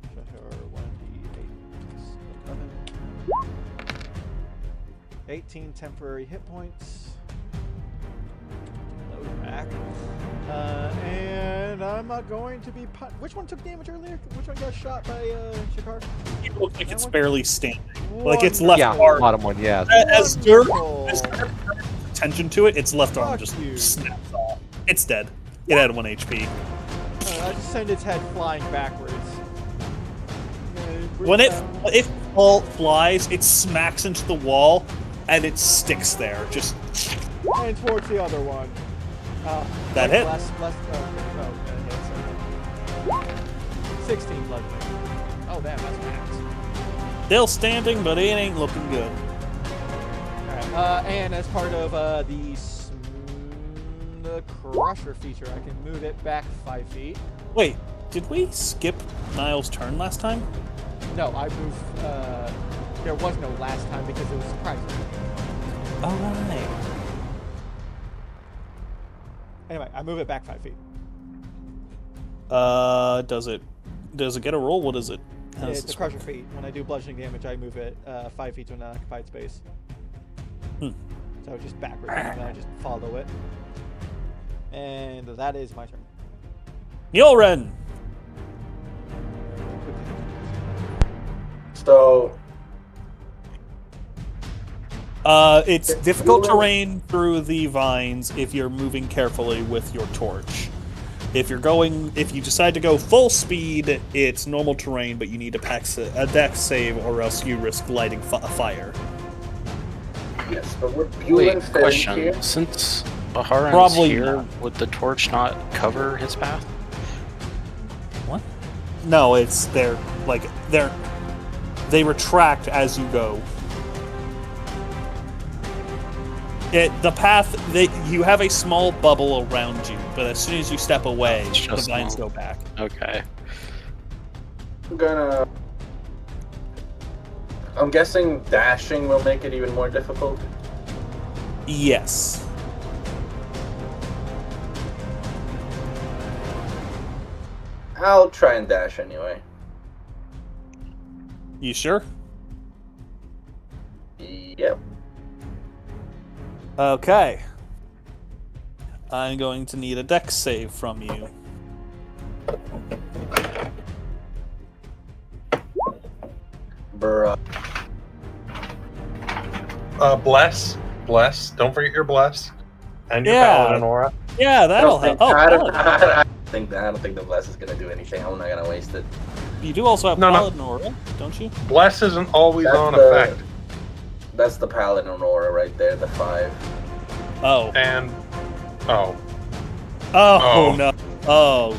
Shashar 1d8 plus 11. 18 temporary hit points. Load back. And I'm not going to be. Which one took damage earlier? Which one got shot by Shakar? It looks like That it's one? barely standing. Like it's left Yeah, arm. bottom one, yeah. As Dirk Wonderful. attention to it, its left arm Fuck just you. snaps off. It's dead. It had 1 HP. I just send its head flying backwards. When it flies, it smacks into the wall, and it sticks there. Just And towards the other one. That hit. Less, that hits. 16 bludgeoning. Oh, damn, that's max. still standing, but it ain't looking good. Alright, and as part of the Crusher feature, I can move it back 5 feet. Wait, did we skip Niall's turn last time? No, I moved. There was no last time because it was surprising. All right. Anyway, I move it back 5 feet. Does it get a roll? What is it? How does It's a this Crusher work? feat. When I do bludgeoning damage, I move it 5 feet to an unoccupied space. Hmm. So just backwards, and then I just follow it. And that is my turn. Nyulrin! So, It's difficult terrain through the vines if you're moving carefully with your torch. If you decide to go full speed, it's normal terrain, but you need a dex save, or else you risk lighting a fire. yes, but we're Wait, Bueller fitting question. here. Since Ahran's Probably here, not. would the torch not cover his path? What? No, they retract as you go. The path you have a small bubble around you, but as soon as you step away, It's the just vines small. go back. Okay. I'm guessing dashing will make it even more difficult. Yes. I'll try and dash anyway. You sure? Yep. Okay. I'm going to need a dex save from you. Bruh. Bless. Don't forget your bless. And your Yeah. paladin aura. Yeah, that'll I help. don't Oh, think, Paladin. I don't think the bless is gonna do anything. I'm not gonna waste it. You do also have No. Paladin Aura, don't you? Bless isn't always That's on the- effect. That's the paladin aura right there, the 5. Oh. And oh. Oh, Oh. no. Oh.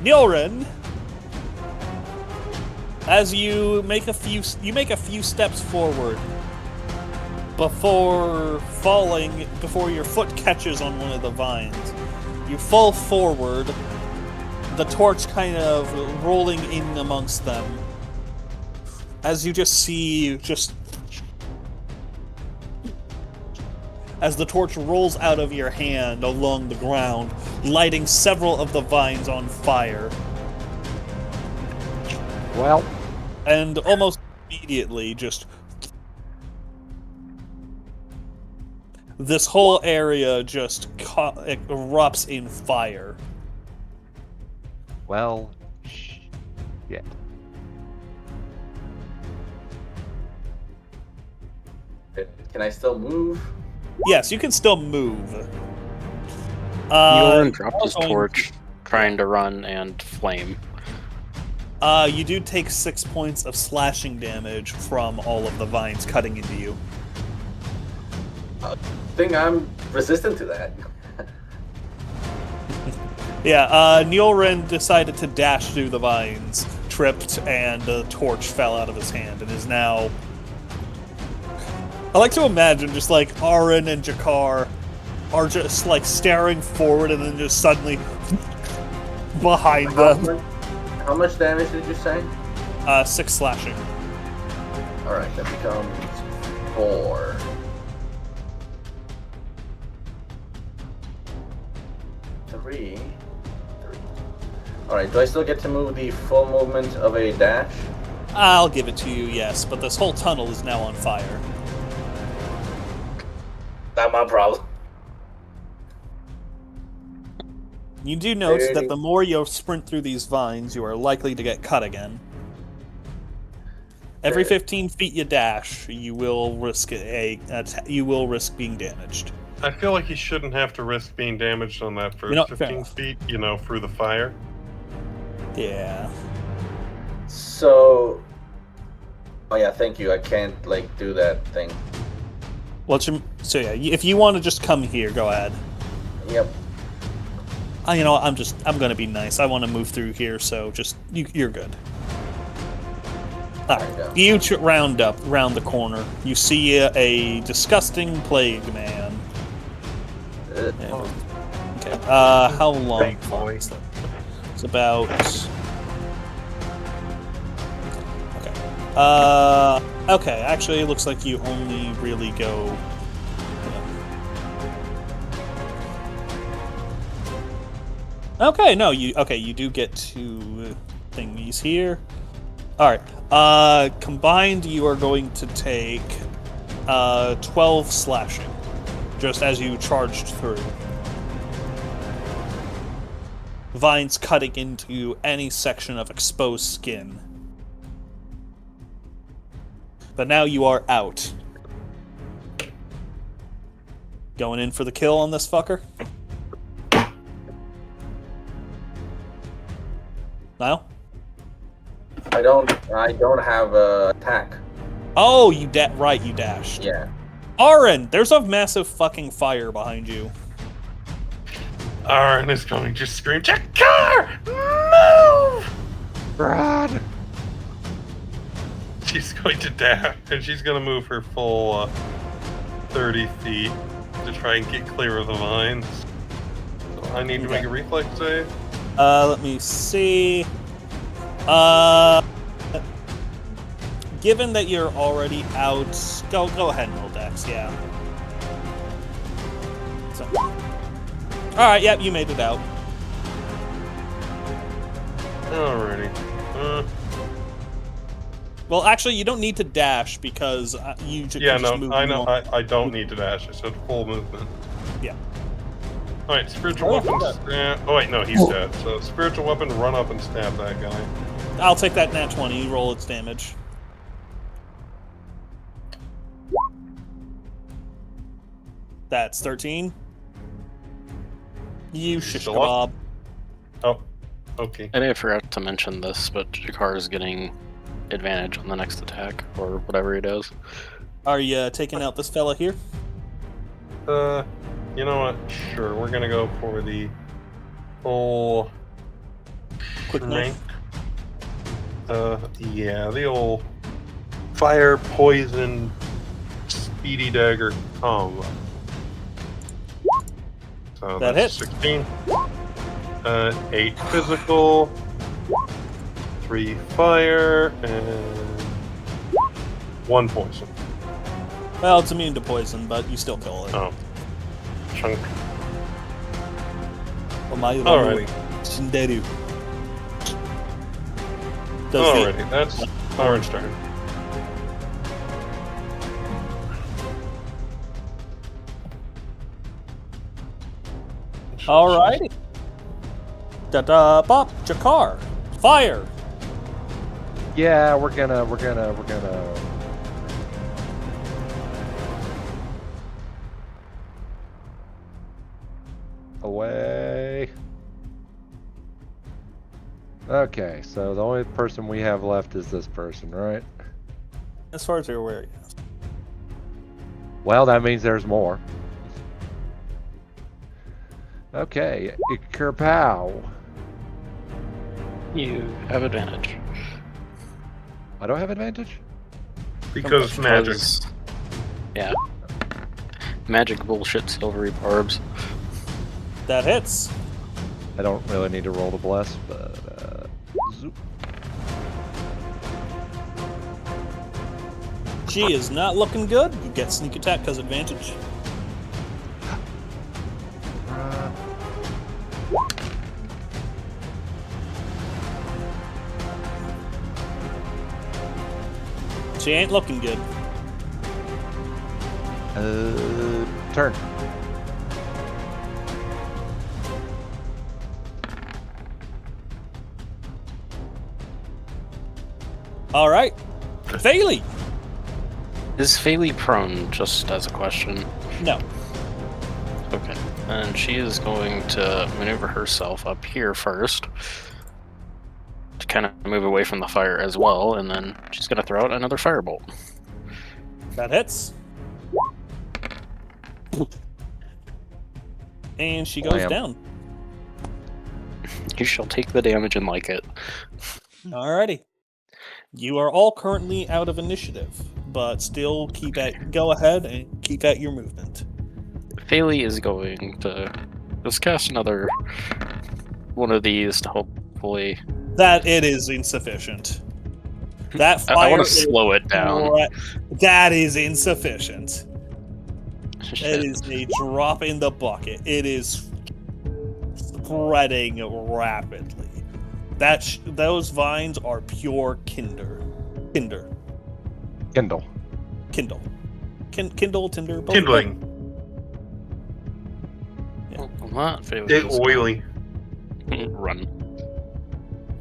Nyulrin, as you make a few steps forward before falling, before your foot catches on one of the vines. You fall forward, the torch kind of rolling in amongst them. As you just see, as the torch rolls out of your hand along the ground, lighting several of the vines on fire. Well, And almost immediately, this whole area just erupts in fire. well, shit. Can I still move? Yes, you can still move. Nyulrin dropped his also- torch, trying to run and flame. You do take 6 points of slashing damage from all of the vines cutting into you. I think I'm resistant to that. Yeah, Nyulrin decided to dash through the vines, tripped, and the torch fell out of his hand, and is now... I like to imagine just like Ahran and Jakar are just like staring forward and then just suddenly behind them. How much damage did you say? 6 slashing. Alright, that becomes 4. Three. Alright, do I still get to move the full movement of a dash? I'll give it to you, yes, but this whole tunnel is now on fire. Not my problem. You do note that the more you sprint through these vines, you are likely to get cut again. Every 15 feet you dash, you will risk being damaged. I feel like he shouldn't have to risk being damaged on that first 15 feet, through the fire. Yeah. So... Oh yeah, thank you. I can't, do that thing. So yeah, if you want to just come here, go ahead. Yep. I'm gonna be nice. I want to move through here, so you're good. Alright, you round the corner. You see a disgusting plague man. Yeah. Okay, how long? It's about... Okay, actually it looks like you only really go... Okay, no, you do get 2 thingies here. Alright, combined you are going to take 12 slashing, just as you charged through. Vines cutting into any section of exposed skin. But now you are out. Going in for the kill on this fucker? Niall? I don't have a attack. Oh, you dashed. Yeah. Ahran, there's a massive fucking fire behind you. Ahran is going to scream, Jakar! Move! Brad! She's going to dash, and she's going to move her full 30 feet to try and get clear of the vines. So I need to make a reflex save. Let me see. Given that you're already out, go ahead and roll dex, yeah. So. Alright, yep, you made it out. Alrighty. Well, actually, you don't need to dash because you just move. I know. I don't need to dash. I said full movement. Yeah. Alright, spiritual weapons. Oh wait, no, he's dead. So spiritual weapon, run up and stab that guy. I'll take that nat 20, roll its damage. That's 13. You shish kebab. Oh, okay. I may have forgot to mention this, but Jakar is getting advantage on the next attack, or whatever he does. Are you taking out this fella here? You know what? Sure, we're gonna go for the full Quick knife. Yeah, the old fire, poison, speedy dagger combo. So that that's hits. 16. 8 physical, 3 fire, and 1 poison. Well, it's immune to poison, but you still kill it. Oh. Chunk. Alrighty. Alrighty, that's Ahran's turn. Alrighty. Bop, Jakar. Fire. Yeah, we're gonna away. Okay, so the only person we have left is this person, right? As far as you're aware, yes. Well, that means there's more. Okay, Kerpow. You have advantage. I don't have advantage? Because magic. Yeah. magic bullshit silvery barbs. That hits. I don't really need to roll to bless, but zoop. She is not looking good. You get sneak attack because advantage. She ain't looking good. Turn. All right, Faely. Is Faely prone, just as a question? No. Okay. And she is going to maneuver herself up here first to kind of move away from the fire as well, and then she's going to throw out another firebolt. That hits. And she goes Blam. down. You shall take the damage and like it. Alrighty. You are all currently out of initiative, but still go ahead and keep at your movement. Faely is going to just cast another one of these to hopefully... That it is insufficient. That fire I want to slow it down. That is insufficient. It is a drop in the bucket. It is spreading rapidly. Those vines are pure Kindle. Kindle. Kindle, Tinder, both. Kindling. Well, not Faely. They're oily. Run.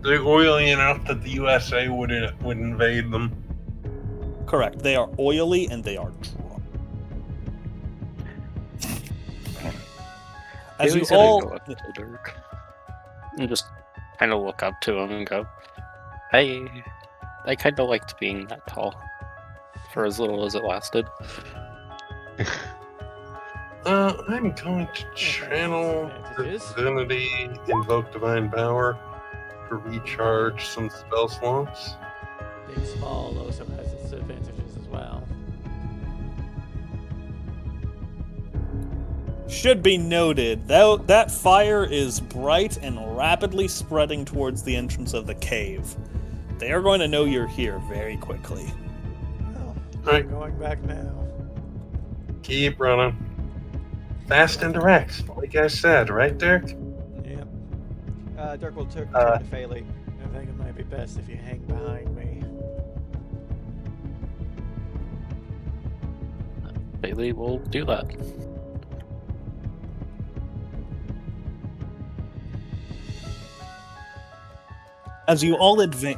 They're oily enough that the USA would invade them. Correct. They are oily and they are dry. As you Faely's gonna all, go up to Dirk and just kind of look up to him and go, "Hey, I kind of liked being that tall for as little as it lasted." I'm going to channel Divinity, invoke Divine Power to recharge some spell slots. Being small also has its advantages as well. should be noted, that fire is bright and rapidly spreading towards the entrance of the cave. They are going to know you're here very quickly. Well, Right. I'm going back now. Keep running. Fast and direct, like I said, right, Dirk? Yep. Dirk will turn to Faely. I think it might be best if you hang behind me. Faely will do that. As you all advance,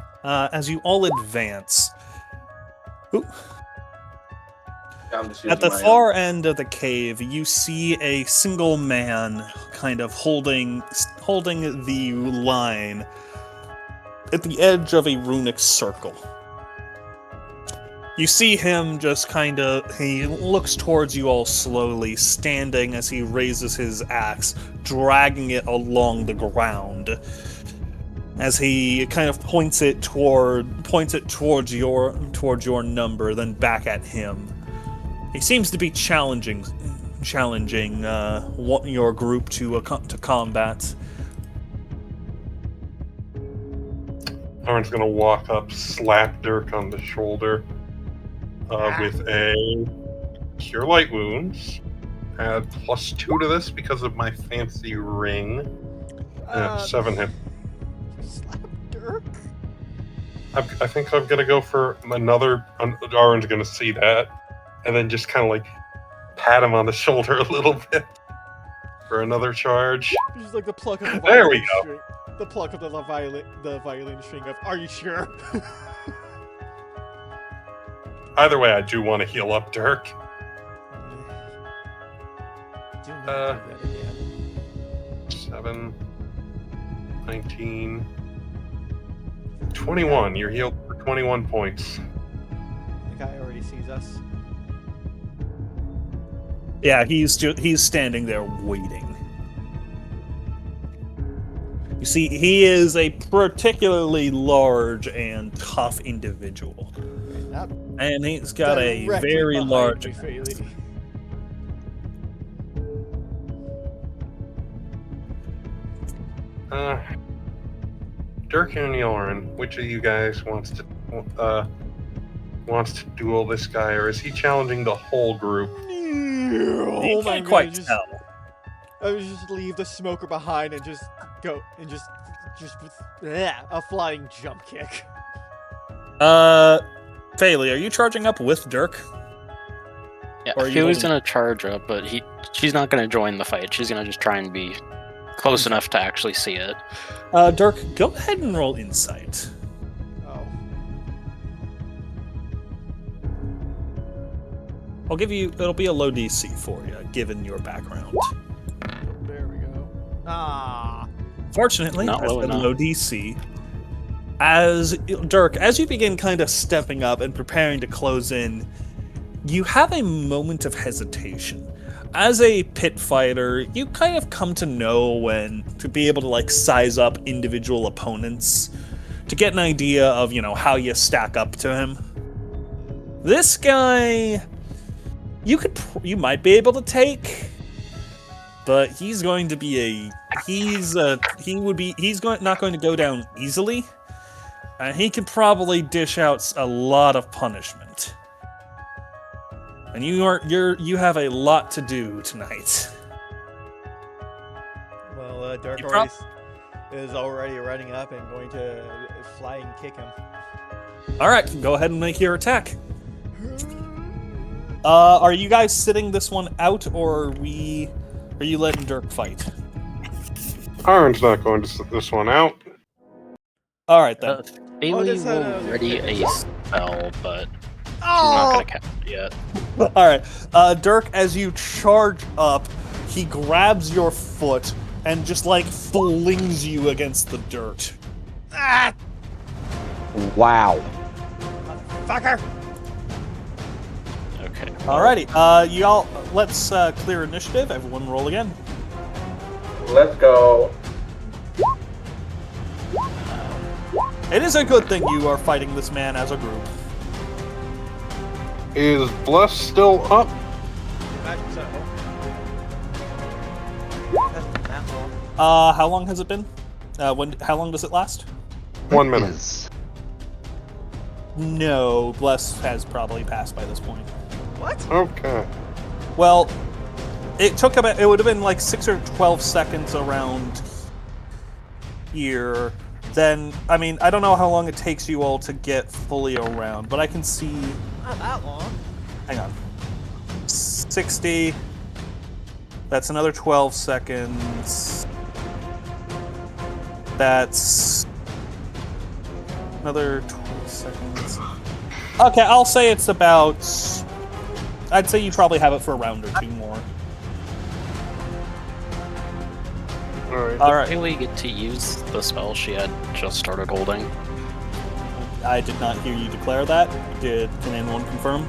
at the far end of the cave, you see a single man kind of holding the line at the edge of a runic circle. You see him just he looks towards you all slowly, standing as he raises his axe, dragging it along the ground. As he kind of points it towards your number, then back at him. He seems to be challenging your group to combat. Ahran's gonna walk up, slap Dirk on the shoulder with a Cure Light Wounds. Add +2 to this because of my fancy ring. 7 hit. Slap Dirk? I think I'm gonna go for another. Ahran's gonna see that, and then just kind of like pat him on the shoulder a little bit for another charge. Just like the pluck of the There violin we go. string. The pluck of the violin string of, are you sure? Either way, I do want to heal up Dirk. Do not do that again. 7, 19, 21. You're healed for 21 points. The guy already sees us. Yeah, he's standing there waiting. You see, he is a particularly large and tough individual. Not And he's got a directly very behind large... me, Faely. Dirk and Nyulrin, which of you guys wants to duel this guy, or is he challenging the whole group? You Oh my can't quite God, tell. I would just leave the smoker behind and just go and just a flying jump kick. Faely, are you charging up with Dirk? Yeah, Or are he you was holding- gonna charge up, but she's not gonna join the fight. She's gonna just try and be close enough to actually see it. Dirk, go ahead and roll insight. Oh. I'll give you. It'll be a low DC for you, given your background. There we go. Ah. Fortunately, Not that's low been enough. low DC. As Dirk, as you begin kind of stepping up and preparing to close in, you have a moment of hesitation. As a pit fighter, you kind of come to know when to be able to like size up individual opponents to get an idea of, how you stack up to him. This guy, you might be able to take, but he's going to be not going to go down easily. And he could probably dish out a lot of punishment. And you have a lot to do tonight. Well, Dirk You is already running up and going to flying kick him. All right, go ahead and make your attack. Are you guys sitting this one out, or are you letting Dirk fight? Ahran's not going to sit this one out. All right then. Bailey just had will a- ready a spell, but she's not gonna cast it yet. All right, Dirk, as you charge up, he grabs your foot and just like flings you against the dirt. Ah, Wow. fucker! Okay. Alrighty, y'all, let's clear initiative. Everyone, roll again. Let's go. It is a good thing you are fighting this man as a group. Is Bless still up? Imagine so. Hasn't been that long. How long has it been? How long does it last? 1 minute. Is- No, Bless has probably passed by this point. What? Okay. Well, it would have been like 6 or 12 seconds around here. Then, I mean, I don't know how long it takes you all to get fully around, but I can see, Not that long. hang on, 60, that's another 12 seconds, that's another 12 seconds. Okay, I'll say it's about, I'd say you probably have it for a round or two more. Alright. Alright, Bailey get to use the spell she had just started holding. I did not hear you declare that. Can anyone confirm?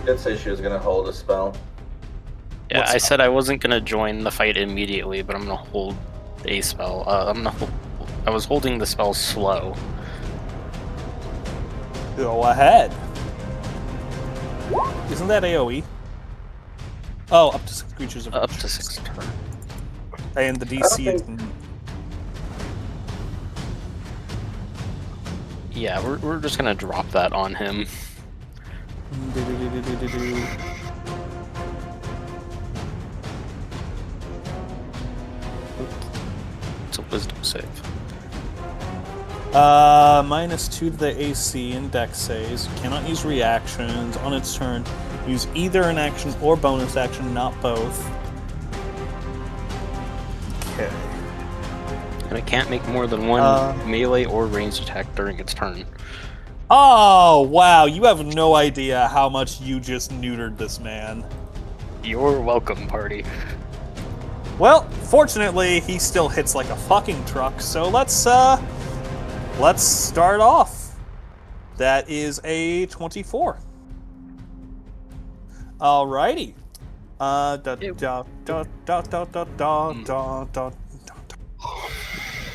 Did say she was gonna hold a spell. Yeah, What I spell? said I wasn't gonna join the fight immediately, but I'm gonna hold a spell. I was holding the spell slow. Go ahead. Isn't that AoE? Oh, up to 6 creatures of Up to 6 turns. And the DC is... Yeah, we're just gonna drop that on him. It's a wisdom save. -2 to the AC and Dex saves. Cannot use reactions on its turn. Use either an action or bonus action, not both. Okay. And it can't make more than one melee or ranged attack during its turn. Oh, wow. You have no idea how much you just neutered this man. You're welcome, party. Well, fortunately, he still hits like a fucking truck, so let's start off. That is a 24. Alrighty.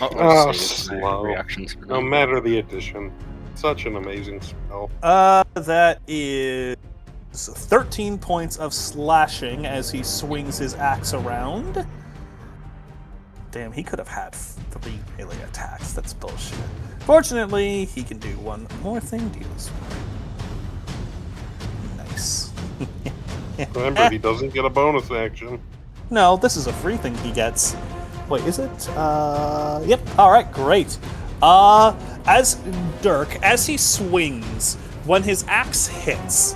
Oh, slow. Reactions. No matter the addition. Such an amazing spell. That is 13 points of slashing as he swings his axe around. Damn, he could have had 3 melee attacks. That's bullshit. Fortunately, he can do one more thing. Deal this one. Nice. Remember, he doesn't get a bonus action. No, this is a free thing he gets. Wait, is it? Yep. All right, great. As Dirk, as he swings, when his axe hits,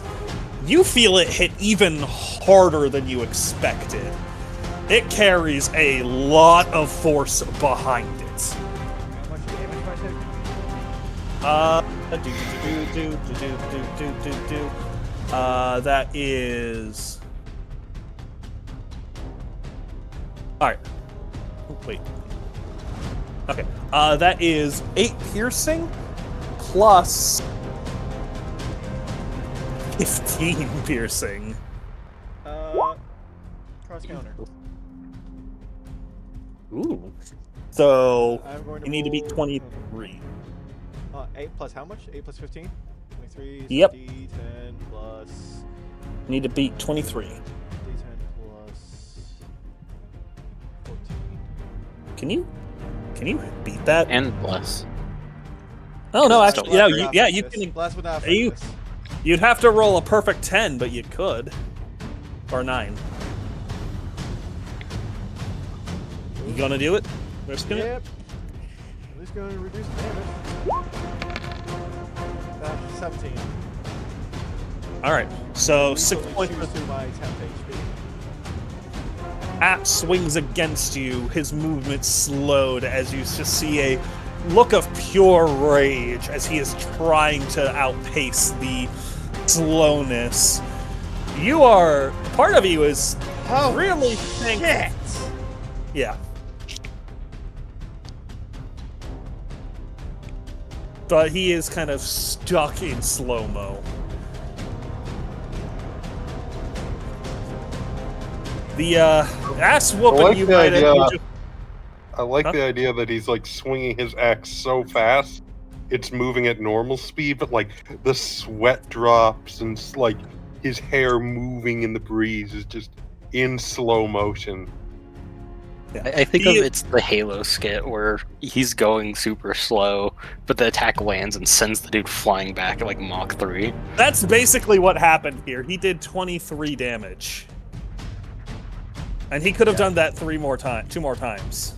you feel it hit even harder than you expected. It carries a lot of force behind it. How much damage am I taking? That is. Alright. Wait. Okay. That is 8 piercing plus 15 piercing. Cross counter. Ooh. So I'm going to you need to beat roll- 23. 8 plus how much? 8 plus 15? 23. Yep. D10 plus. You need to beat 23. D10 plus 14. Can you beat that? And plus. Oh no, It's actually, still you can. Blast without You- focus. You'd have to roll a perfect 10, but you could. Or 9. You gonna do it? Risking it? Yep. At least going to reduce damage. 17. Alright, so Please 6 only points. choose through my temp HP. App swings against you, his movement slowed as you just see a look of pure rage as he is trying to outpace the slowness. Part of you is really thankful. Yeah. But he is kind of stuck in slow-mo. The ass whooping like you the might have. idea- you just- I like Huh? the idea that he's like swinging his axe so fast, it's moving at normal speed, but like the sweat drops and like his hair moving in the breeze is just in slow motion. I think of it's the Halo skit where he's going super slow, but the attack lands and sends the dude flying back at like Mach 3. That's basically what happened here. He did 23 damage. And he could have done that 2 more times.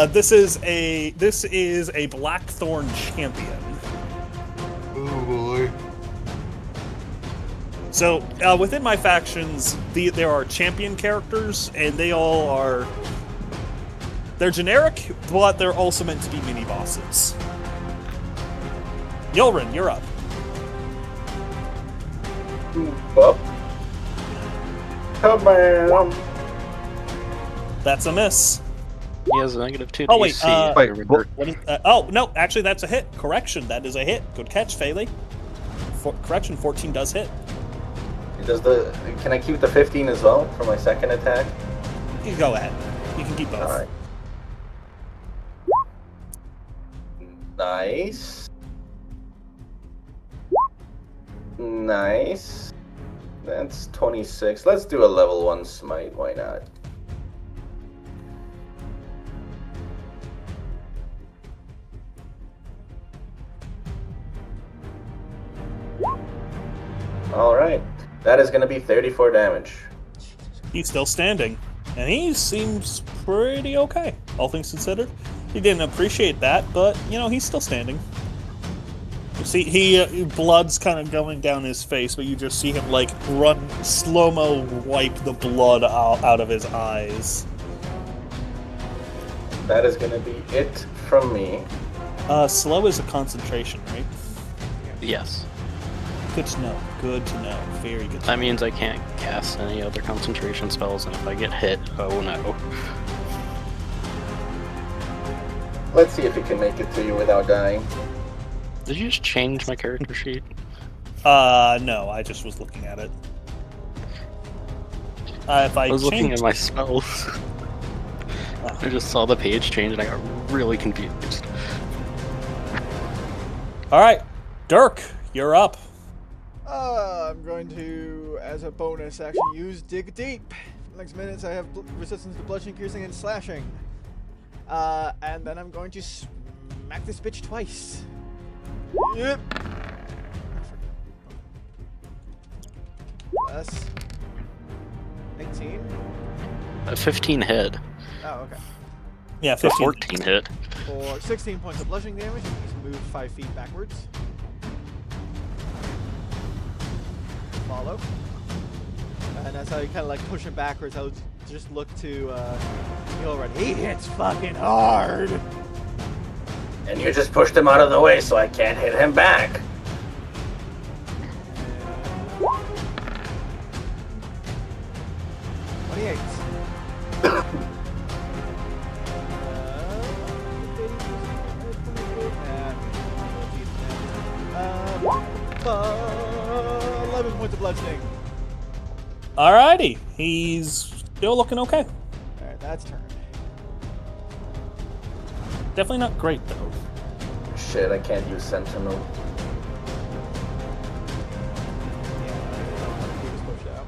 This is a Blackthorn champion. Oh boy. So within my factions, there are champion characters, and they're generic, but they're also meant to be mini bosses. Nyulrin, you're up. Well, come on. That's a miss. He has a -2 Oh, wait, DC. wait, Remember- Oh no, actually that's a hit. Correction, that is a hit. Good catch, Faely. Correction, 14 does hit. Can I keep the 15 as well for my second attack? You can go ahead. You can keep both. Alright. Nice. Nice. That's 26. Let's do a level 1 smite, why not? Alright. That is going to be 34 damage. He's still standing, and he seems pretty okay, all things considered. He didn't appreciate that, but he's still standing. You see, blood's kind of going down his face, but you just see him like run slow-mo, wipe the blood out of his eyes. That is going to be it from me. Slow is a concentration, right? Yes. Good to know. Good to know. Very good. To That know. means I can't cast any other concentration spells, and if I get hit, oh no. Let's see if he can make it to you without dying. Did you just change my character sheet? No, I just was looking at it. If I I was looking change- at my spells. I just saw the page change and I got really confused. All right, Dirk, you're up. I'm going to, as a bonus action, use Dig Deep. For the next minutes, I have resistance to bludgeoning, piercing, and slashing. And then I'm going to smack this bitch twice. Yep. That's 19. A 15 hit. Oh, okay. Yeah, A 15. 14 hit. For 16 points of bludgeoning damage, he's moved 5 feet backwards. Follow. And as I kind of like push him backwards, I'll just look to Nyulrin. He hits fucking hard! And you just pushed him out of the way so I can't hit him back. 28. Uh, 11 points of bludgeoning. Alrighty, he's still looking okay. Alright, that's turn. Definitely not great though. Shit, I can't use Sentinel. Yeah, he was pushed out.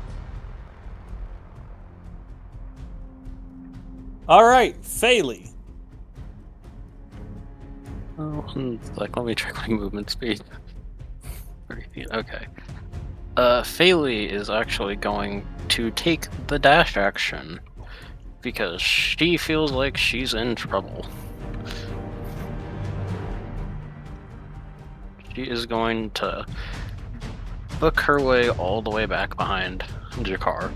Alright, Faely. Oh, like, let me check my movement speed. 30 feet, okay. Faely is actually going to take the dash action because she feels like she's in trouble. She is going to book her way all the way back behind Jakar.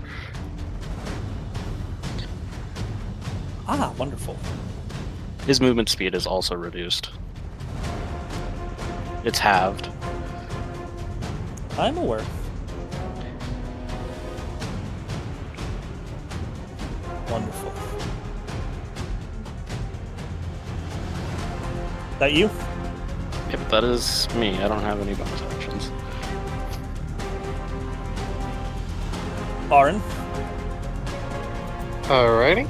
Ah, wonderful. His movement speed is also reduced. It's halved. I'm aware. Wonderful. That you? Yep, that is me. I don't have any bonus actions. Ahran? Alrighty.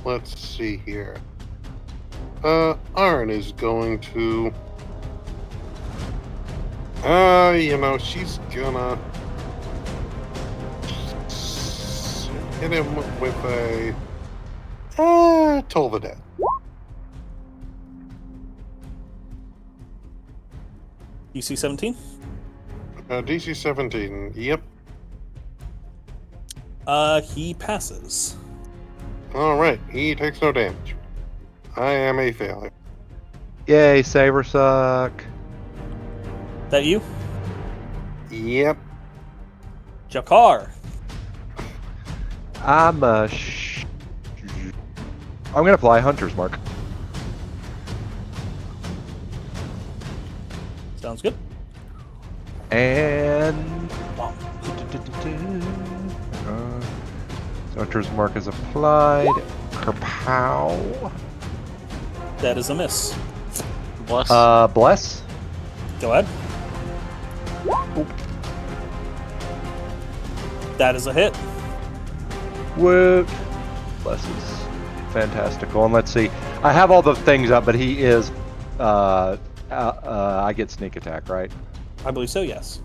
Let's see here. Ahran is going to... she's gonna... hit him with a... Toll the Dead. DC 17? DC 17, yep. He passes. Alright, he takes no damage. I am a failure. Yay, Saber Suck. That you? Yep. Jakar. I'm gonna apply Hunter's Mark. Sounds good. And Hunter's Mark is applied. Kerpow. That is a miss. Bless. Bless. Go ahead. That is a hit. Woot. Bless is fantastical. And let's see. I have all the things up, but he is. I get sneak attack, right? I believe so, yes.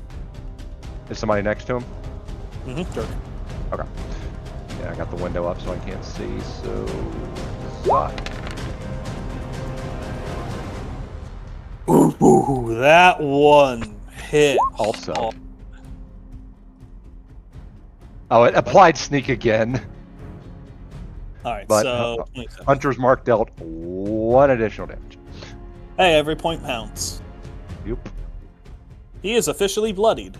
Is somebody next to him? Dirk. Okay. Yeah, I got the window up so I can't see. So. Suck. Ooh, that one hit. Also. Oh, it applied sneak again. Alright, But so 27. Hunter's Mark dealt 1 additional damage. Hey, every point counts. Yep. He is officially bloodied.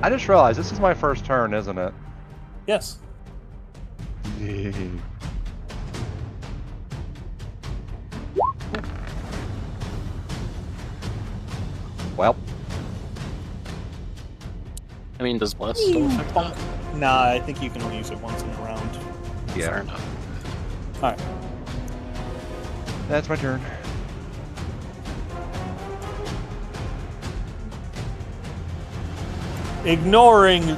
I just realized this is my first turn, isn't it? Yes. Well, I mean, does Bless still affect that? Nah, I think you can only use it once in a round. Fair yeah, enough. Alright. that's my turn. Ignoring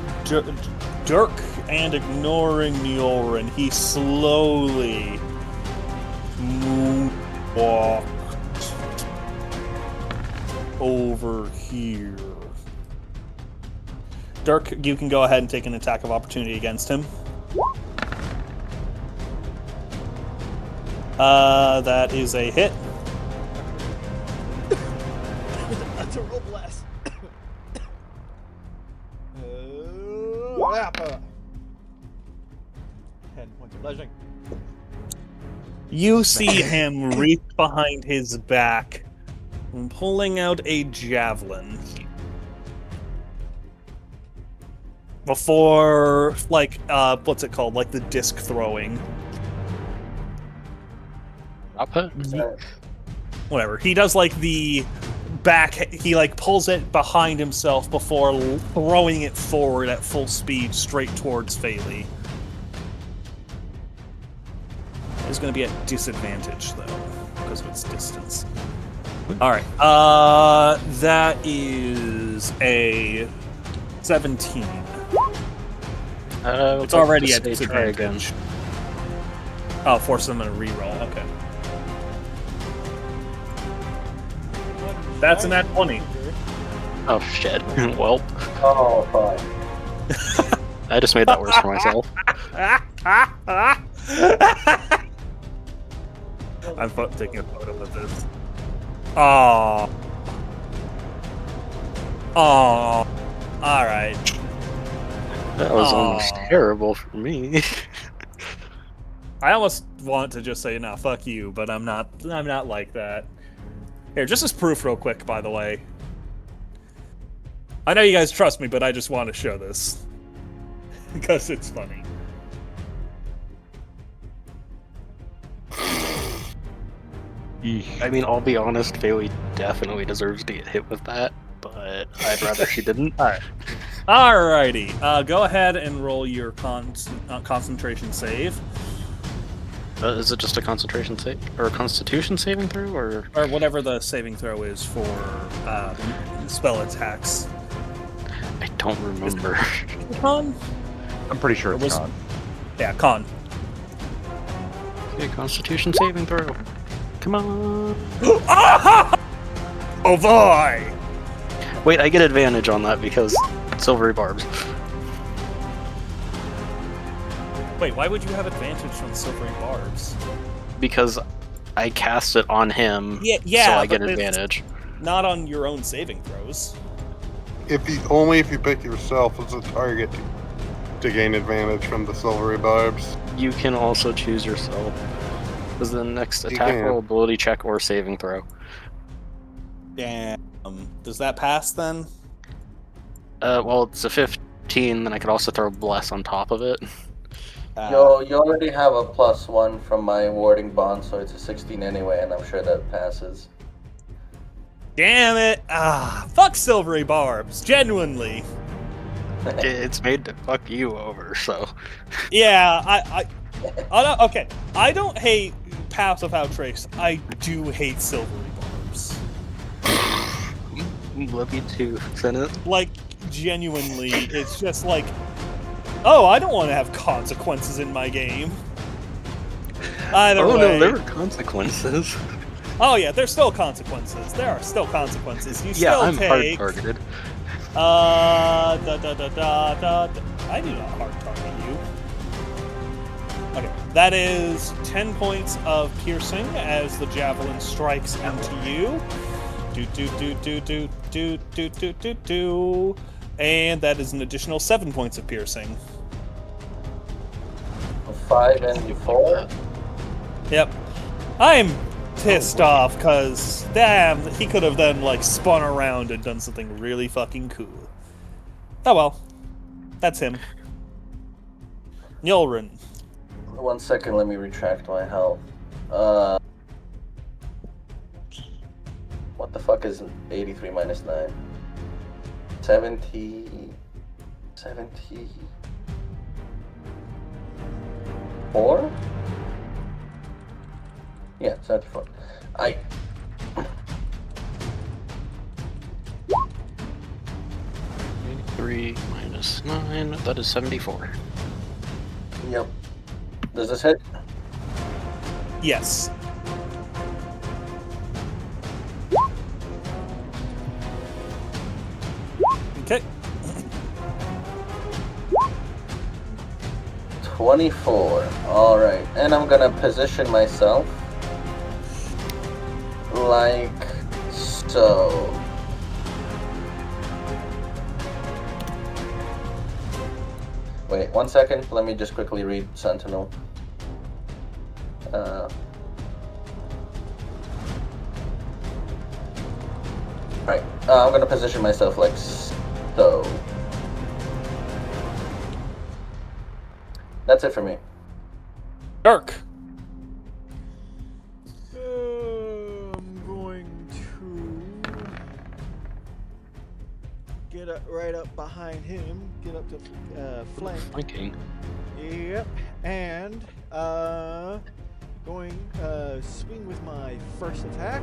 Dirk and ignoring Nyulrin, he slowly moonwalked over here. Dirk, you can go ahead and take an attack of opportunity against him. That is a hit. That's a roll blast. 10 points of bludgeoning. You see him reach behind his back and pulling out a javelin. Before, like, what's it called? Like the disc throwing. Whatever. He does, like, the back... He, like, pulls it behind himself before throwing it forward at full speed straight towards Faely. It's going to be at disadvantage, though, because of its distance. Alright. That is a 17. It's already at disadvantage. Oh, force them to reroll. Okay. That's an at 20. Oh shit. Well, Oh, fuck. I just made that worse for myself. I'm taking a photo with this. Oh. Oh. Alright. That was almost terrible for me. I almost want to just say, nah, fuck you, but I'm not like that. Here, just as proof real quick, by the way. I know you guys trust me, but I just want to show this. Because it's funny. I mean, I'll be honest, Faely definitely deserves to get hit with that, but I'd rather she didn't. Alright. Alrighty. Go ahead and roll your concentration save. Is it just a concentration save or a Constitution saving throw, or whatever the saving throw is for spell attacks. I don't remember. Con? I'm pretty sure it's con. Yeah, con. Okay, Constitution saving throw. Come on. Oh boy! Wait, I get advantage on that because silvery barbs. Wait, why would you have advantage from silvery barbs? Because I cast it on him, yeah, so I get but it's advantage. Not on your own saving throws. Only if you pick yourself as a target to gain advantage from the silvery barbs. You can also choose yourself. Is the next You attack can. roll, ability check, or saving throw? Damn. Does that pass then? Well, it's a 15, then I could also throw Bless on top of it. You already have a +1 from my warding bond, so it's a 16 anyway, and I'm sure that passes. Damn it! Fuck silvery barbs, genuinely. It's made to fuck you over, so. Yeah, okay. I don't hate Paths of Outrace. I do hate silvery barbs. Love you too, Senate. Like, genuinely, it's just like, oh, I don't want to have consequences in my game. Either way. No, there were consequences. Oh yeah, there's still consequences. There are still consequences. You Yeah, still I'm hard take. targeted. I do not hard target you. Okay, that is 10 points of piercing as the javelin strikes into you. Do. And that is an additional 7 points of piercing. 5 and 4. Yep. I'm pissed off because, damn, he could have then, like, spun around and done something really fucking cool. Oh well. That's him. Nyulrin. 1 second, let me retract my health. What the fuck is 83 minus 9? 70... 74? Yeah, 74. 83 minus 9, that is 74. Yep. Does this hit? Yes. Okay. 24. Alright. And I'm gonna position myself like so. Wait, 1 second. Let me just quickly read Sentinel. Right. I'm gonna position myself like so. That's it for me. Dirk. I'm going to get right up behind him, get up to flank. Flanking. Yep, and going swing with my first attack.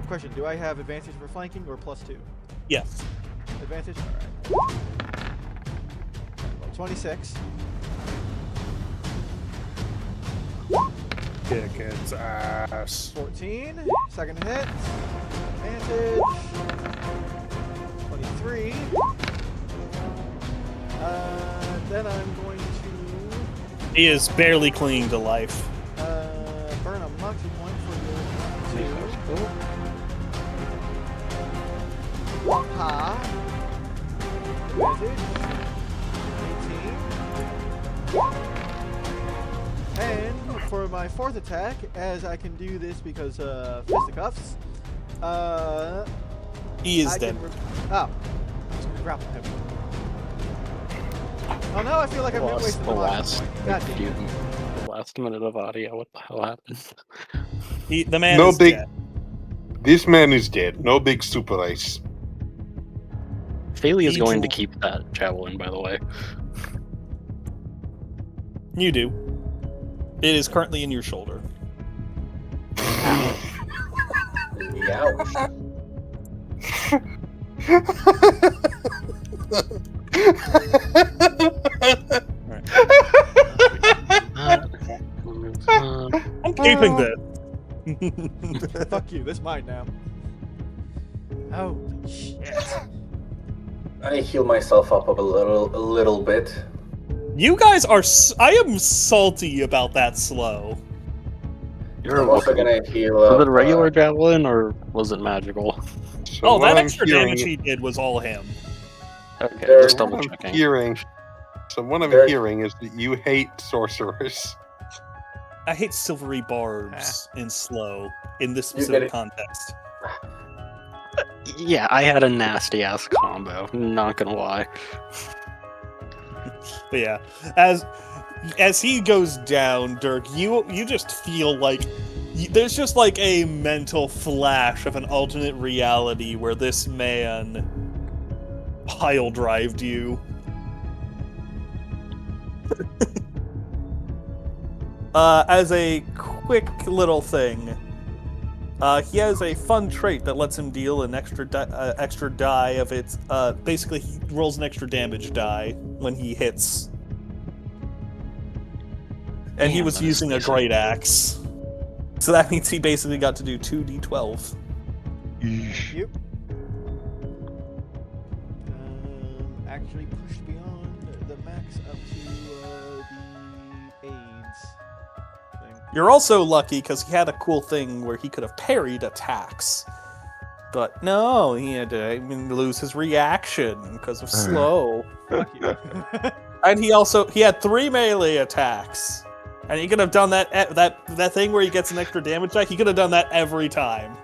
Question: do I have advantage for flanking or +2? Yes. Advantage. All right. 26. Kick its ass. 14. Second hit. Advantage. 23. Then I'm going to He is barely clinging to life. burn a moxie point for your 2. Ha. Advantage. 18. And for my fourth attack, as I can do this because fisticuffs, He is dead. I'm just gonna grapple him. Oh no, I feel like I'm wasting The the last, God damn it. the last minute of audio. What the hell happened? The man No is big- dead. This man is dead. No big super ice. Faely is He going to drew- keep that javelin, by the way. You do. It is currently in your shoulder. Ouch. I'm keeping this. Fuck you, this is mine now. Oh shit. I heal myself up a little bit. You guys are. I am salty about that slow. You're I'm also welcome. gonna heal Was up. it a regular javelin or was it magical? So Oh, what that I'm extra hearing- damage he did was all him. Okay, There- just what double I'm checking. hearing. So what I'm There- hearing is that you hate sorcerers. I hate silvery barbs in slow in this You get specific it. context. Yeah, I had a nasty ass combo. Not gonna lie. But yeah, as he goes down, Dirk, you just feel like there's just like a mental flash of an alternate reality where this man pile drived you. As a quick little thing, he has a fun trait that lets him deal an extra die of its. Basically, he rolls an extra damage die when he hits. And he Damn, was that is using a spicy. great axe, so that means he basically got to do 2d12. Yep. Actually pushed beyond the max up to the AIDS thing. You're also lucky because he had a cool thing where he could have parried attacks. But no, he had to lose his reaction because of slow. Fuck you. And he had 3 melee attacks. And he could have done that thing where he gets an extra damage die. He could have done that every time.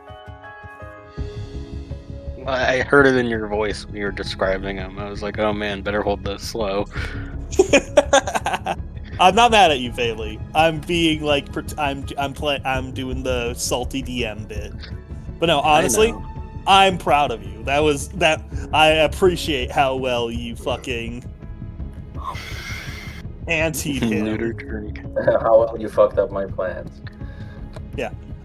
I heard it in your voice when you were describing him. I was like, oh man, better hold this slow. I'm not mad at you, Faely. I'm being like I'm doing the salty DM bit. But no, honestly, I'm proud of you. I appreciate how well you fucking antied him. How well you fucked up my plans.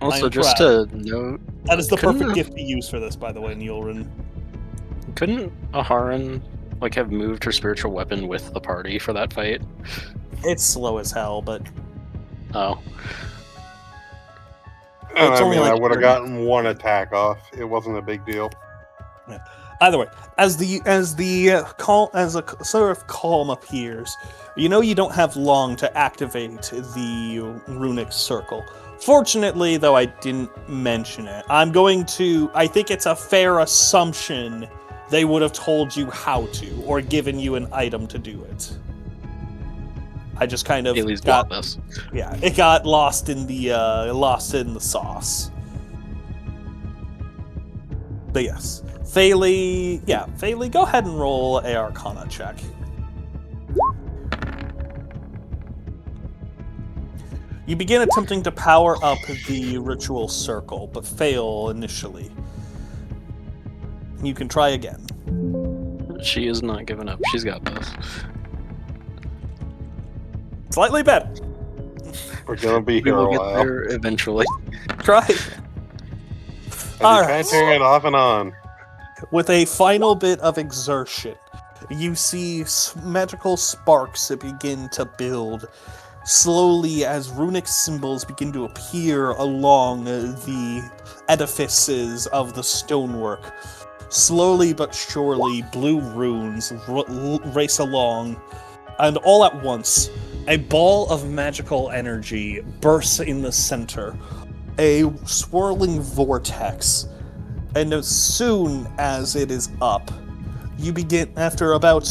Also, I'm just proud. to note, That is the Couldn't perfect have- gift to use for this, by the way, Nyulrin. couldn't Ahran like have moved her spiritual weapon with the party for that fight? It's slow as hell, but Oh, And It's I only mean, like I would have 30. gotten one attack off. It wasn't a big deal. Either way, as a sort of calm appears, you know you don't have long to activate the runic circle. Fortunately, though I didn't mention it, I think it's a fair assumption they would have told you how to, or given you an item to do it. I just kind of Haley's got this. Yeah, it got lost in the sauce. But yes. Faely, go ahead and roll a Arcana check. You begin attempting to power up the ritual circle, but fail initially. You can try again. She is not giving up. She's got this. Slightly better. We're gonna be We here will a get while. there eventually. Try. I've been turning it off and on. With a final bit of exertion, you see magical sparks that begin to build slowly as runic symbols begin to appear along the edifices of the stonework. Slowly but surely, blue runes race along, and all at once, a ball of magical energy bursts in the center, a swirling vortex. And as soon as it is up, you begin, after about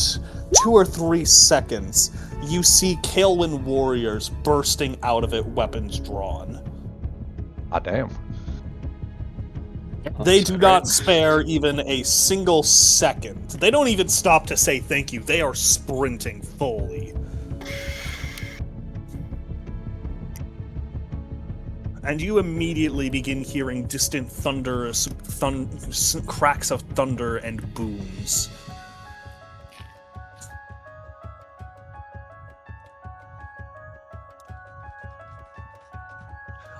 2 or 3 seconds, you see Kaelwyn warriors bursting out of it, weapons drawn. Ah, damn. They do not spare even a single second. They don't even stop to say thank you. They are sprinting fully. And you immediately begin hearing distant cracks of thunder and booms.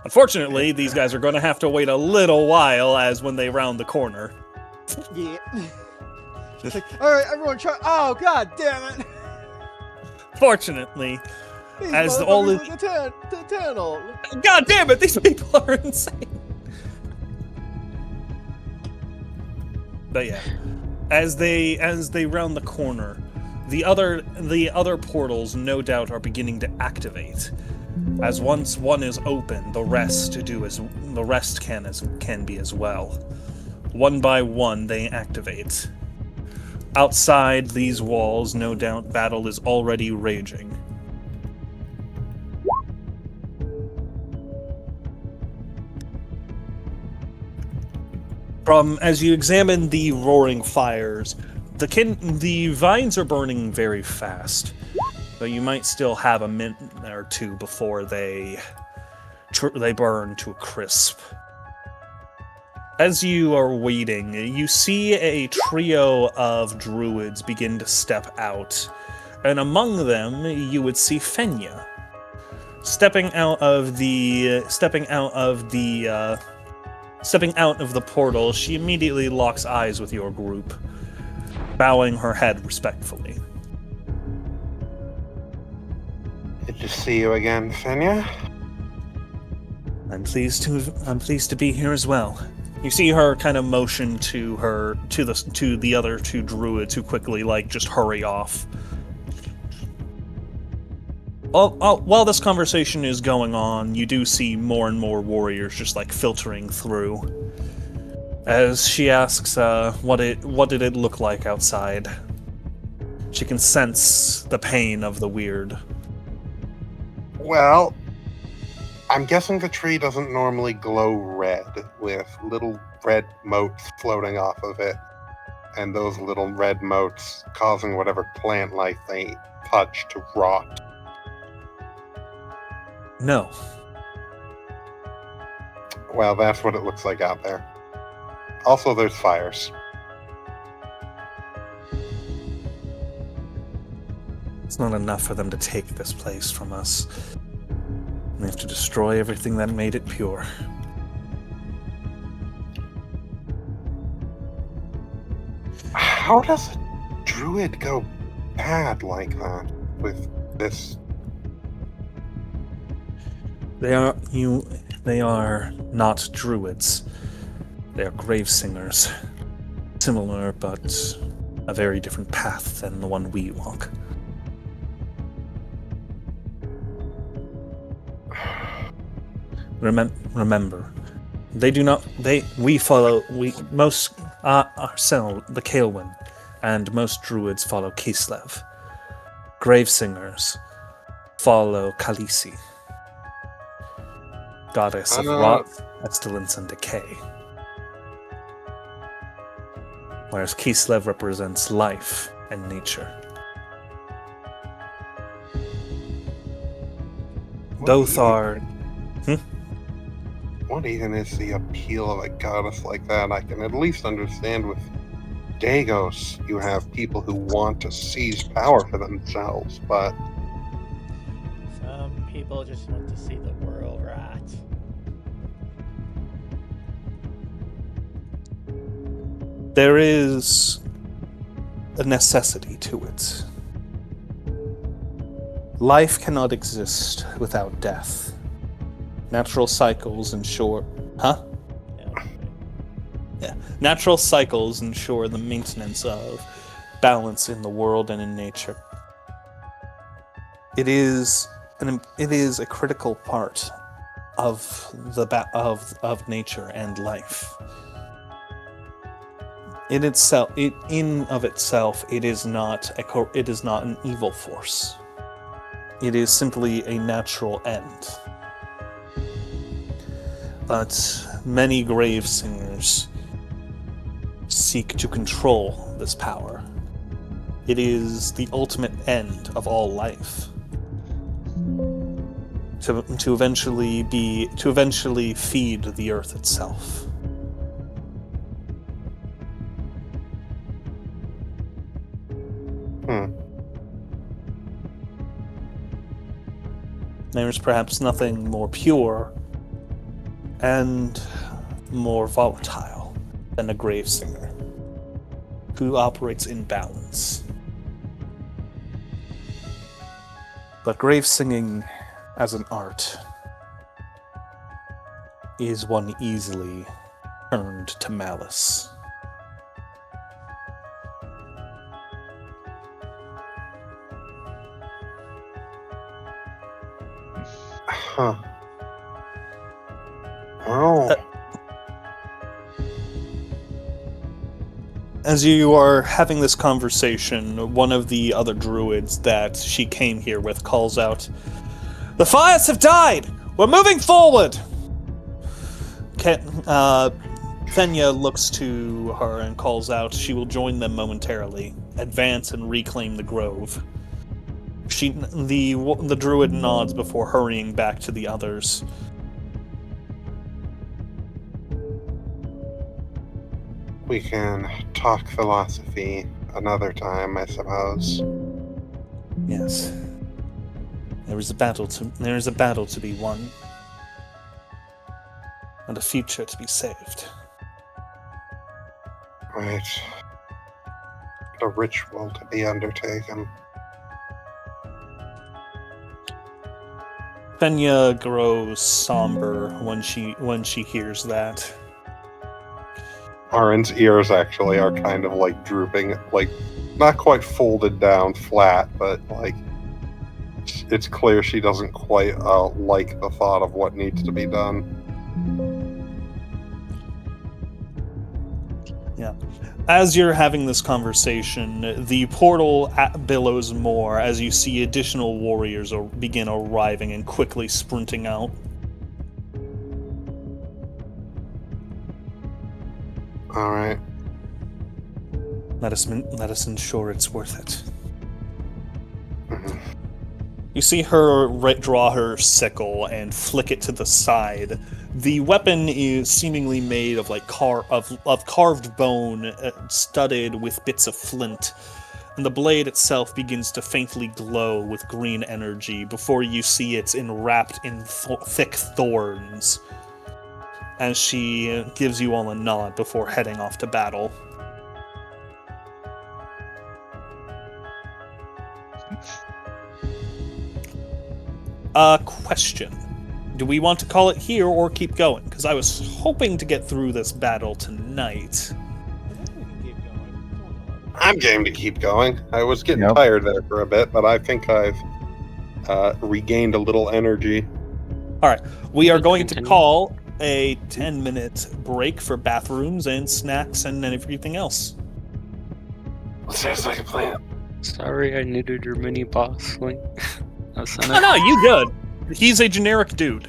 Unfortunately, these guys are going to have to wait a little while as when they round the corner. Yeah. It's like, all right, everyone, try. Oh God, damn it! Fortunately, These as all motherfuckers in the tunnel. God damn it, these people are insane. But yeah, as they round the corner, the other portals no doubt are beginning to activate. As once one is open, the rest can be as well. One by one they activate. Outside these walls, no doubt battle is already raging. As you examine the roaring fires, the vines are burning very fast, though you might still have a minute or two before they burn to a crisp. As you are waiting, you see a trio of druids begin to step out, and among them you would see Fenya. Stepping out of the portal, she immediately locks eyes with your group, bowing her head respectfully. Good to see you again, Fenya. I'm pleased to be here as well. You see her kind of motion to the other 2 druids who quickly just hurry off. While this conversation is going on, you do see more and more warriors just filtering through. As she asks, what did it look like outside? She can sense the pain of the weird. Well, I'm guessing the tree doesn't normally glow red, with little red motes floating off of it, and those little red motes causing whatever plant life they touch to rot. No. Well, that's what it looks like out there. Also, there's fires. It's not enough for them to take this place from us. They have to destroy everything that made it pure. How does a druid go bad like that with this? They are not druids. They are grave singers. Similar, but a very different path than the one we walk. Remember, ourselves, the Kaelwyn, and most druids follow Kislev. Gravesingers follow Khaleesi, goddess of rot, pestilence, and decay. Whereas Kislev represents life and nature. Both are... What even is the appeal of a goddess like that? I can at least understand with Dagos, you have people who want to seize power for themselves, but... Some people just want to see the world rot. There is a necessity to it. Life cannot exist without death. Natural cycles ensure... Huh? Yeah. Natural cycles ensure the maintenance of balance in the world and in nature. It is a critical part of of nature and life. In itself, it is not an evil force. It is simply a natural end. But many grave singers seek to control this power. It is the ultimate end of all life. To eventually feed the earth itself. There is perhaps nothing more pure and more volatile than a grave singer who operates in balance. But grave singing as an art is one easily turned to malice. Huh. Oh. As you are having this conversation, one of the other druids that she came here with calls out, "The fires have died! We're moving forward!" Fenya looks to her and calls out she will join them momentarily, advance and reclaim the grove. The druid nods before hurrying back to the others. We can talk philosophy another time, I suppose. Yes. There is a battle to be won. And a future to be saved. Right. A ritual to be undertaken. Fenya grows somber when she hears that. Arin's ears actually are kind of like drooping, like not quite folded down flat, but like it's clear she doesn't quite like the thought of what needs to be done. Yeah. As you're having this conversation, the portal billows more as you see additional warriors begin arriving and quickly sprinting out. All right. Let us ensure it's worth it. Mhm. You see her draw her sickle and flick it to the side. The weapon is seemingly made of carved bone, studded with bits of flint, and the blade itself begins to faintly glow with green energy before you see it's enwrapped in thick thorns. As she gives you all a nod before heading off to battle. Question. Do we want to call it here or keep going? Because I was hoping to get through this battle tonight. I think we can keep I'm game to keep going. I was getting Yep. tired there for a bit, but I think I've regained a little energy. We are Let's going to continue. call a 10-minute break for bathrooms and snacks and everything else. Sounds like a plan. Sorry, I needed your mini boss link. I sent Oh, it. no, you good. He's a generic dude.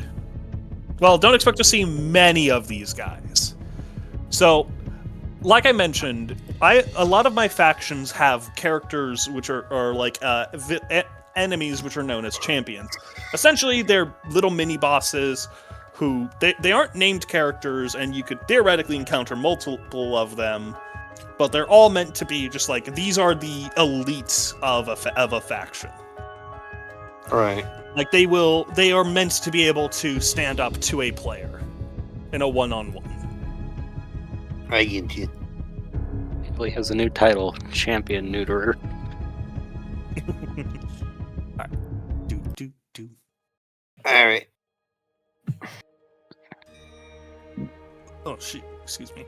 Well, don't expect to see many of these guys. So, like I mentioned, a lot of my factions have characters which are like enemies which are known as champions. Essentially, they're little mini bosses who they aren't named characters, and you could theoretically encounter multiple of them, but they're all meant to be just like these are the elites of a faction. Right. Like they are meant to be able to stand up to a player in a one-on-one. I get you. He has a new title, Champion Neuterer. Do. All right. Oh shit! Excuse me.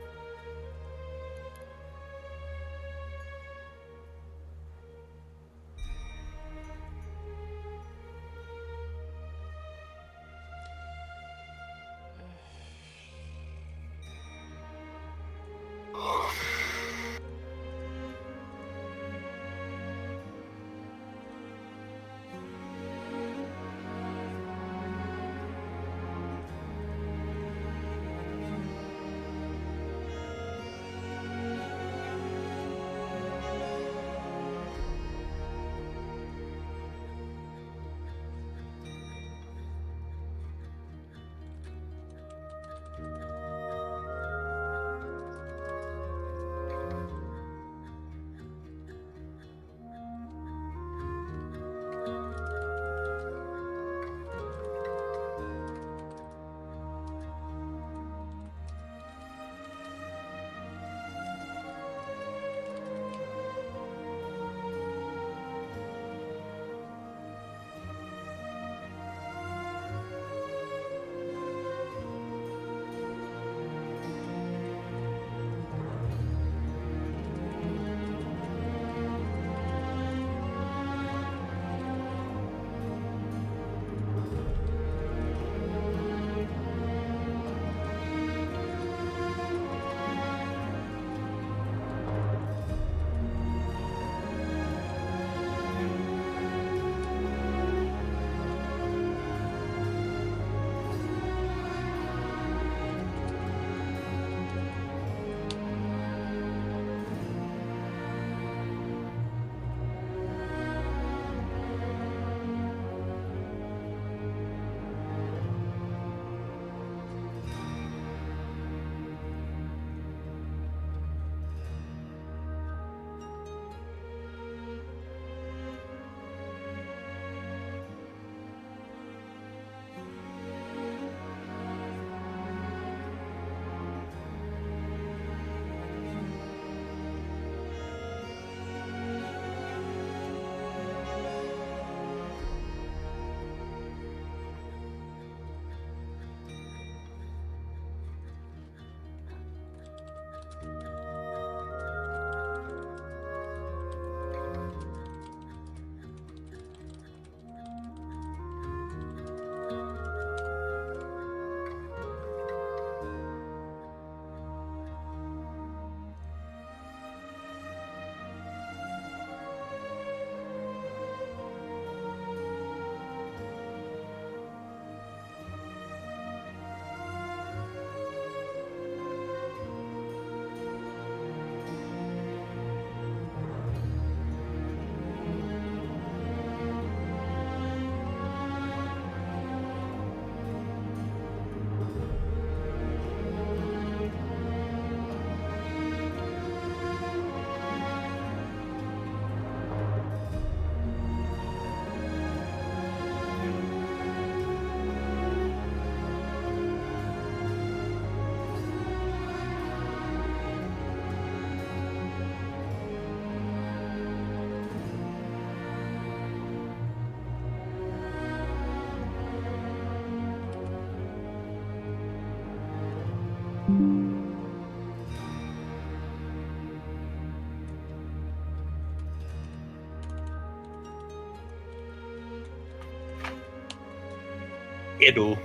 Edu.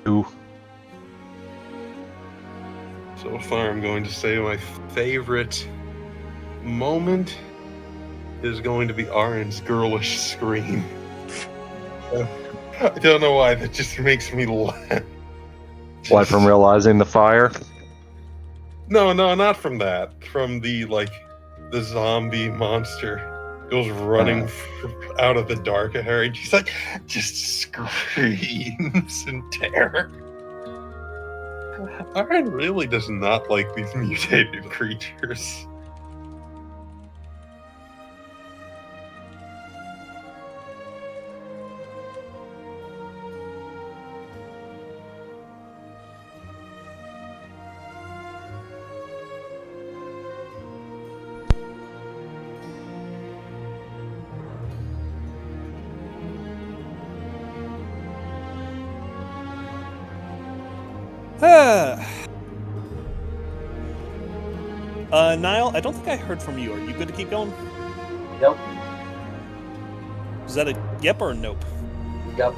Ooh. So far, I'm going to say my favorite moment is going to be Ahran's girlish scream. I don't know why, that just makes me laugh. What, from realizing the fire? No, not from that. From the zombie monster goes running out of the dark at her, and she's like, just screams in terror. Ahran really does not like these mutated creatures. Niall, I don't think I heard from you. Are you good to keep going? Yep. Is that a yep or a nope? Yep.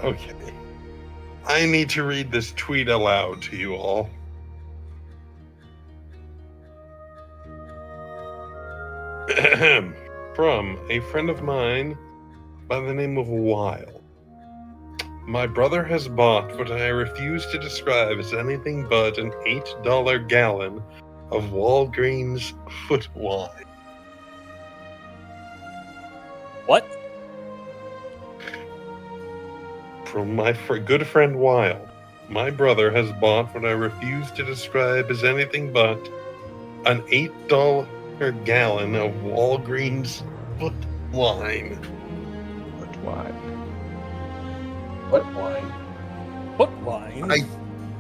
Okay. I need to read this tweet aloud to you all. From a friend of mine by the name of Wild. My brother has bought what I refuse to describe as anything but an $8 gallon of Walgreens foot wine. What? From my good friend Wild. My brother has bought what I refuse to describe as anything but an $8 gallon of Walgreens foot wine. Foot wine. What wine? What wine? I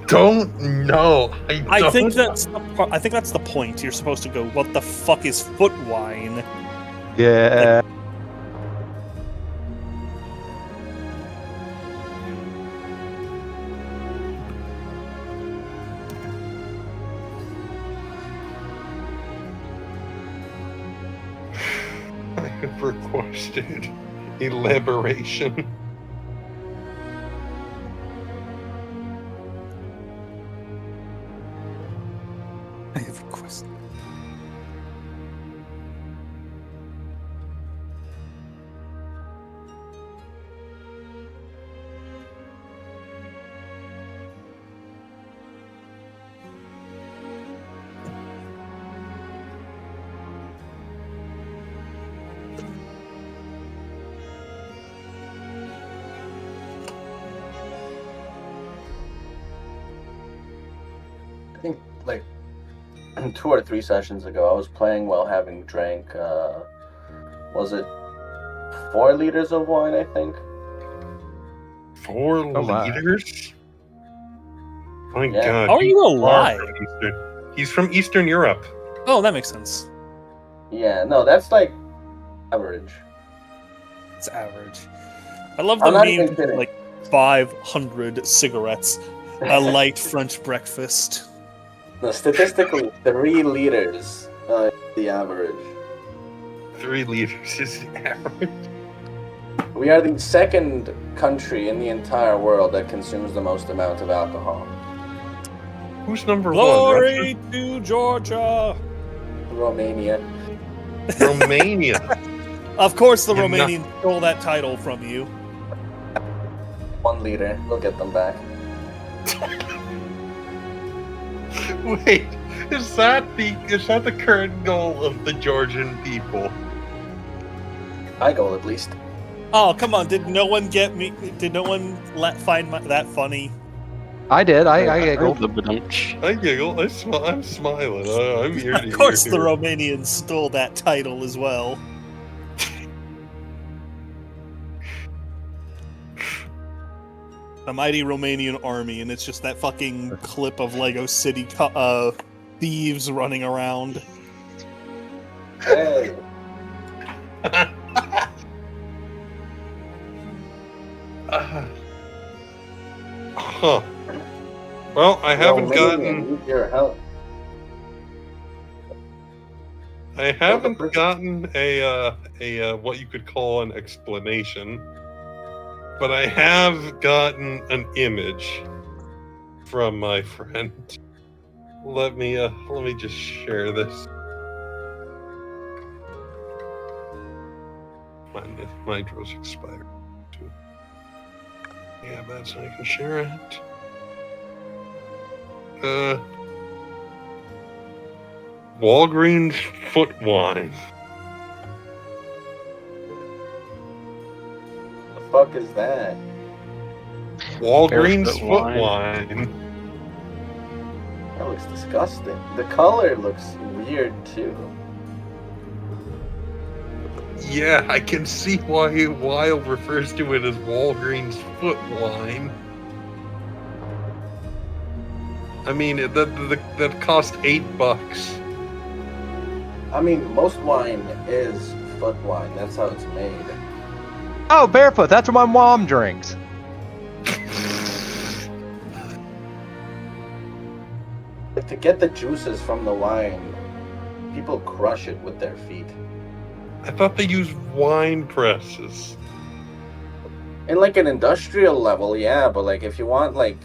don't know. I think that's the point. You're supposed to go, what the fuck is foot wine? Yeah. I have requested elaboration. I have requested. I think like 2 or 3 sessions ago, I was playing while having drank. Was it 4 liters of wine? I think. 4 Oh, my. liters? My Yeah. God. How are you far alive? from Eastern- He's from Eastern Europe. Oh, that makes sense. Yeah, no, that's like average. It's average. I love I'm the not even meme kidding. like 500 cigarettes, a light French breakfast. No, statistically, 3 liters the average. 3 liters is the average. We are the second country in the entire world that consumes the most amount of alcohol. Who's number Glory to Georgia! Romania. one? Romania. Of course, the You're not- Romanians stole that title from you. 1 liter. We'll get them back. Wait, is that the current goal of the Georgian people? I go at least. Oh, come on! Did no one get me? Did no one find that funny? I did. I heard giggled. the badumch. I giggle. I'm smiling. I'm ear to Of course, ear the here. Romanians stole that title as well. The mighty Romanian army, and it's just that fucking clip of Lego City thieves running around. Hey. Huh. Well, I haven't Romanian, gotten. need your help. I haven't gotten a what you could call an explanation, but I have gotten an image from my friend. Let me just share this. My nitros expired too. Yeah, that's how I can share it. Walgreens foot wine. The fuck is that? Walgreens Barefoot foot wine. wine. That looks disgusting. The color looks weird too. Yeah, I can see why Wild refers to it as Walgreens foot wine. I mean, that cost $8. I mean, most wine is foot wine. That's how it's made. Oh, barefoot. That's what my mom drinks. Like, to get the juices from the wine, people crush it with their feet. I thought they used wine presses. In like an industrial level, yeah, but like if you want like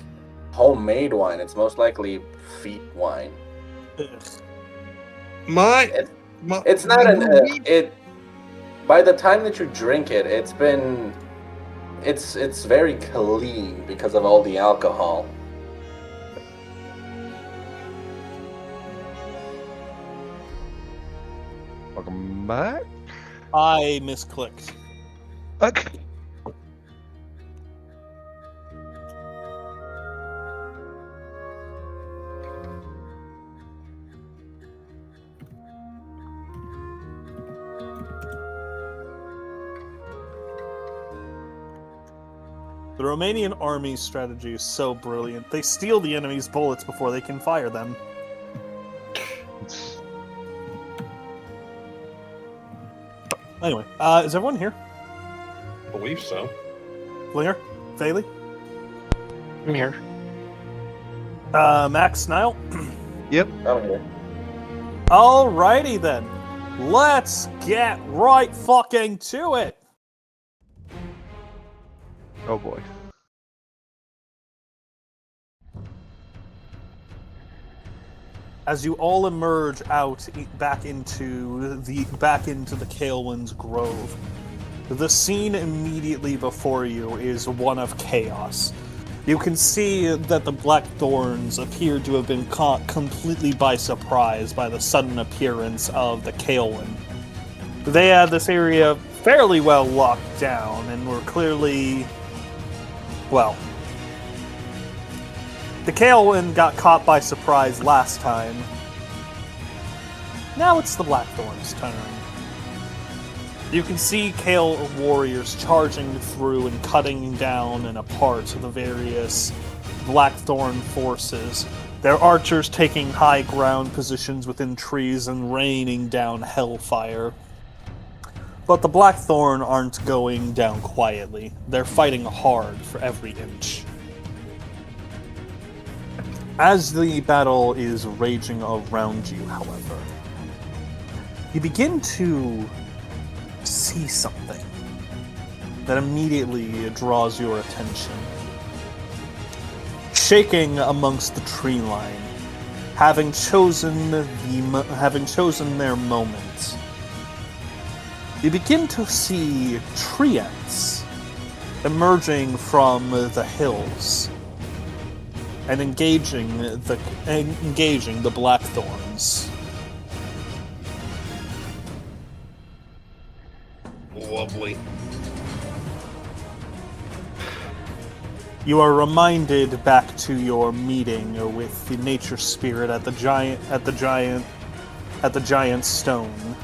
homemade wine, it's most likely feet wine. My It's not it. By the time that you drink it, it's very clean because of all the alcohol. Welcome back. I misclicked. Okay. The Romanian army's strategy is so brilliant. They steal the enemy's bullets before they can fire them. Anyway, is everyone here? I believe so. Flinger? Faely? I'm here. Max, Nile? Yep. I'm here. Alrighty then. Let's get right fucking to it! Oh boy. As you all emerge out back into the Kaelwyn's Grove, the scene immediately before you is one of chaos. You can see that the Blackthorns appear to have been caught completely by surprise by the sudden appearance of the Kaelwyn. They had this area fairly well locked down and were clearly, well, the Kaelwyn got caught by surprise last time. Now it's the Blackthorn's turn. You can see Kael warriors charging through and cutting down and apart the various Blackthorn forces. Their archers taking high ground positions within trees and raining down hellfire. But the Blackthorn aren't going down quietly. They're fighting hard for every inch. As the battle is raging around you, however, you begin to see something that immediately draws your attention. Shaking amongst the tree line, having chosen their moment, you begin to see treants emerging from the hills and engaging the Blackthorns. Lovely. You are reminded back to your meeting with the nature spirit at the giant stone.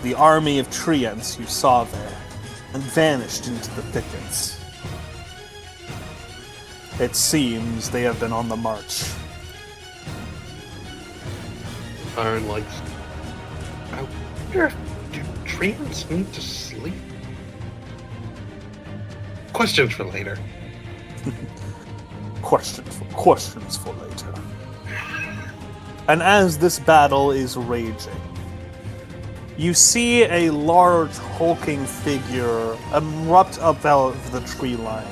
The army of treants you saw there, and vanished into the thickets. It seems they have been on the march. Ahran likes. I wonder if do treants need to sleep? Questions for later. Questions for later. And as this battle is raging, you see a large hulking figure erupt above the tree line,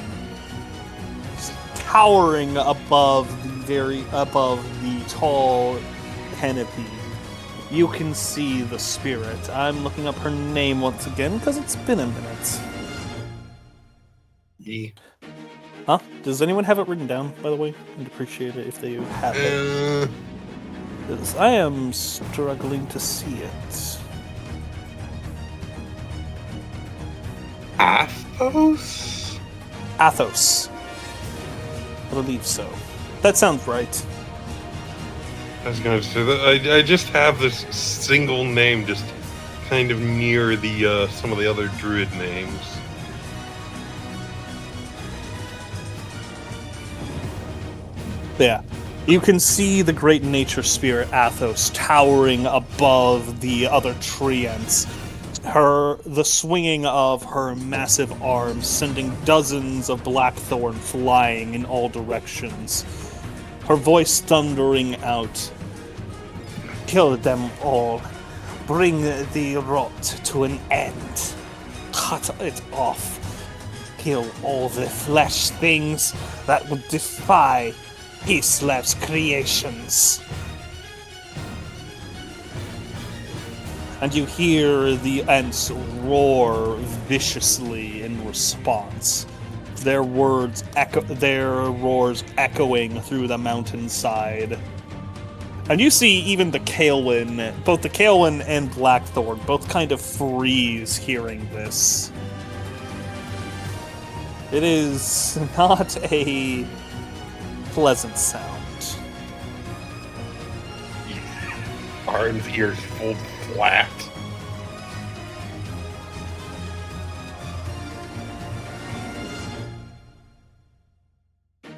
towering above the tall canopy. You can see the spirit. I'm looking up her name once again because it's been a minute. Yeah. Huh? Does anyone have it written down, by the way? I'd appreciate it if they have it. 'Cause I am struggling to see it. Athos? Athos. I believe so. That sounds right. I was going to say that I just have this single name just kind of near the some of the other druid names. Yeah. You can see the great nature spirit Athos towering above the other treants. The swinging of her massive arms sending dozens of blackthorn flying in all directions. Her voice thundering out. Kill them all. Bring the rot to an end. Cut it off. Kill all the flesh things that would defy Peacelab's creations. And you hear the Ents roar viciously in response. Their roars echoing through the mountainside. And you see even the Kaelin, both the Kaelin and Blackthorn, both kind of freeze hearing this. It is not a pleasant sound. Ahran's ears fold flat.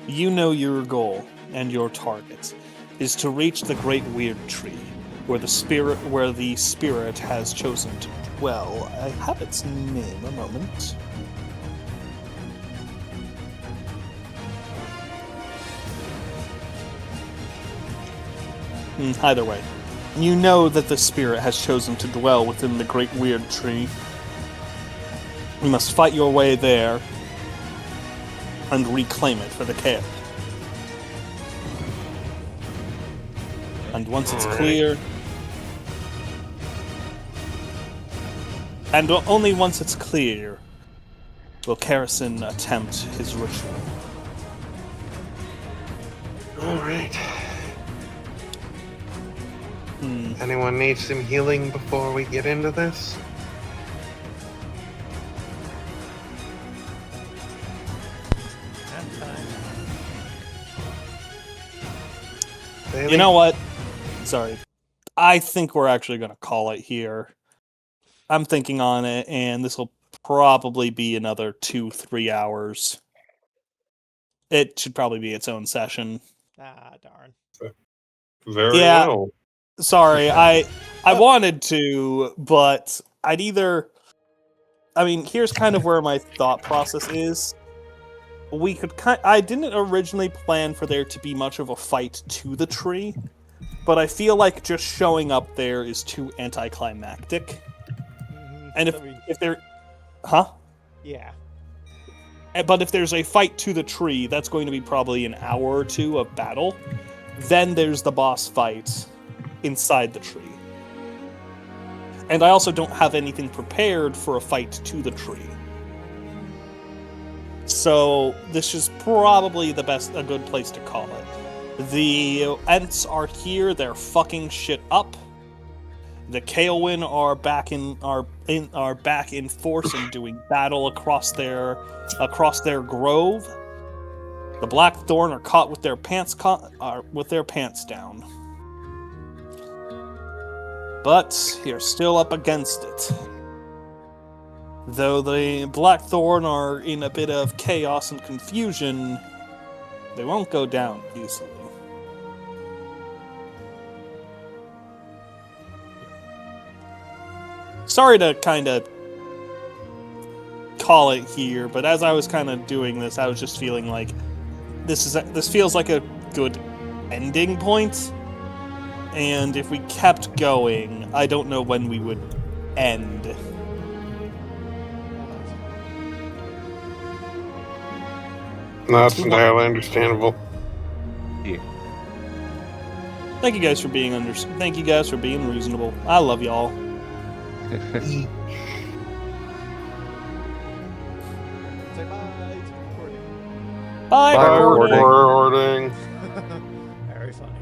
You know your goal and your target is to reach the Great Weird Tree, where the spirit has chosen to dwell. I have its name. A moment. Either way, you know that the spirit has chosen to dwell within the Great Weird Tree. You must fight your way there and reclaim it for the Kael. And once it's clear, and only once it's clear, will Karrison attempt his ritual. Alright. Anyone need some healing before we get into this? Faely? You know what? Sorry. I think we're actually going to call it here. I'm thinking on it, and this will probably be another 2-3 hours. It should probably be its own session. Ah, darn. Very Yeah. well. Sorry, I wanted to, but I'd either... I mean, here's kind of where my thought process is. We could I didn't originally plan for there to be much of a fight to the tree, but I feel like just showing up there is too anticlimactic. And if there... Huh? Yeah. But if there's a fight to the tree, that's going to be probably an hour or two of battle. Then there's the boss fight inside the tree. And I also don't have anything prepared for a fight to the tree. So this is probably a good place to call it. The Ents are here, they're fucking shit up. The Kaelwyn are back in force and doing battle across their grove. The Blackthorn are caught with their pants down. But you're still up against it. Though the Blackthorn are in a bit of chaos and confusion, they won't go down easily. Sorry to kind of call it here, but as I was kind of doing this, I was just feeling like this feels like a good ending point. And if we kept going, I don't know when we would end. That's entirely understandable. Yeah. Thank you guys for being reasonable. I love y'all. Say bye to recording. Bye, Bye, recording. Recording. Very funny.